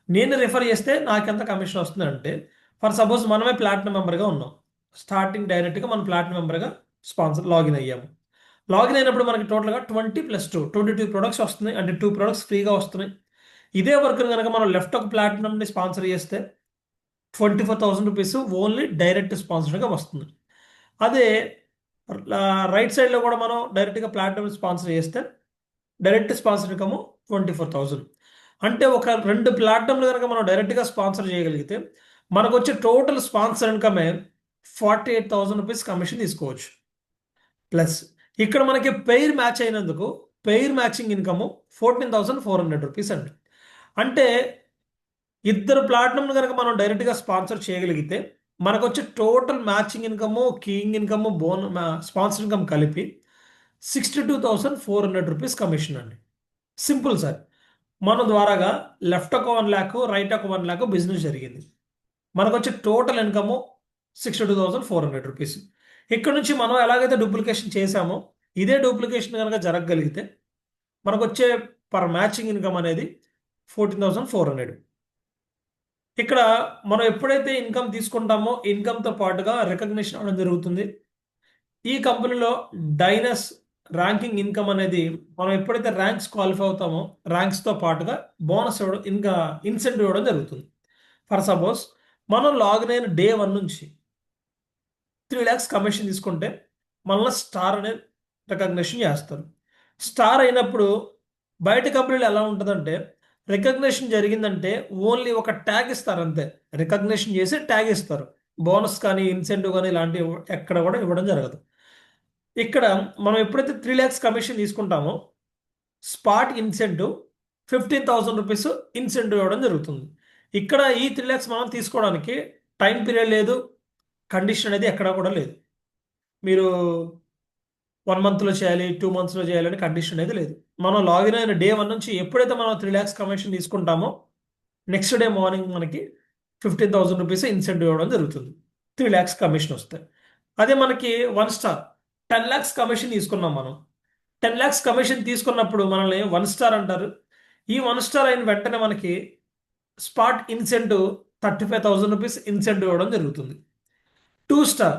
నేను రిఫర్ చేస్తే నాకెంత కమిషన్ వస్తుంది అంటే, ఫర్ సపోజ్ మనమే ప్లాటినం మెంబర్గా ఉన్నాం, స్టార్టింగ్ డైరెక్ట్గా మనం ప్లాటినం మెంబర్గా స్పాన్సర్ లాగిన్ అయ్యాము. లాగిన్ అయినప్పుడు మనకి టోటల్గా 20 + 2 22 ప్రొడక్ట్స్ వస్తున్నాయి, అంటే 2 ప్రొడక్ట్స్ ఫ్రీగా వస్తున్నాయి. ఇదే వర్క్ కనుక మనం లెఫ్ట్ ఒక ప్లాటినంని స్పాన్సర్ చేస్తే 24,000 రూపీస్ ఓన్లీ డైరెక్ట్ స్పాన్సర్గా వస్తుంది. అదే రైట్ సైడ్లో కూడా మనం డైరెక్ట్గా ప్లాటినం స్పాన్సర్ చేస్తే డైరెక్ట్ స్పాన్సర్ ఇన్కమ్ 24,000. అంటే ఒక 2 ప్లాటినంలు కనుక మనం డైరెక్ట్గా స్పాన్సర్ చేయగలిగితే మనకు వచ్చే టోటల్ స్పాన్సర్ ఇన్కమే 48,000 రూపీస్ కమిషన్ తీసుకోవచ్చు. ప్లస్ ఇక్కడ మనకి పెయిర్ మ్యాచ్ అయినందుకు పెయిర్ మ్యాచింగ్ ఇన్కమ్ 14,400 రూపీస్ అండి. అంటే ఇద్దరు ప్లాటినంను కనుక మనం డైరెక్ట్గా స్పాన్సర్ చేయగలిగితే మనకు వచ్చే total matching income, keying income, sponsor income కలిపి 62,400 రూపీస్ కమిషన్ అండి. Simple sir. మన ద్వారాగా లెఫ్ట్ ఒక 1 lakh, రైట్ ఒక 1 lakh బిజినెస్ జరిగింది. మనకు వచ్చే టోటల్ ఇన్కమ్ 62,400 రూపీస్. ఇక్కడ నుంచి మనం ఎలాగైతే డూప్లికేషన్ చేశామో ఇదే డూప్లికేషన్ కనుక జరగగలిగితే మనకు వచ్చే పర్ మ్యాచింగ్ ఇన్కమ్ అనేది 14,400. ఇక్కడ మనం ఎప్పుడైతే ఇన్కమ్ తీసుకుంటామో ఇన్కమ్తో పాటుగా రికగ్నిషన్ అవ్వడం జరుగుతుంది. ఈ కంపెనీలో డైనస్ ర్యాంకింగ్ ఇన్కమ్ అనేది మనం ఎప్పుడైతే ర్యాంక్స్ క్వాలిఫై అవుతామో ర్యాంక్స్తో పాటుగా బోనస్ ఇవ్వడం, ఇంకా ఇన్సెంటివ్ ఇవ్వడం జరుగుతుంది. ఫర్ సపోజ్ మనం లాగిన్ అయిన డే 1 నుంచి 3 lakhs కమిషన్ తీసుకుంటే మళ్ళీ స్టార్ అనే రికగ్నిషన్ చేస్తారు. స్టార్ అయినప్పుడు బయట కంపెనీలు ఎలా ఉంటుందంటే రికగ్నిషన్ జరిగిందంటే ఓన్లీ ఒక ట్యాగ్ ఇస్తారు అంతే. రికగ్నిషన్ చేసి ట్యాగ్ ఇస్తారు. బోనస్ కానీ ఇన్సెంటివ్ కానీ ఇలాంటివి ఎక్కడ కూడా ఇవ్వడం జరగదు. ఇక్కడ మనం ఎప్పుడైతే 3 lakhs కమిషన్ తీసుకుంటామో స్పాట్ ఇన్సెంటివ్ 15,000 రూపీస్ ఇన్సెంటివ్ ఇవ్వడం జరుగుతుంది. ఇక్కడ ఈ 3 lakhs మనం తీసుకోవడానికి టైం పీరియడ్ లేదు, కండిషన్ అనేది ఎక్కడా కూడా లేదు. మీరు 1 monthలో చేయాలి, 2 monthsలో చేయాలని కండిషన్ అనేది లేదు. మనం లాగిన్ అయిన డే 1 నుంచి ఎప్పుడైతే మనం 3 lakhs కమిషన్ తీసుకుంటామో నెక్స్ట్ డే మార్నింగ్ మనకి 15,000 రూపీస్ ఇన్సెంటివ్ ఇవ్వడం జరుగుతుంది. 3 lakhs కమిషన్ వస్తాయి. అదే మనకి 1 star 10 lakhs కమిషన్ తీసుకున్నాం. మనం 10 lakhs కమిషన్ తీసుకున్నప్పుడు మనల్ని 1 star అంటారు. ఈ 1 star అయిన వెంటనే మనకి స్పాట్ ఇన్సెంటివ్ 35,000 రూపీస్ ఇన్సెంటివ్ ఇవ్వడం జరుగుతుంది. 2 star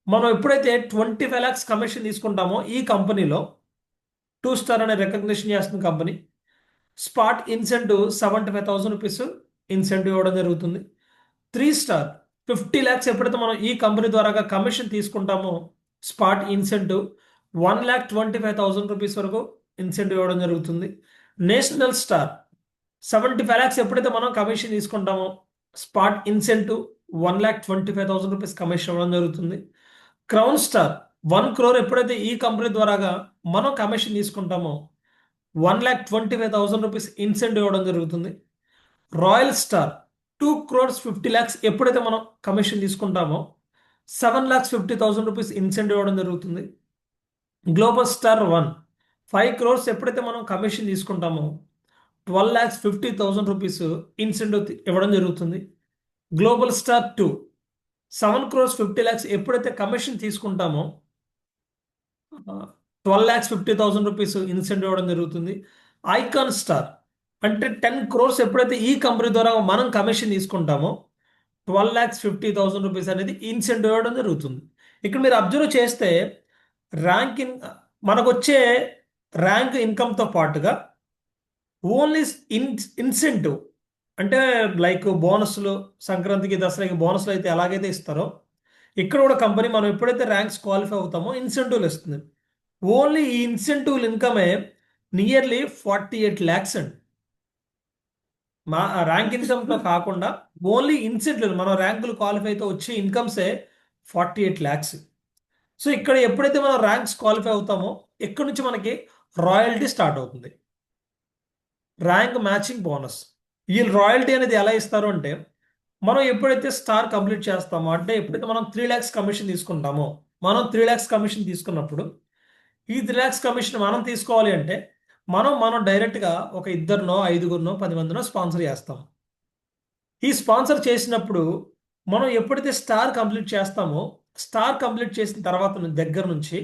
మనం ఎప్పుడైతే 25 lakhs కమిషన్ తీసుకుంటామో ఈ కంపెనీలో 2 star అనే రికగ్నిషన్ చేస్తున్న company spot incentive 75,000 rupees incentive ఇవ్వడం జరుగుతుంది. 3 star 50 lakhs ఎప్పుడైతే మనం ఈ కంపెనీ ద్వారా కమిషన్ తీసుకుంటామో స్పాట్ ఇన్సెంటివ్ 1,25,000 రూపీస్ వరకు ఇన్సెంటివ్ ఇవ్వడం జరుగుతుంది. నేషనల్ స్టార్ 75 lakhs ఎప్పుడైతే మనం కమిషన్ తీసుకుంటామో స్పాట్ ఇన్సెంటివ్ 1,25,000 రూపీస్ కమిషన్ ఇవ్వడం జరుగుతుంది. క్రౌన్ స్టార్ 1 crore ఎప్పుడైతే ఈ కంపెనీ ద్వారాగా మనం కమిషన్ తీసుకుంటామో 1,25,000 రూపీస్ ఇన్సెంటివ్ ఇవ్వడం జరుగుతుంది. రాయల్ స్టార్ 2 crores 50 lakhs ఎప్పుడైతే మనం కమిషన్ తీసుకుంటామో 7,50,000 రూపీస్ ఇన్సెంటివ్ ఇవ్వడం జరుగుతుంది. గ్లోబల్ స్టార్ 1 5 crores ఎప్పుడైతే మనం కమిషన్ తీసుకుంటామో 12,50,000 రూపీస్ ఇన్సెంటివ్ ఇవ్వడం జరుగుతుంది. గ్లోబల్ స్టార్ 2 7 crores 50 lakhs ఎప్పుడైతే కమిషన్ తీసుకుంటామో 12,50,000 రూపీస్ ఇన్సెంటివ్ ఇవ్వడం జరుగుతుంది. ఐకాన్ స్టార్ అంటే 10 crores ఎప్పుడైతే ఈ కంపెనీ ద్వారా మనం కమిషన్ తీసుకుంటామో 12,50,000 రూపీస్ అనేది ఇన్సెంటివ్ ఇవ్వడం జరుగుతుంది. ఇక్కడ మీరు అబ్జర్వ్ చేస్తే ర్యాంక్ మనకు వచ్చే ర్యాంక్ ఇన్కమ్తో పాటుగా ఓన్లీ ఇన్సెంటివ్ అంటే లైక్ బోనస్లు, సంక్రాంతికి, దసరాకి బోనస్లు అయితే ఎలాగైతే ఇస్తారో ఇక్కడ కూడా కంపెనీ మనం ఎప్పుడైతే ర్యాంక్స్ క్వాలిఫై అవుతామో ఇన్సెంటివ్లు ఇస్తుంది. ఓన్లీ ఈ ఇన్సెంటివ్ ఇన్కమే నియర్లీ 48 lakhs అండి. మా ర్యాంక్ ఇన్కమ్తో కాకుండా ఓన్లీ ఇన్సెంటివ్ మనం ర్యాంకులు క్వాలిఫై అయితే వచ్చే ఇన్కమ్సే 48 lakhs. సో ఇక్కడ ఎప్పుడైతే మనం ర్యాంక్స్ క్వాలిఫై అవుతామో ఇక్కడ నుంచి మనకి రాయల్టీ స్టార్ట్ అవుతుంది. Rank matching bonus. ఈ రాయల్టీ అనేది ఎలా ఇస్తారు అంటే మనం ఎప్పుడైతే స్టార్ కంప్లీట్ చేస్తామో అంటే ఎప్పుడైతే మనం 3 lakhs కమిషన్ తీసుకుంటామో మనం 3 lakhs కమిషన్ తీసుకున్నప్పుడు ఈ 3 lakhs కమిషన్ మనం తీసుకోవాలి అంటే మనం డైరెక్ట్గా ఒక 2నో 5గురినో 10 మందినో స్పాన్సర్ చేస్తాం. ఈ స్పాన్సర్ చేసినప్పుడు మనం ఎప్పుడైతే స్టార్ కంప్లీట్ చేస్తామో స్టార్ కంప్లీట్ చేసిన తర్వాత దగ్గర నుంచి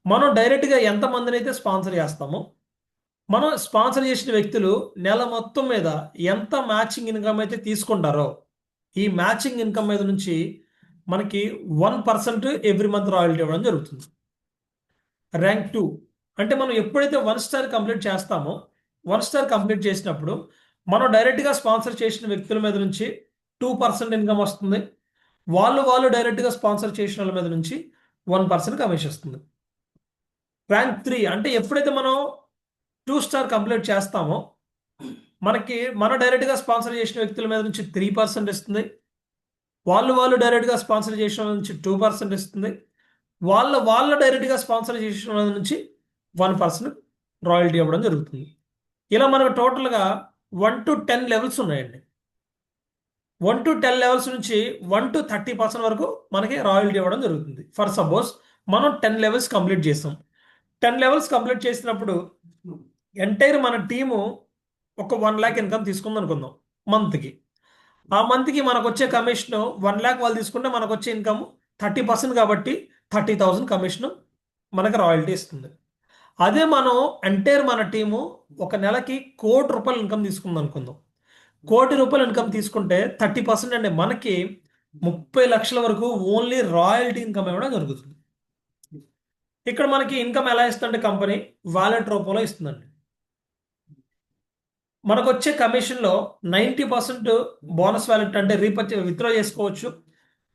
మనం డైరెక్ట్గా ఎంతమందిని అయితే స్పాన్సర్ చేస్తామో మనం స్పాన్సర్ చేసిన వ్యక్తులు నెల మొత్తం మీద ఎంత మ్యాచింగ్ ఇన్కమ్ అయితే తీసుకుంటారో ఈ మ్యాచింగ్ ఇన్కమ్ మీద నుంచి మనకి 1% ఎవ్రీ మంత్ రాయల్టీ ఇవ్వడం జరుగుతుంది. ర్యాంక్ 2 అంటే మనం ఎప్పుడైతే 1 star కంప్లీట్ చేస్తామో 1 star కంప్లీట్ చేసినప్పుడు మనం డైరెక్ట్గా స్పాన్సర్ చేసిన వ్యక్తుల మీద నుంచి 2% ఇన్కమ్ వస్తుంది. వాళ్ళు డైరెక్ట్గా స్పాన్సర్ చేసిన వాళ్ళ మీద నుంచి 1% కమిషన్ వస్తుంది. ర్యాంక్ 3 అంటే ఎప్పుడైతే మనం 2 స్టార్ కంప్లీట్ చేస్తామో మనకి డైరెక్ట్గా స్పాన్సర్ చేసిన వ్యక్తుల మీద నుంచి 3% ఇస్తుంది. వాళ్ళు డైరెక్ట్గా స్పాన్సర్ చేసిన నుంచి 2% ఇస్తుంది. వాళ్ళ డైరెక్ట్గా స్పాన్సర్ చేసిన నుంచి 1% రాయల్టీ ఇవ్వడం జరుగుతుంది. ఇలా మనకు టోటల్గా 1 to 10 లెవెల్స్ ఉన్నాయండి. 1 to 10 లెవెల్స్ నుంచి 1 to 30% వరకు మనకి రాయల్టీ ఇవ్వడం జరుగుతుంది. ఫర్ సపోజ్ మనం 10 లెవెల్స్ కంప్లీట్ చేసాం. 10 లెవెల్స్ కంప్లీట్ చేసినప్పుడు ఎంటైర్ మన టీము ఒక 1 lakh ఇన్కమ్ తీసుకుంది అనుకుందాం మంత్కి. ఆ మంత్కి మనకు వచ్చే కమిషన్ 1 lakh వాళ్ళు తీసుకుంటే మనకు వచ్చే ఇన్కమ్ 30% కాబట్టి 30,000 కమిషన్ మనకి రాయల్టీ ఇస్తుంది. అదే మనం ఎంటైర్ మన టీము ఒక నెలకి 1 కోటి రూపాయలు ఇన్కమ్ తీసుకుంది అనుకుందాం. 1 కోటి రూపాయలు ఇన్కమ్ తీసుకుంటే 30% అంటే మనకి 30 లక్షల వరకు ఓన్లీ రాయల్టీ ఇన్కమ్ ఇవ్వడం జరుగుతుంది. ఇక్కడ మనకి ఇన్కమ్ ఎలా ఇస్తుందంటే కంపెనీ వాలెట్ రూపంలో ఇస్తుందండి. మనకు వచ్చే కమిషన్లో 90% బోనస్ వాలెట్ అంటే విత్డ్రా చేసుకోవచ్చు.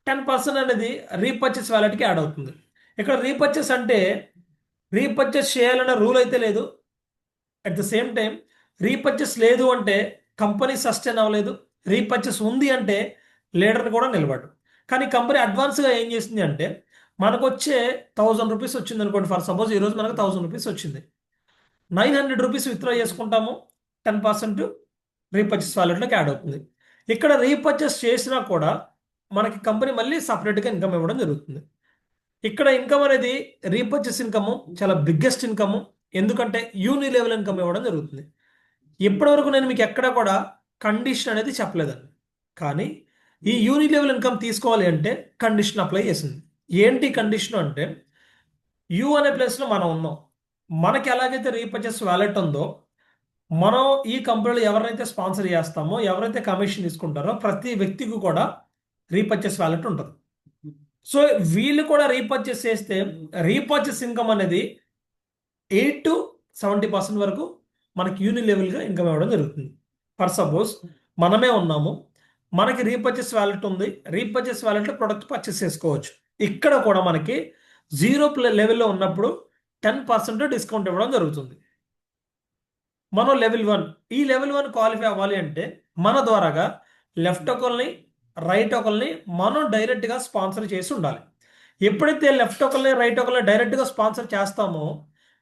10% అనేది రీపర్చేస్ వాలెట్కి యాడ్ అవుతుంది. ఇక్కడ రీపర్చేస్ అంటే రీపర్చేస్ చేయాలన్న రూల్ అయితే లేదు. At the same time repurchase లేదు అంటే కంపెనీ సస్టైన్ అవ్వలేదు. రీపర్చేస్ ఉంది అంటే లీడర్ని కూడా నిలబడు. కానీ కంపెనీ అడ్వాన్స్గా ఏం చేసింది అంటే మనకు వచ్చే 1000 రూపీస్ వచ్చింది అనుకోండి. ఫర్ సపోజ్ ఈరోజు మనకు 1000 రూపీస్ వచ్చింది. 900 రూపీస్ విత్డ్రా చేసుకుంటాము. 10% రీపర్చేస్ వాలెట్లోకి యాడ్ అవుతుంది. ఇక్కడ రీపర్చేస్ చేసినా కూడా మనకి కంపెనీ మళ్ళీ సపరేట్గా ఇన్కమ్ ఇవ్వడం జరుగుతుంది. ఇక్కడ ఇన్కమ్ అనేది రీపర్చేస్ ఇన్కమ్ చాలా బిగ్గెస్ట్ ఇన్కమ్. ఎందుకంటే యూని లెవెల్ ఇన్కమ్ ఇవ్వడం జరుగుతుంది. ఇప్పటివరకు నేను మీకు ఎక్కడ కూడా కండిషన్ అనేది చెప్పలేదండి. కానీ ఈ యూని లెవెల్ ఇన్కమ్ తీసుకోవాలి అంటే కండిషన్ అప్లై చేసింది. ఏంటి కండిషన్ అంటే యూ అనే ప్లేస్లో మనం ఉన్నాం. మనకి ఎలాగైతే రీపర్చేస్ వాలెట్ ఉందో మనం ఈ కంపెనీలో ఎవరైతే స్పాన్సర్ చేస్తామో ఎవరైతే కమిషన్ తీసుకుంటారో ప్రతి వ్యక్తికి కూడా రీపర్చేస్ వాలెట్ ఉంటుంది. సో వీళ్ళు కూడా రీపర్చేస్ చేస్తే రీపర్చేస్ ఇన్కమ్ అనేది 8 to 70% వరకు మనకి యూని లెవెల్గా ఇన్కమ్ ఇవ్వడం జరుగుతుంది. ఫర్ సపోజ్ మనమే ఉన్నాము, మనకి రీపర్చేస్ వాలెట్ ఉంది. రీపర్చేస్ వాలెట్లో ప్రొడక్ట్ పర్చేస్ చేసుకోవచ్చు. ఇక్కడ కూడా మనకి 0 లెవెల్లో ఉన్నప్పుడు 10% డిస్కౌంట్ ఇవ్వడం జరుగుతుంది. మనం లెవెల్ 1 ఈ లెవెల్ 1 క్వాలిఫై అవ్వాలి అంటే మన ద్వారాగా లెఫ్ట్ ఒకల్ని రైట్ ఒకల్ని మనం డైరెక్ట్గా స్పాన్సర్ చేసి ఉండాలి. ఎప్పుడైతే లెఫ్ట్ ఒకల్ని రైట్ ఒకల్ని డైరెక్ట్గా స్పాన్సర్ చేస్తామో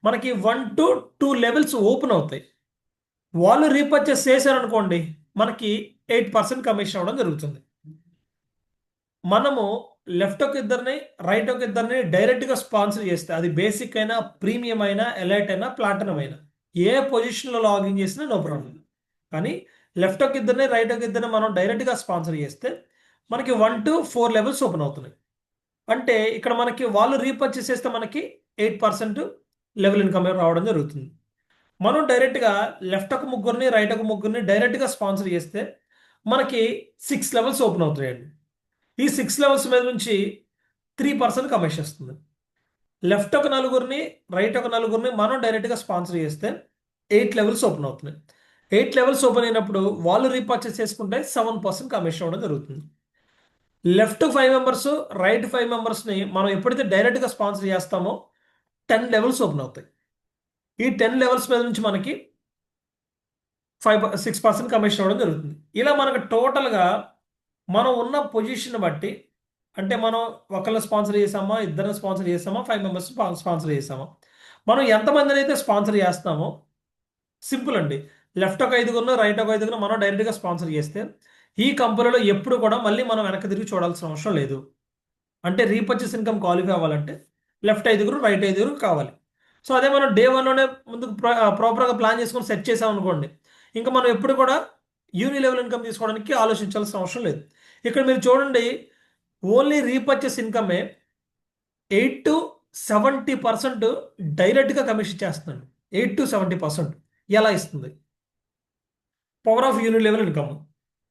మనకి 1 to 2 లెవెల్స్ ఓపెన్ అవుతాయి. వాళ్ళు రీపర్చేస్ చేశారనుకోండి మనకి 8% కమిషన్ అవ్వడం జరుగుతుంది. మనము లెఫ్ట్ ఒక ఇద్దరిని రైట్ ఒక ఇద్దరిని డైరెక్ట్గా స్పాన్సర్ చేస్తే అది బేసిక్ అయినా ప్రీమియం అయినా ఎలైట్ అయినా ప్లాటినం అయినా ఏ పొజిషన్లో లాగిన్ చేసినా నో ప్రాబ్లం. కానీ లెఫ్ట్ ఒక ఇద్దరిని రైట్ ఒక ఇద్దరిని మనం డైరెక్ట్గా స్పాన్సర్ చేస్తే మనకి 1 to 4 లెవెల్స్ ఓపెన్ అవుతున్నాయి. అంటే ఇక్కడ మనకి వాళ్ళు రీపర్చేస్ చేస్తే మనకి 8% లెవెల్ ఇన్కమ్ రావడం జరుగుతుంది. మనం డైరెక్ట్గా లెఫ్ట్ ఒక ముగ్గురిని రైట్ ఒక ముగ్గురిని డైరెక్ట్గా స్పాన్సర్ చేస్తే మనకి 6 లెవెల్స్ ఓపెన్ అవుతాయండి. ఈ 6 లెవెల్స్ మీద నుంచి 3% కమిషన్ వస్తుంది. లెఫ్ట్ ఒక నలుగురిని రైట్ ఒక నలుగురిని మనం డైరెక్ట్గా స్పాన్సర్ చేస్తే 8 లెవెల్స్ ఓపెన్ అవుతున్నాయి. 8 లెవెల్స్ ఓపెన్ అయినప్పుడు వాళ్ళు రీపర్చేస్ చేసుకుంటే 7% కమిషన్ అవ్వడం జరుగుతుంది. లెఫ్ట్ 5 మెంబర్స్ రైట్ 5 మెంబర్స్ని మనం ఎప్పుడైతే డైరెక్ట్గా స్పాన్సర్ చేస్తామో 10 లెవెల్స్ ఓపెన్ అవుతాయి. ఈ 10 లెవెల్స్ మీద నుంచి మనకి 6% కమిషన్ అవ్వడం జరుగుతుంది. ఇలా మనకు టోటల్గా మనం ఉన్న పొజిషన్ బట్టి అంటే మనం ఒకళ్ళని స్పాన్సర్ చేసామా ఇద్దరిని స్పాన్సర్ చేసామా 5 మెంబర్స్ స్పాన్సర్ చేసామా మనం ఎంతమందిని అయితే స్పాన్సర్ చేస్తామో సింపుల్ అండి. లెఫ్ట్ ఒక 5గురిని రైట్ ఒక 5గురిని మనం డైరెక్ట్గా స్పాన్సర్ చేస్తే ఈ కంపెనీలో ఎప్పుడు కూడా మళ్ళీ మనం వెనక్కి తిరిగి చూడాల్సిన అవసరం లేదు. అంటే రీపర్చేస్ ఇన్కమ్ క్వాలిఫై అవ్వాలంటే లెఫ్ట్ 5గురు రైట్ 5గురు కావాలి. సో అదే మనం డే 1లోనే ముందుకు ప్రాపర్గా ప్లాన్ చేసుకొని సెట్ చేసాం అనుకోండి ఇంకా మనం ఎప్పుడు కూడా యూని లెవెల్ ఇన్కమ్ తీసుకోవడానికి ఆలోచించాల్సిన అవసరం లేదు. ఇక్కడ మీరు చూడండి ఓన్లీ రీపర్చేస్ ఇన్కమే 8 to 70% డైరెక్ట్గా కమిషన్ చేస్తున్నాడు. 8 to 70% ఎలా ఇస్తుంది? Power of uni level income.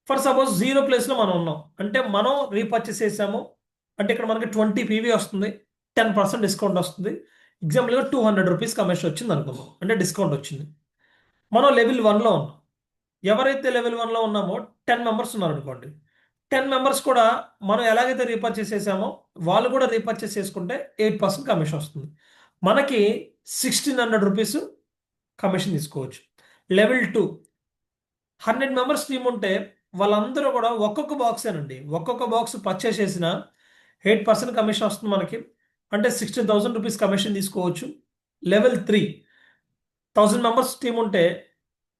For suppose 0 ప్లేస్లో మనం ఉన్నాం అంటే మనం రీపర్చేస్ చేసాము అంటే ఇక్కడ మనకి 20 PV వస్తుంది, 10% డిస్కౌంట్ వస్తుంది. ఎగ్జాంపుల్గా 200 రూపీస్ కమిషన్ వచ్చింది అనుకుందాం అంటే డిస్కౌంట్ వచ్చింది. మనం లెవెల్ 1లో ఉన్నాం. ఎవరైతే లెవెల్ 1లో ఉన్నామో 10 మెంబర్స్ ఉన్నారు అనుకోండి. 10 మెంబర్స్ కూడా మనం ఎలాగైతే రీపర్చేస్ చేసామో వాళ్ళు కూడా రీపర్చేస్ చేసుకుంటే 8% కమిషన్ వస్తుంది. మనకి 1600 రూపీస్ కమిషన్ తీసుకోవచ్చు. లెవెల్ 2 100 మెంబర్స్ టీమ్ ఉంటే వాళ్ళందరూ కూడా ఒక్కొక్క బాక్సేనండి. ఒక్కొక్క బాక్స్ పర్చేస్ చేసిన 8% కమిషన్ వస్తుంది మనకి. అంటే 16,000 రూపీస్ కమిషన్ తీసుకోవచ్చు. లెవెల్ 3 1000 మెంబర్స్ టీమ్ ఉంటే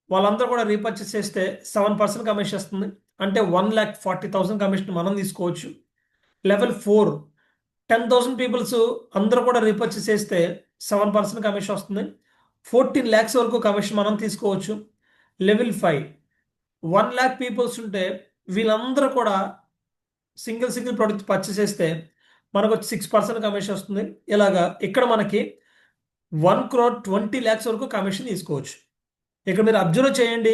వాళ్ళందరూ కూడా రీపర్చేస్ చేస్తే 7% కమిషన్ వస్తుంది. అంటే 1,40,000 కమిషన్ మనం తీసుకోవచ్చు. లెవెల్ 4 10,000 పీపుల్స్ అందరూ కూడా రీపర్చేస్ చేస్తే 7% కమిషన్ వస్తుంది. 14 lakhs వరకు కమిషన్ మనం తీసుకోవచ్చు. లెవెల్ 5 1 lakh పీపుల్స్ ఉంటే వీళ్ళందరూ కూడా సింగిల్ ప్రొడక్ట్ పర్చేస్ చేస్తే మనకు 6% కమిషన్ వస్తుంది. ఇలాగా ఇక్కడ మనకి 1,20 lakhs వరకు కమిషన్ తీసుకోవచ్చు. ఇక్కడ మీరు అబ్జర్వ్ చేయండి,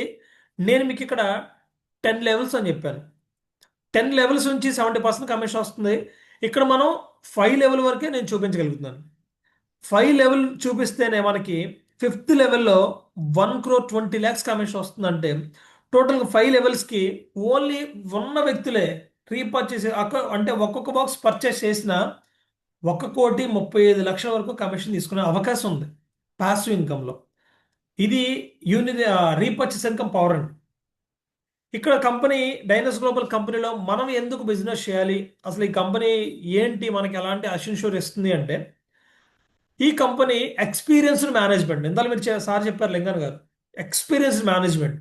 నేను మీకు ఇక్కడ 10 లెవెల్స్ అని చెప్పాను. 10 లెవెల్స్ నుంచి 70% కమిషన్ వస్తుంది. ఇక్కడ మనం 5 లెవెల్ వరకే నేను చూపించగలుగుతున్నాను. 5 లెవెల్ చూపిస్తేనే మనకి 5th లెవెల్లో 1,20 lakhs కమిషన్ వస్తుందంటే టోటల్గా 5 లెవెల్స్కి ఓన్లీ ఉన్న వ్యక్తులే రీపర్చేస్ అంటే ఒక్కొక్క బాక్స్ పర్చేస్ చేసిన 1,35,00,000 వరకు కమిషన్ తీసుకునే అవకాశం ఉంది పాసివ్ ఇన్కంలో. ఇది రీపర్చేస్ ఇన్కమ్ పవర్ అండి. ఇక్కడ కంపెనీ డైనస్ గ్లోబల్ కంపెనీలో మనం ఎందుకు బిజినెస్ చేయాలి, అసలు ఈ కంపెనీ ఏంటి, మనకి ఎలాంటి అష్యూర్ ఇస్తుంది అంటే ఈ కంపెనీ ఎక్స్పీరియన్స్డ్ మేనేజ్మెంట్. ఇందాక మీరు సార్ చెప్పారు లింగన్ గారు, ఎక్స్పీరియన్స్డ్ మేనేజ్మెంట్.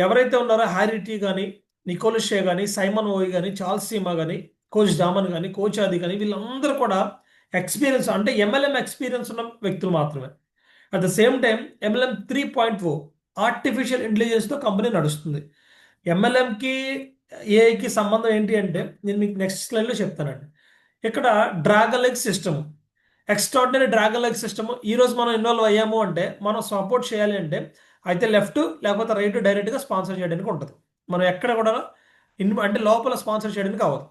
ఎవరైతే ఉన్నారో హ్యారిటీ కానీ, నికోలస్ షే కానీ, సైమన్ ఓయి కానీ, చార్ల్స్ సీమా కానీ, కోచ్ డామన్ కానీ, కోచ్ ఆది కానీ, వీళ్ళందరూ కూడా ఎక్స్పీరియన్స్ అంటే MLM ఎక్స్పీరియన్స్ ఉన్న వ్యక్తులు మాత్రమే. At the same time MLM 3.0 artificial ఇంటెలిజెన్స్తో కంపెనీ నడుస్తుంది. MLMకి ఏఐకి సంబంధం ఏంటి అంటే నేను మీకు నెక్స్ట్ స్లైడ్లో చెప్తానండి. ఇక్కడ dragon leg system, extraordinary dragon leg system. ఈరోజు మనం ఇన్వాల్వ్ అయ్యాము అంటే మనం సపోర్ట్ చేయాలి అంటే అయితే లెఫ్ట్ లేకపోతే రైట్ డైరెక్ట్గా స్పాన్సర్ చేయడానికి ఉంటుంది. మనం ఎక్కడ కూడా అంటే లోపల స్పాన్సర్ చేయడానికి అవ్వదు.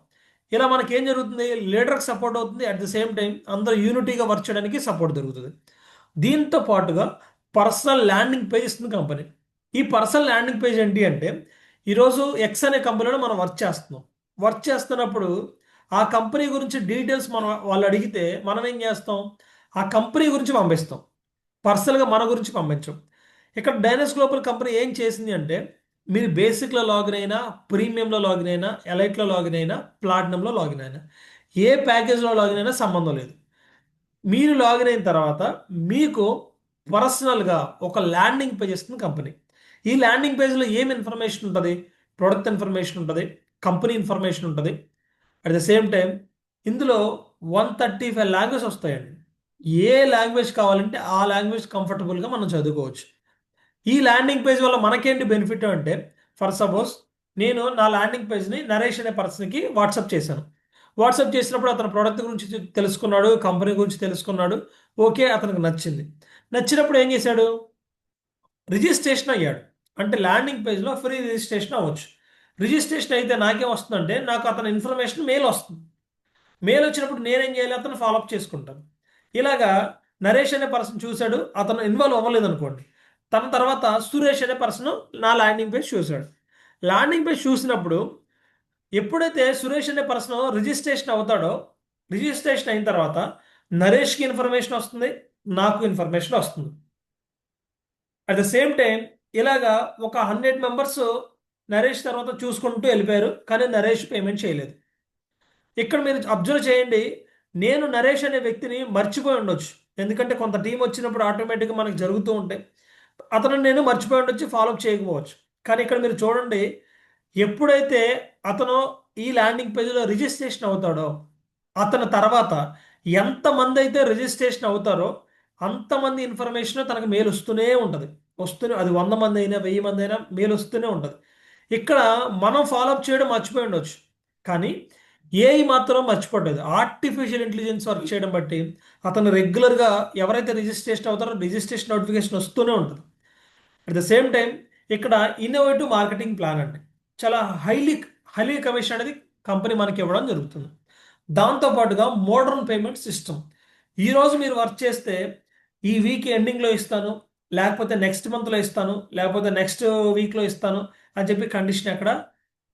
ఇలా మనకి ఏం జరుగుతుంది, లీడర్కి సపోర్ట్ అవుతుంది, అట్ ద సేమ్ టైం అందరూ యూనిటీగా వర్క్ చేయడానికి సపోర్ట్ దొరుకుతుంది. దీంతో పాటుగా పర్సనల్ ల్యాండింగ్ పేజ్ ఇస్తుంది కంపెనీ. ఈ పర్సనల్ ల్యాండింగ్ పేజ్ ఏంటి అంటే ఈరోజు ఎక్స్ అనే కంపెనీలో మనం వర్క్ చేస్తున్నప్పుడు ఆ కంపెనీ గురించి డీటెయిల్స్ వాళ్ళు అడిగితే మనం ఏం చేస్తాం, ఆ కంపెనీ గురించి పంపిస్తాం, పర్సనల్గా మన గురించి పంపించం. ఇక్కడ డైనస్ గ్లోబల్ కంపెనీ ఏం చేసింది అంటే మీరు బేసిక్లో లాగిన్ అయినా, ప్రీమియంలో లాగిన్ అయినా, ఎలైట్లో లాగిన్ అయినా, ప్లాటినంలో లాగిన్ అయినా, ఏ ప్యాకేజ్లో లాగిన్ అయినా సంబంధం లేదు. మీరు లాగిన్ అయిన తర్వాత మీకు పర్సనల్గా ఒక ల్యాండింగ్ పేజ్ ఇస్తుంది కంపెనీ. ఈ ల్యాండింగ్ పేజ్లో ఏం ఇన్ఫర్మేషన్ ఉంటుంది, ప్రొడక్ట్ ఇన్ఫర్మేషన్ ఉంటుంది, కంపెనీ ఇన్ఫర్మేషన్ ఉంటుంది. అట్ ద సేమ్ టైం ఇందులో 135 లాంగ్వేజ్ వస్తాయండి. ఏ లాంగ్వేజ్ కావాలంటే ఆ లాంగ్వేజ్ కంఫర్టబుల్గా మనం చదువుకోవచ్చు. ఈ ల్యాండింగ్ పేజ్ వల్ల మనకేంటి బెనిఫిట్ అంటే, ఫర్ సపోజ్ నేను నా ల్యాండింగ్ పేజ్ని నరేష్ అనే పర్సన్కి వాట్సాప్ చేశాను. వాట్సాప్ చేసినప్పుడు అతను ప్రోడక్ట్ గురించి తెలుసుకున్నాడు, కంపెనీ గురించి తెలుసుకున్నాడు, ఓకే అతనికి నచ్చింది. నచ్చినప్పుడు ఏం చేశాడు, రిజిస్ట్రేషన్ అయ్యాడు. అంటే ల్యాండింగ్ పేజ్లో ఫ్రీ రిజిస్ట్రేషన్ అవ్వచ్చు. రిజిస్ట్రేషన్ అయితే నాకేం వస్తుందంటే నాకు అతని ఇన్ఫర్మేషన్ మెయిల్ వస్తుంది. మెయిల్ వచ్చినప్పుడు నేనేం చేయాలి, అతను ఫాలోఅప్ చేసుకుంటాను. ఇలాగా నరేష్ అనే పర్సన్ చూశాడు, అతను ఇన్వాల్వ్ అవ్వలేదు అనుకోండి, తన తర్వాత సురేష్ అనే పర్సన్ నా ల్యాండింగ్ పేజ్ చూశాడు. ల్యాండింగ్ పేజ్ చూసినప్పుడు ఎప్పుడైతే సురేష్ అనే పర్సన్ రిజిస్ట్రేషన్ అవుతాడో, రిజిస్ట్రేషన్ అయిన తర్వాత నరేష్కి ఇన్ఫర్మేషన్ వస్తుంది, నాకు ఇన్ఫర్మేషన్ వస్తుంది. అట్ ద సేమ్ టైం ఇలాగా ఒక 100 మెంబర్స్ నరేష్ తర్వాత చూసుకుంటూ వెళ్ళిపోయారు, కానీ నరేష్ పేమెంట్ చేయలేదు. ఇక్కడ మీరు అబ్జర్వ్ చేయండి, నేను నరేష్ అనే వ్యక్తిని మర్చిపోయి ఉండొచ్చు, ఎందుకంటే కొంత టీం వచ్చినప్పుడు ఆటోమేటిక్గా మనకు జరుగుతూ ఉంటాయి. అతను నేను మర్చిపోయి ఉండొచ్చు, ఫాలోఅప్ చేయకపోవచ్చు. కానీ ఇక్కడ మీరు చూడండి, ఎప్పుడైతే అతను ఈ ల్యాండింగ్ పేజ్లో రిజిస్ట్రేషన్ అవుతాడో అతని తర్వాత ఎంతమంది అయితే రిజిస్ట్రేషన్ అవుతారో అంతమంది ఇన్ఫర్మేషన్ తనకు మెయిల్ వస్తూనే ఉంటుంది. అది 100 మంది అయినా 1000 మంది అయినా మెయిల్ వస్తూనే ఉంటుంది. ఇక్కడ మనం ఫాలోఅప్ చేయడం మర్చిపోయి ఉండొచ్చు, కానీ ఏఐ మాత్రం మర్చిపోలేదు. ఆర్టిఫిషియల్ ఇంటెలిజెన్స్ వర్క్ చేయడం బట్టి అతను రెగ్యులర్గా ఎవరైతే రిజిస్ట్రేషన్ అవుతారో రిజిస్ట్రేషన్ నోటిఫికేషన్ వస్తూనే ఉంటుంది. అట్ ద సేమ్ టైం ఇక్కడ ఇన్నోవేటివ్ మార్కెటింగ్ ప్లాన్ అండి, చాలా హైలీ కమిషన్ అనేది కంపెనీ మనకి ఇవ్వడం జరుగుతుంది. దాంతోపాటుగా మోడర్న్ పేమెంట్ సిస్టమ్. ఈరోజు మీరు వర్క్ చేస్తే ఈ వీక్ ఎండింగ్లో ఇస్తాను, లేకపోతే నెక్స్ట్ మంత్లో ఇస్తాను, లేకపోతే నెక్స్ట్ వీక్లో ఇస్తాను అని చెప్పి కండిషన్ ఎక్కడ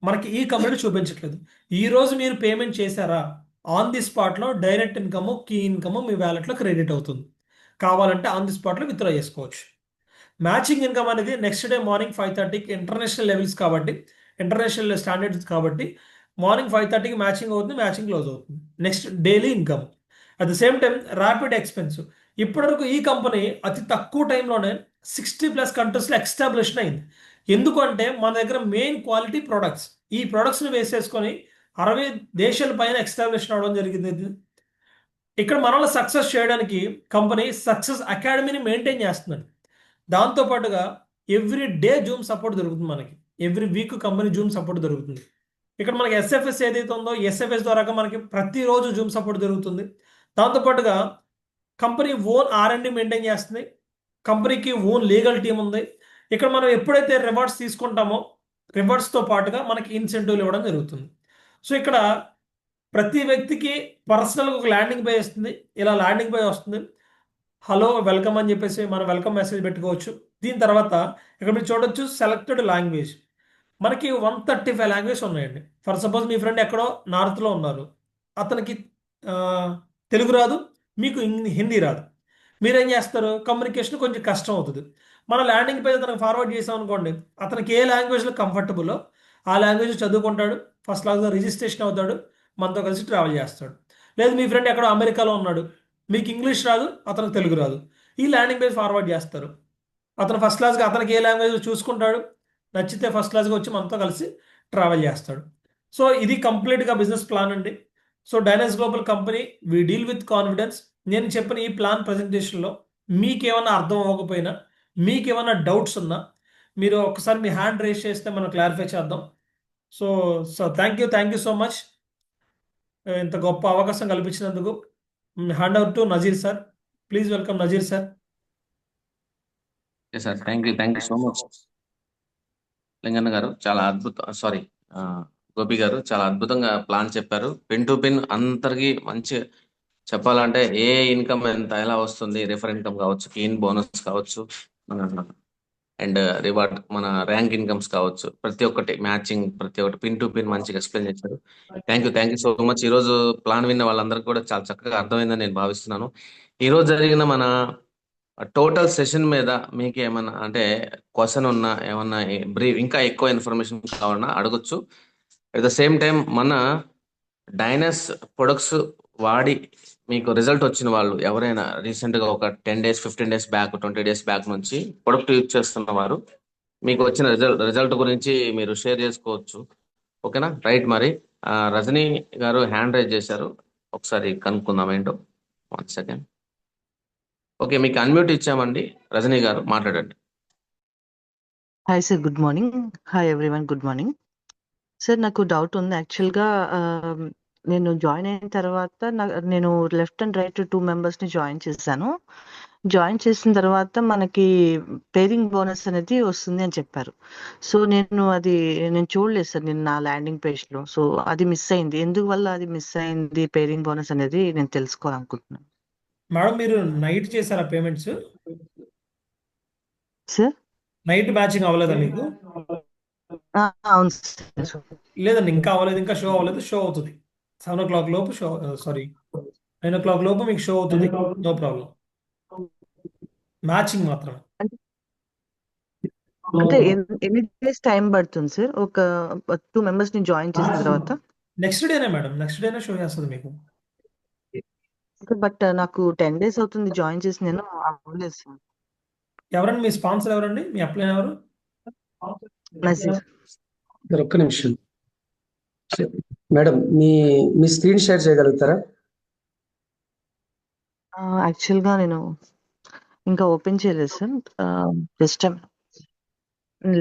మనకి ఈ కమ్యూనిటీ చూపించట్లేదు. ఈ రోజు మీరు పేమెంట్ చేశారా, ఆన్ ది స్పాట్లో డైరెక్ట్ ఇన్కమ్, కీ ఇన్కమ్ మీ వ్యాలెట్లో క్రెడిట్ అవుతుంది. కావాలంటే ఆన్ ది స్పాట్లో విత్డ్రా చేసుకోవచ్చు. మ్యాచింగ్ ఇన్కమ్ అనేది నెక్స్ట్ డే మార్నింగ్ 5:30కి ఇంటర్నేషనల్ లెవెల్స్ కాబట్టి, ఇంటర్నేషనల్ స్టాండర్డ్స్ కాబట్టి మార్నింగ్ 5:30కి మ్యాచింగ్ అవుతుంది, మ్యాచింగ్ క్లోజ్ అవుతుంది. Next daily income. At the same time rapid expense. ఇప్పటివరకు ఈ కంపెనీ అతి తక్కువ టైంలోనే 60+ కంట్రీస్లో ఎస్టాబ్లిషన్ అయింది. ఎందుకంటే మన దగ్గర మెయిన్ క్వాలిటీ ప్రొడక్ట్స్, ఈ ప్రొడక్ట్స్ని వేసేసుకొని 60 దేశాల పైన ఎస్టాబ్లిష్ అవడం జరిగింది. ఇక్కడ మనల్ని సక్సెస్ చేయడానికి కంపెనీ సక్సెస్ అకాడమీని మెయింటైన్ చేస్తుంది. దాంతోపాటుగా ఎవ్రీ డే జూమ్ సపోర్ట్ దొరుకుతుంది మనకి. Every week company Zoom support దొరుకుతుంది. ఇక్కడ మనకి ఎస్ఎఫ్ఎస్ ఏదైతే ఉందో ఎస్ఎఫ్ఎస్ ద్వారా మనకి ప్రతిరోజు జూమ్ సపోర్ట్ దొరుకుతుంది. దాంతోపాటుగా కంపెనీ ఓన్ R&D మెయింటైన్ చేస్తుంది. కంపెనీకి ఓన్ లీగల్ టీం ఉంది. ఇక్కడ మనం ఎప్పుడైతే రివార్డ్స్ తీసుకుంటామో రివార్డ్స్తో పాటుగా మనకి ఇన్సెంటివ్లు ఇవ్వడం జరుగుతుంది. సో ఇక్కడ ప్రతి వ్యక్తికి పర్సనల్గా ఒక ల్యాండింగ్ పేజ్ వస్తుంది. ఇలా ల్యాండింగ్ పేజ్ వస్తుంది. హలో వెల్కమ్ అని చెప్పేసి మనం వెల్కమ్ మెసేజ్ పెట్టుకోవచ్చు. దీని తర్వాత ఇక్కడ మీరు చూడొచ్చు సెలెక్టెడ్ లాంగ్వేజ్. మనకి 135 లాంగ్వేజ్ ఉన్నాయండి. ఫర్ సపోజ్ మీ ఫ్రెండ్ ఎక్కడో నార్త్లో ఉన్నారు, అతనికి తెలుగు రాదు, మీకు హిందీ రాదు. మీరేం చేస్తారు, కమ్యూనికేషన్ కొంచెం కష్టం అవుతుంది. మన ల్యాండింగ్ పేజ్ అతనికి ఫార్వర్డ్ చేసాం అనుకోండి, అతనికి ఏ లాంగ్వేజ్లో కంఫర్టబుల్లో ఆ లాంగ్వేజ్ చదువుకుంటాడు, ఫస్ట్ క్లాస్లో రిజిస్ట్రేషన్ అవుతాడు, మనతో కలిసి ట్రావెల్ చేస్తాడు. లేదు మీ ఫ్రెండ్ ఎక్కడో అమెరికాలో ఉన్నాడు, మీకు ఇంగ్లీష్ రాదు, అతనికి తెలుగు రాదు, ఈ ల్యాండింగ్ పేజ్ ఫార్వర్డ్ చేస్తారు. అతను ఫస్ట్ క్లాస్గా అతనికి ఏ లాంగ్వేజ్ చూసుకుంటాడు, నచ్చితే ఫస్ట్ క్లాస్గా వచ్చి మనతో కలిసి ట్రావెల్ చేస్తాడు. సో ఇది కంప్లీట్గా బిజినెస్ ప్లాన్ అండి. సో డైనస్ global company we deal with confidence. నేను చెప్పిన ఈ ప్లాన్ ప్రజెంటేషన్లో మీకేమన్నా అర్థం అవ్వకపోయినా, మీకేమన్నా డౌట్స్ ఉన్నా మీరు ఒకసారి మీ హ్యాండ్ రేస్ చేస్తే మనం క్లారిఫై చేద్దాం. So so thank you so much ఇంత గొప్ప అవకాశం కల్పించినందుకు. Hand out to Nazir sir. Please welcome Nazir sir. Okay sir, thank you so much Linganna గారు. చాలా అద్భుతం, సారీ గోపి గారు, చాలా అద్భుతంగా ప్లాన్ చెప్పారు. పిన్ టు పిన్ అందరికి మంచి చెప్పాలంటే ఏ ఇన్కమ్ ఎంత ఎలా వస్తుంది, రిఫర్ ఇన్కమ్ కావచ్చు, కీన్ బోనస్ కావచ్చు, అండ్ రివార్డ్ మన ర్యాంక్ ఇన్కమ్స్ కావచ్చు, ప్రతి ఒక్కటి మ్యాచింగ్, ప్రతి ఒక్కటి పిన్ టు పిన్ మంచిగా ఎక్స్ప్లెయిన్ చేశారు. Thank you so much. ఈ రోజు ప్లాన్ విన్న వాళ్ళందరికీ కూడా చాలా చక్కగా అర్థమైందని నేను భావిస్తున్నాను. ఈ రోజు జరిగిన మన టోటల్ సెషన్ మీద మీకు ఏమన్నా అంటే క్వశ్చన్ ఉన్నా, ఏమన్నా బ్రీఫ్ ఇంకా ఎక్కువ ఇన్ఫర్మేషన్ కావాలన్నా అడగొచ్చు. అట్ ద సేమ్ టైం మన డైనస్ ప్రొడక్ట్స్ వాడి మీకు రిజల్ట్ వచ్చిన వాళ్ళు ఎవరైనా రీసెంట్గా ఒక 10 days 15 days back 20 days back నుంచి ప్రొడక్ట్ యూజ్ చేస్తున్న వారు మీకు వచ్చిన రిజల్ట్ గురించి మీరు షేర్ చేసుకోవచ్చు. ఓకేనా, రైట్. మరి రజనీ గారు హ్యాండ్ రైజ్ చేశారు, ఒకసారి కనుక్కుందాం ఏంటో. 1 second. ఓకే, మీకు అన్మ్యూట్ ఇచ్చామండి. రజనీ గారు మాట్లాడండి. Hi sir, good morning. Hi everyone, good morning. Sir నాకు డౌట్ ఉంది. యాక్చువల్గా నేను జాయిన్ అయిన తర్వాత నేను లెఫ్ట్ అండ్ రైట్ 2 మెంబర్స్ని జాయిన్ చేశాను. జాయిన్ చేసిన తర్వాత మనకి పేరింగ్ బోనస్ అనేది వస్తుంది అని చెప్పారు. సో నేను చూడలేదు సార్ నేను నా ల్యాండింగ్ పేజ్లో. సో అది మిస్ అయింది. ఎందువల్ల అది మిస్ అయింది పేరింగ్ బోనస్ అనేది నేను తెలుసుకోవాలనుకుంటున్నాను. మేడం మీరు నైట్ చేశారా పేమెంట్స్? సార్ నైట్ మ్యాచింగ్ అవ్వలేదా మీకు? అవును సార్. లేదండి, ఇంకా అవ్వలేదు, ఇంకా షో అవ్వలేదు. షో అవుతుంది 7 o'clock లోపు. 9 o'clock లోపు మీకు షో అవుతుంది. No problem. మ్యాచింగ్ మాత్రమే. అంటే ఎన్ని డేస్ టైం పడుతుంది సార్ ఒక 2 మెంబర్స్ ని జాయిన్ చేసిన తర్వాత? నెక్స్ట్ డేనే మేడం, నెక్స్ట్ డేనే షో చేస్తుంది మీకు. బట్ నాకు 10 days అవుతుంది జాయిన్ చేసి, నేను అవ్వలేదు సార్. ఎవరండి మీ స్పాన్సర్? ఎవరండి మీ అప్లైన్? ఎవరు? నజీర్. సార్ ఒక్క నిమిషం మేడం, మీ స్క్రీన్ షేర్ చేయగలుగుతారా? యాక్చువల్గా నేను ఇంకా ఓపెన్ చేయలేదు సార్. జస్ట్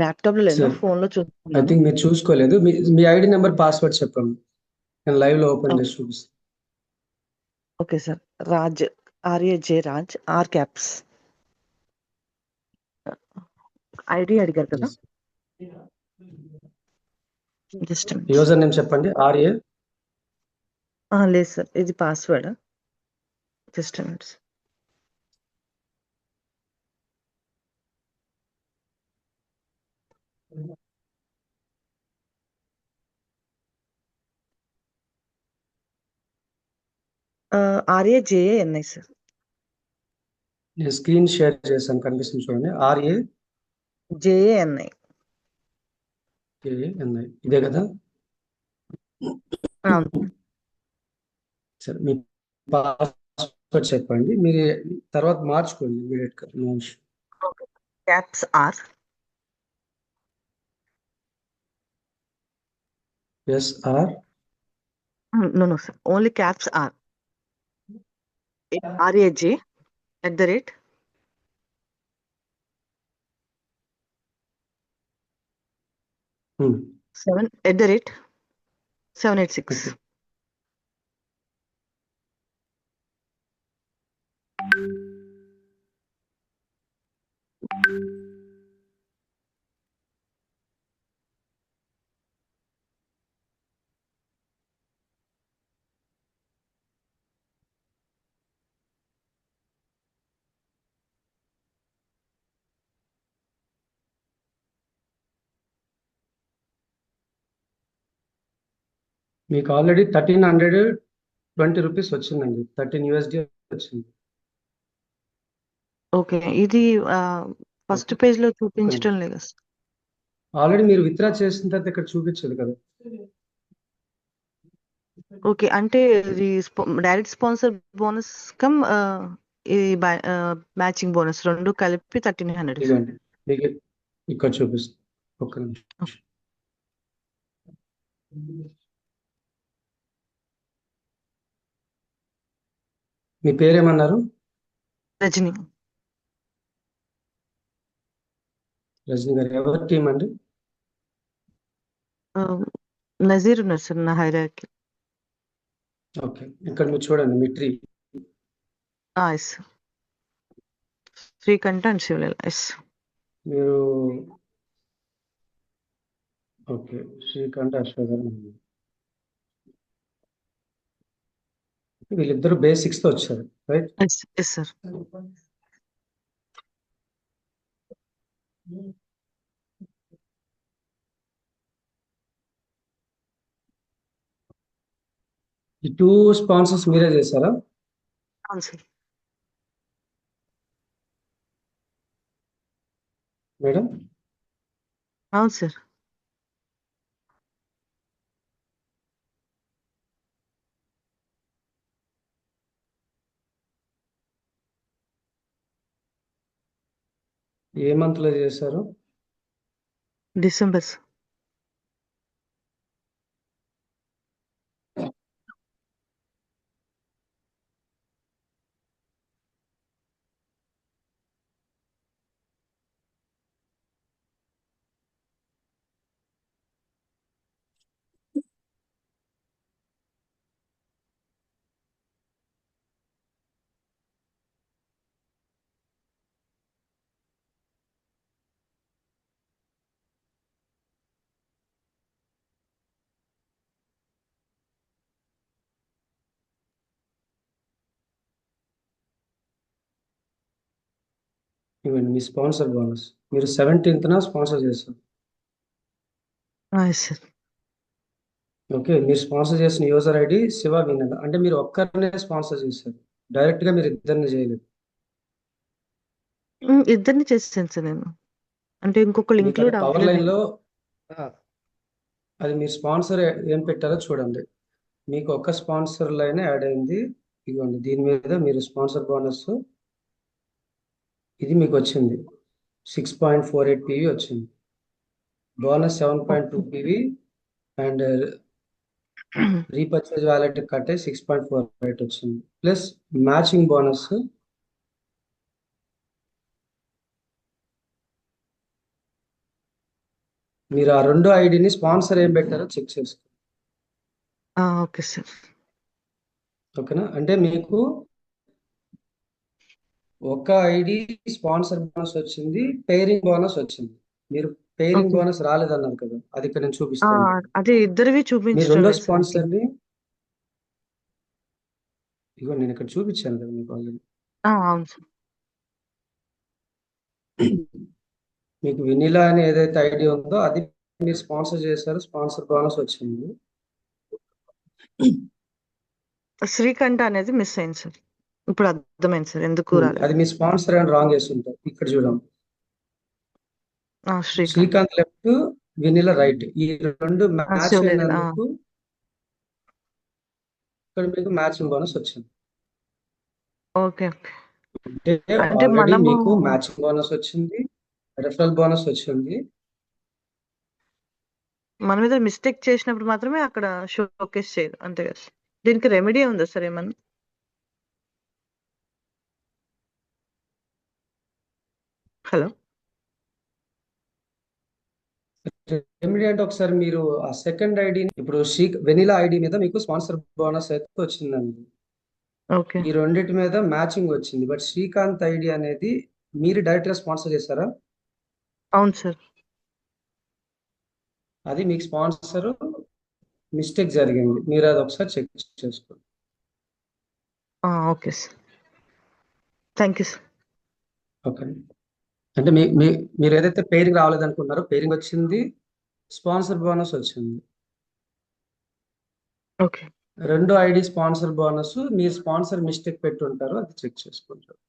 ల్యాప్టాప్ లో లేదు, సార్ ఫోన్ లో ఐ చూస్తున్నాను. థింక్ మీరు చూసుకోలేదు. మీ ఐడి నెంబర్ పాస్వర్డ్ చెప్పండి, నేను లైవ్ లో ఓపెన్ చేసి చూపిస్తాను. Okay sir. Raj, RAJ Raj, R caps. ID అడిగారు కదా, జస్ట్ యూజర్ నేమ్ చెప్పండి. RA లేదు సార్, ఇది password. Just minutes. RAJANI sir. నేను స్క్రీన్ షేర్ చేశాను, కనిపిస్తుంది చూడండి. JANI. RAJANI ఇదే కదా? అవును. సరే, మీ పాస్వర్డ్ చెప్పండి, మీరు తర్వాత మార్చుకోండి ఇమీడియట్ గా. Caps R. SR No sir. Only caps R. RAJ @ 7 786. Okay. మీకు ఆల్రెడీ 1320 రూపీస్ వచ్చిందండి. 13 USD వచ్చింది. ఓకే. ఇది ఫస్ట్ ఓకే. పేజ్ లో చూపించడం లేదు సార్. ఆల్రెడీ మీరు విత్డ్రా చేసిన తర్వాత ఇక్కడ చూపించదు కదా. ఓకే. అంటే ఇది డైరెక్ట్ స్పాన్సర్ బోనస్ కమ్ ఇది మ్యాచింగ్ బోనస్ రెండు కలిపి 1300 సార్. ఇదిగోండి, మీకు ఇక్కడ చూపిస్తుంది. ఒక్క నిమిషం. మీ పేరేమన్నారు? రజని. రజనీ గారు, ఎవరి టీం అండి? నజీర్ ఉన్నారు సార్ నా హైరార్కీ. ఓకే, ఇక్కడ మీరు చూడండి, మీ tree. Yes Srikantha and Shivaleela. Yes మీరు ఓకే, శ్రీకాంత్ అశోక్ గారు. వీళ్ళిద్దరు బేసిక్స్ తో వచ్చారు, రైట్? Yes sir. ఈ 2 స్పాన్సర్స్ మీరే చేశారా అవును సార్. మేడం? అవును సార్. ఏ మంత్ లో చేశారు? December sir. ఇవ్వండి మీ స్పాన్సర్ బోనస్. మీరు 17th స్పాన్సర్ చేశారు. Yes sir. ఓకే, మీరు స్పాన్సర్ చేసిన యూజర్ ఐడి శివ వినల్. అంటే మీరు ఒక్కరినే స్పాన్సర్ చేశారు, డైరెక్ట్ గా మీరు ఇద్దరిని చేయలేదు. ఇద్దరిని చేసాను సార్ నేను. అంటే ఇంకొకళ్ళు మీకు ఇంక్లూడ్ పవర్ లైన్ అవ్వలేదు. లో అది మీరు స్పాన్సర్ ఏం పెట్టారో చూడండి. మీకు ఒక స్పాన్సర్ లైన్ యాడ్ అయింది. ఇదిగోండి, దీని మీద మీరు స్పాన్సర్ బోనస్ ఇది మీకు వచ్చింది. 6.48 PV వచ్చింది. Bonus 7.2 PV and repurchase wallet కట్టే 6.48 వచ్చింది. ప్లస్ మ్యాచింగ్ బోనస్ మీరు ఆ రెండు ఐడిని స్పాన్సర్ ఏం పెట్టారో చెక్ చేసుకోండి. Okay sir. ఓకేనా? అంటే మీకు ఒక ఐడి స్పాన్సర్ బోనస్ వచ్చింది, పేరింగ్ బోనస్ వచ్చింది. మీరు పేరింగ్ ఓకే. బోనస్ రాలేదన్నారు కదా, అది ఇక్కడ నేను చూపిస్తాను. అదే ఇద్దరివి మీరు చూపించడం రెండో లేదు సార్. స్పాన్సర్ ని ఇగో నేను ఇక్కడ చూపించాను కదా మీకు ఆల్రెడీ. అవును సార్. మీకు వినిలా అని ఏదైతే ఐడి ఉందో అది మీరు స్పాన్సర్ చేశారు, స్పాన్సర్ బోనస్ వచ్చింది. శ్రీకంఠ అనేది మిస్ అయింది సార్. ఇప్పుడు అర్థమైంది సార్ ఎందుకు అది రాలేదు. మీ స్పాన్సర్ అని రాంగ్ చేసి ఉంటారు. ఇక్కడ చూడండి, Srikanth. Srikanth left, vanilla right. ఈ రెండు మ్యాచ్ శివలేఖ. అయినందుకు ఇక్కడ మీకు మ్యాచింగ్ బోనస్ వచ్చింది. ఓకే. అంటే అంటే ఆల్రెడీ మనము మీకు మ్యాచింగ్ బోనస్ వచ్చింది, రెఫరల్ బోనస్ వచ్చింది. మన మీద మిస్టేక్ చేసినప్పుడు మాత్రమే అక్కడ షోకేస్ చేయరు అంతే కదా సార్. దీనికి రెమెడీ ఉందా సార్ ఏమన్నా? హలో. రెమెడీ అంటే ఒకసారి మీరు ఆ సెకండ్ ఐడిని ఇప్పుడు వెనిలా ఐడి మీద మీకు స్పాన్సర్ బోనస్ అయితే వచ్చిందండి. ఓకే. ఈ రెండింటి మీద మ్యాచింగ్ వచ్చింది. బట్ శ్రీకాంత్ ఐడి అనేది మీరు డైరెక్ట్ గా స్పాన్సర్ చేశారా? అవును సార్. అది మీకు స్పాన్సర్ మిస్టేక్ జరిగింది. మీరు అది ఒకసారి చెక్ చేసుకోండి. Okay sir. Thank you sir. Okay. అంటే మీరు ఏదైతే పేరింగ్ రాలేదనుకున్నారో పేరింగ్ వచ్చింది, స్పాన్సర్ బోనస్ వచ్చింది. ఓకే. రెండు ఐడి స్పాన్సర్ బోనస్, మీరు స్పాన్సర్ మిస్టేక్ పెట్టి ఉంటారు, అది చెక్ చేసుకుంటారు.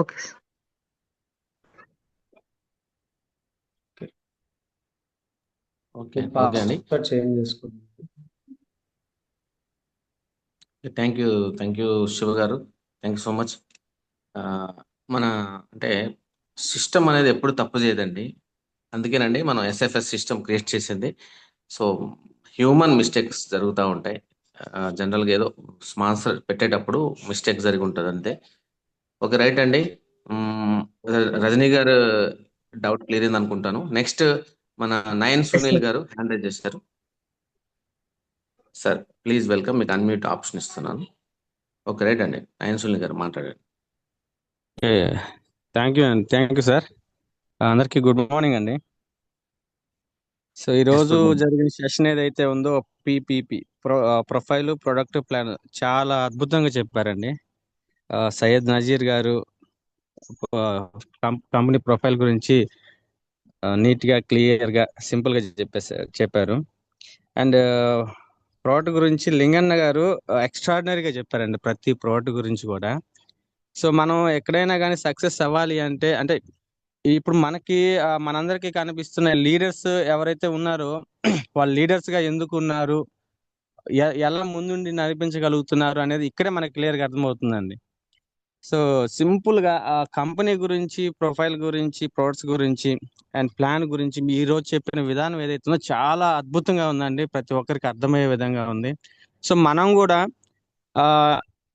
Okay sir. ఓకే ఓకే అండి. పాస్వర్డ్ చేంజ్ చేసుకోండి. థ్యాంక్ యూ శివ గారు, థ్యాంక్ యూ సో మచ్. మన అంటే సిస్టమ్ అనేది ఎప్పుడు తప్పు చేయదండి. అందుకేనండి మనం ఎస్ఎఫ్ఎస్ సిస్టమ్ క్రియేట్ చేసింది. సో హ్యూమన్ మిస్టేక్స్ జరుగుతూ ఉంటాయి. జనరల్గా ఏదో స్పాన్సర్ పెట్టేటప్పుడు మిస్టేక్ జరిగి ఉంటుంది అంతే. ఓకే రైట్ అండి. రజనీ గారు డౌట్ క్లియర్ అయింది అనుకుంటాను. నెక్స్ట్ మన నయన్ సునీల్ గారు హ్యాండ్ రైజ్ చేశారు. సార్ ప్లీజ్ వెల్కమ్, మీకు అన్మ్యూట్ ఆప్షన్ ఇస్తున్నాను. ఓకే రైట్ అండి, నయన్ సునీల్ గారు మాట్లాడండి. Thank you sir. అందరికీ గుడ్ మార్నింగ్ అండి. సో ఈరోజు good morning. జరిగిన సెషన్ ఏదైతే ఉందో పిపిపి ప్రొఫైల్ ప్రొడక్ట్ ప్లాన్ చాలా అద్భుతంగా చెప్పారండి. సయ్యద్ నజీర్ గారు కంపెనీ ప్రొఫైల్ గురించి నీట్గా క్లియర్గా సింపుల్గా చెప్పారు. అండ్ ప్రోడక్ట్ గురించి లింగన్న గారు ఎక్స్ట్రాడినరీగా చెప్పారండి, ప్రతి ప్రోడక్ట్ గురించి కూడా. సో మనం ఎక్కడైనా కానీ సక్సెస్ అవ్వాలి అంటే ఇప్పుడు మనకి మనందరికీ కనిపిస్తున్న లీడర్స్ ఎవరైతే ఉన్నారో వాళ్ళు లీడర్స్ గా ఎందుకు ఉన్నారు, ఎలా ముందుండి నడిపించగలుగుతున్నారు అనేది ఇక్కడే మనకి క్లియర్గా అర్థమవుతుందండి. సో సింపుల్ గా ఆ కంపెనీ గురించి, ప్రొఫైల్ గురించి, ప్రొడక్ట్స్ గురించి అండ్ ప్లాన్ గురించి ఈ రోజు చెప్పిన విధానం ఏదైతే ఉందో చాలా అద్భుతంగా ఉందండి. ప్రతి ఒక్కరికి అర్థమయ్యే విధంగా ఉంది. సో మనం కూడా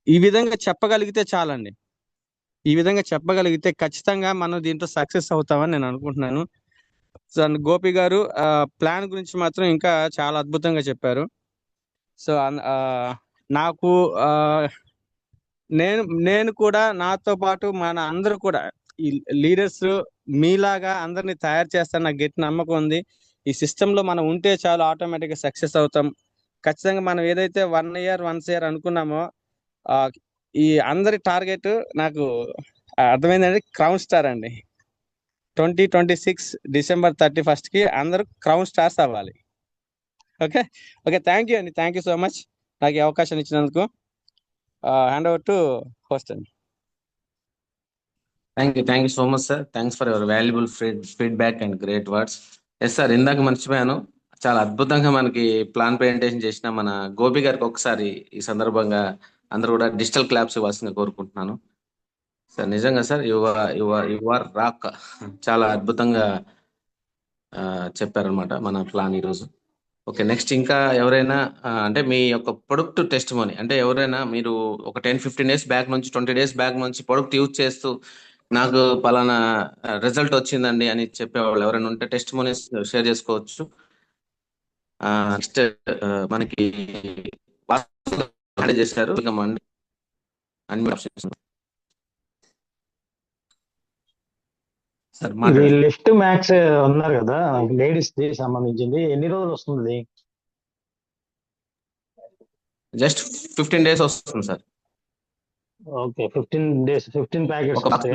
ఈ విధంగా చెప్పగలిగితే చాలండి. ఈ విధంగా చెప్పగలిగితే ఖచ్చితంగా మనం దీంట్లో సక్సెస్ అవుతామని నేను అనుకుంటున్నాను. సో గోపి గారు ప్లాన్ గురించి మాత్రం ఇంకా చాలా అద్భుతంగా చెప్పారు. సో నాకు నేను కూడా నాతో పాటు మన అందరూ కూడా ఈ లీడర్స్ మీలాగా అందరినీ తయారు చేస్తాను, నాకు గట్టి నమ్మకం ఉంది. ఈ సిస్టంలో మనం ఉంటే చాలు ఆటోమేటిక్గా సక్సెస్ అవుతాం. ఖచ్చితంగా మనం ఏదైతే 1 year అనుకున్నామో ఈ అందరి టార్గెట్ నాకు అర్థమైందండి, క్రౌన్ స్టార్ అండి. 2026 December 31 కి అందరూ క్రౌన్ స్టార్స్ అవ్వాలి. ఓకే ఓకే, థ్యాంక్ యూ అండి, థ్యాంక్ యూ సో మచ్ నాకు ఈ అవకాశం ఇచ్చినందుకు. హ్యాండ్ ఓవర్ టు హోస్ట్ అండి. Thank you so much sir, thanks for your valuable feedback and great words. Yes sir, ఇందాక మర్చిపోయాను, చాలా అద్భుతంగా మనకి ప్లాన్ ప్రెజెంటేషన్ చేసిన మన గోపి గారికి ఒకసారి ఈ సందర్భంగా అందరూ కూడా డిజిటల్ క్లాప్స్ ఇవ్వాల్సిందిగా కోరుకుంటున్నాను. సార్ నిజంగా సార్ యువర్ రాక్, చాలా అద్భుతంగా చెప్పారనమాట మన ప్లాన్ ఈరోజు. ఓకే, నెక్స్ట్ ఇంకా ఎవరైనా అంటే మీ యొక్క ప్రొడక్ట్ టెస్ట్ మనీ, అంటే ఎవరైనా మీరు ఒక 10-15 days బ్యాక్ నుంచి 20 days బ్యాక్ నుంచి ప్రొడక్ట్ యూజ్ చేస్తూ నాకు పలానా రిజల్ట్ వచ్చిందండి అని చెప్పేవాళ్ళు ఎవరైనా ఉంటే టెస్ట్ మనీ షేర్ చేసుకోవచ్చు. నెక్స్ట్ మనకి చేశారు అన్ని ఆప్షన్స్. సార్ ఇది లిఫ్ట్ మ్యాక్స్ ఉన్నారు కదా, లేడీస్ కి సంబంధించింది, ఎన్ని రోజులు వస్తుంది? జస్ట్ 15 days వస్తుంది సార్. ఓకే, 15 days 15 ప్యాకెట్స్ ఒక వస్తాయి.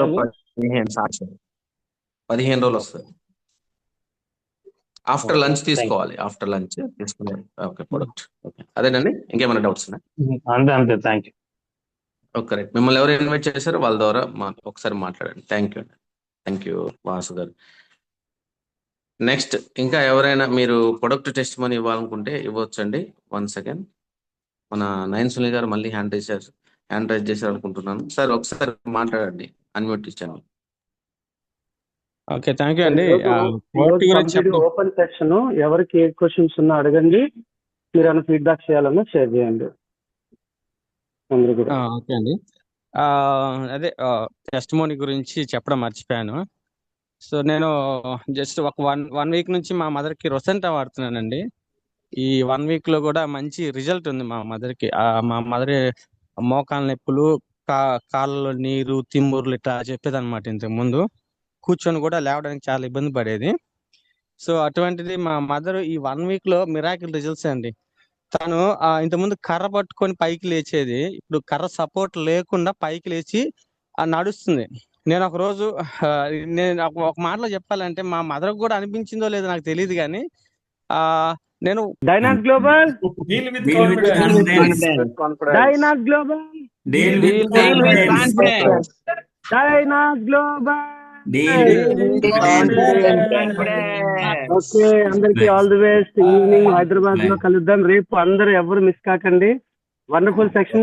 15 రోజులు వస్తుంది. ఆఫ్టర్ లంచ్ థ్యాంక్ తీసుకోవాలి, ఆఫ్టర్ లంచ్ తీసుకునే ఓకే ప్రొడక్ట్. ఓకే అదేనండి, ఇంకేమైనా డౌట్స్ ఉన్నాయి? అంతే థ్యాంక్ యూ. Okay right. మిమ్మల్ని ఎవరు ఇన్వైట్ చేశారో వాళ్ళ ద్వారా ఒకసారి మాట్లాడండి. థ్యాంక్ యూ అండి. థ్యాంక్ యూ వాసు గారు. నెక్స్ట్ ఇంకా ఎవరైనా మీరు ప్రొడక్ట్ టెస్ట్ మనీ ఇవ్వాలనుకుంటే ఇవ్వచ్చండి. 1 సెకండ్. మన నయన్ సునీల్ గారు మళ్ళీ హ్యాండ్ రైజ్ చేశారు అనుకుంటున్నాను. సార్ ఒకసారి మాట్లాడండి, అన్మ్యూట్ ఇచ్చాను. ఓకే థ్యాంక్ యూ అండి. ఈరోజు ప్రోడక్ట్ గురించి కంప్లీట్ చెప్పడం ఓపెన్ సెక్షన్. ఎవరికి ఏ క్వశ్చన్స్ ఉన్నా అడగండి, మీరు ఏమైనా ఫీడ్బ్యాక్ చేయాలన్నా షేర్ చేయండి అందరూ కూడా. ఓకే అండి. అదే టెస్టిమోనీ గురించి చెప్పడం మర్చిపోయాను. సో నేను జస్ట్ ఒక వన్ వీక్ నుంచి మా మదర్కి రొసెంటా వాడుతున్నానండి. ఈ 1 వీక్ లో కూడా మంచి రిజల్ట్ ఉంది మా మదర్కి. మా మదర్ మోకాళ్ళ నొప్పులు, కాళ్ళలో నీరు, తిమ్ముర్లు ఇట్లా చెప్పేది అనమాట. ఇంతకు ముందు కూర్చొని కూడా లేవడానికి చాలా ఇబ్బంది పడేది. సో అటువంటిది మా మదర్ ఈ 1 వీక్ లో మిరాకిల్ రిజల్ట్స్ అండి. తను ఇంతకుముందు కర్ర పట్టుకొని పైకి లేచేది, ఇప్పుడు కర్ర సపోర్ట్ లేకుండా పైకి లేచి నడుస్తుంది. నేను ఒక రోజు నేను ఒక మాటలో చెప్పాలంటే మా మదర్ కూడా అనిపించిందో లేదో నాకు తెలియదు, కానీ నేను డైనాక్ global, Deal with Deal with confidence. confidence. డైనాక్ global, Deal with Deal with confidence. డైనాక్ global. Deal with confidence. Okay, అందరికి all the best. Evening Hyderabad లో కలుద్దాం. రేపు అందరూ ఎవరు మిస్ కాకండి. Wonderful section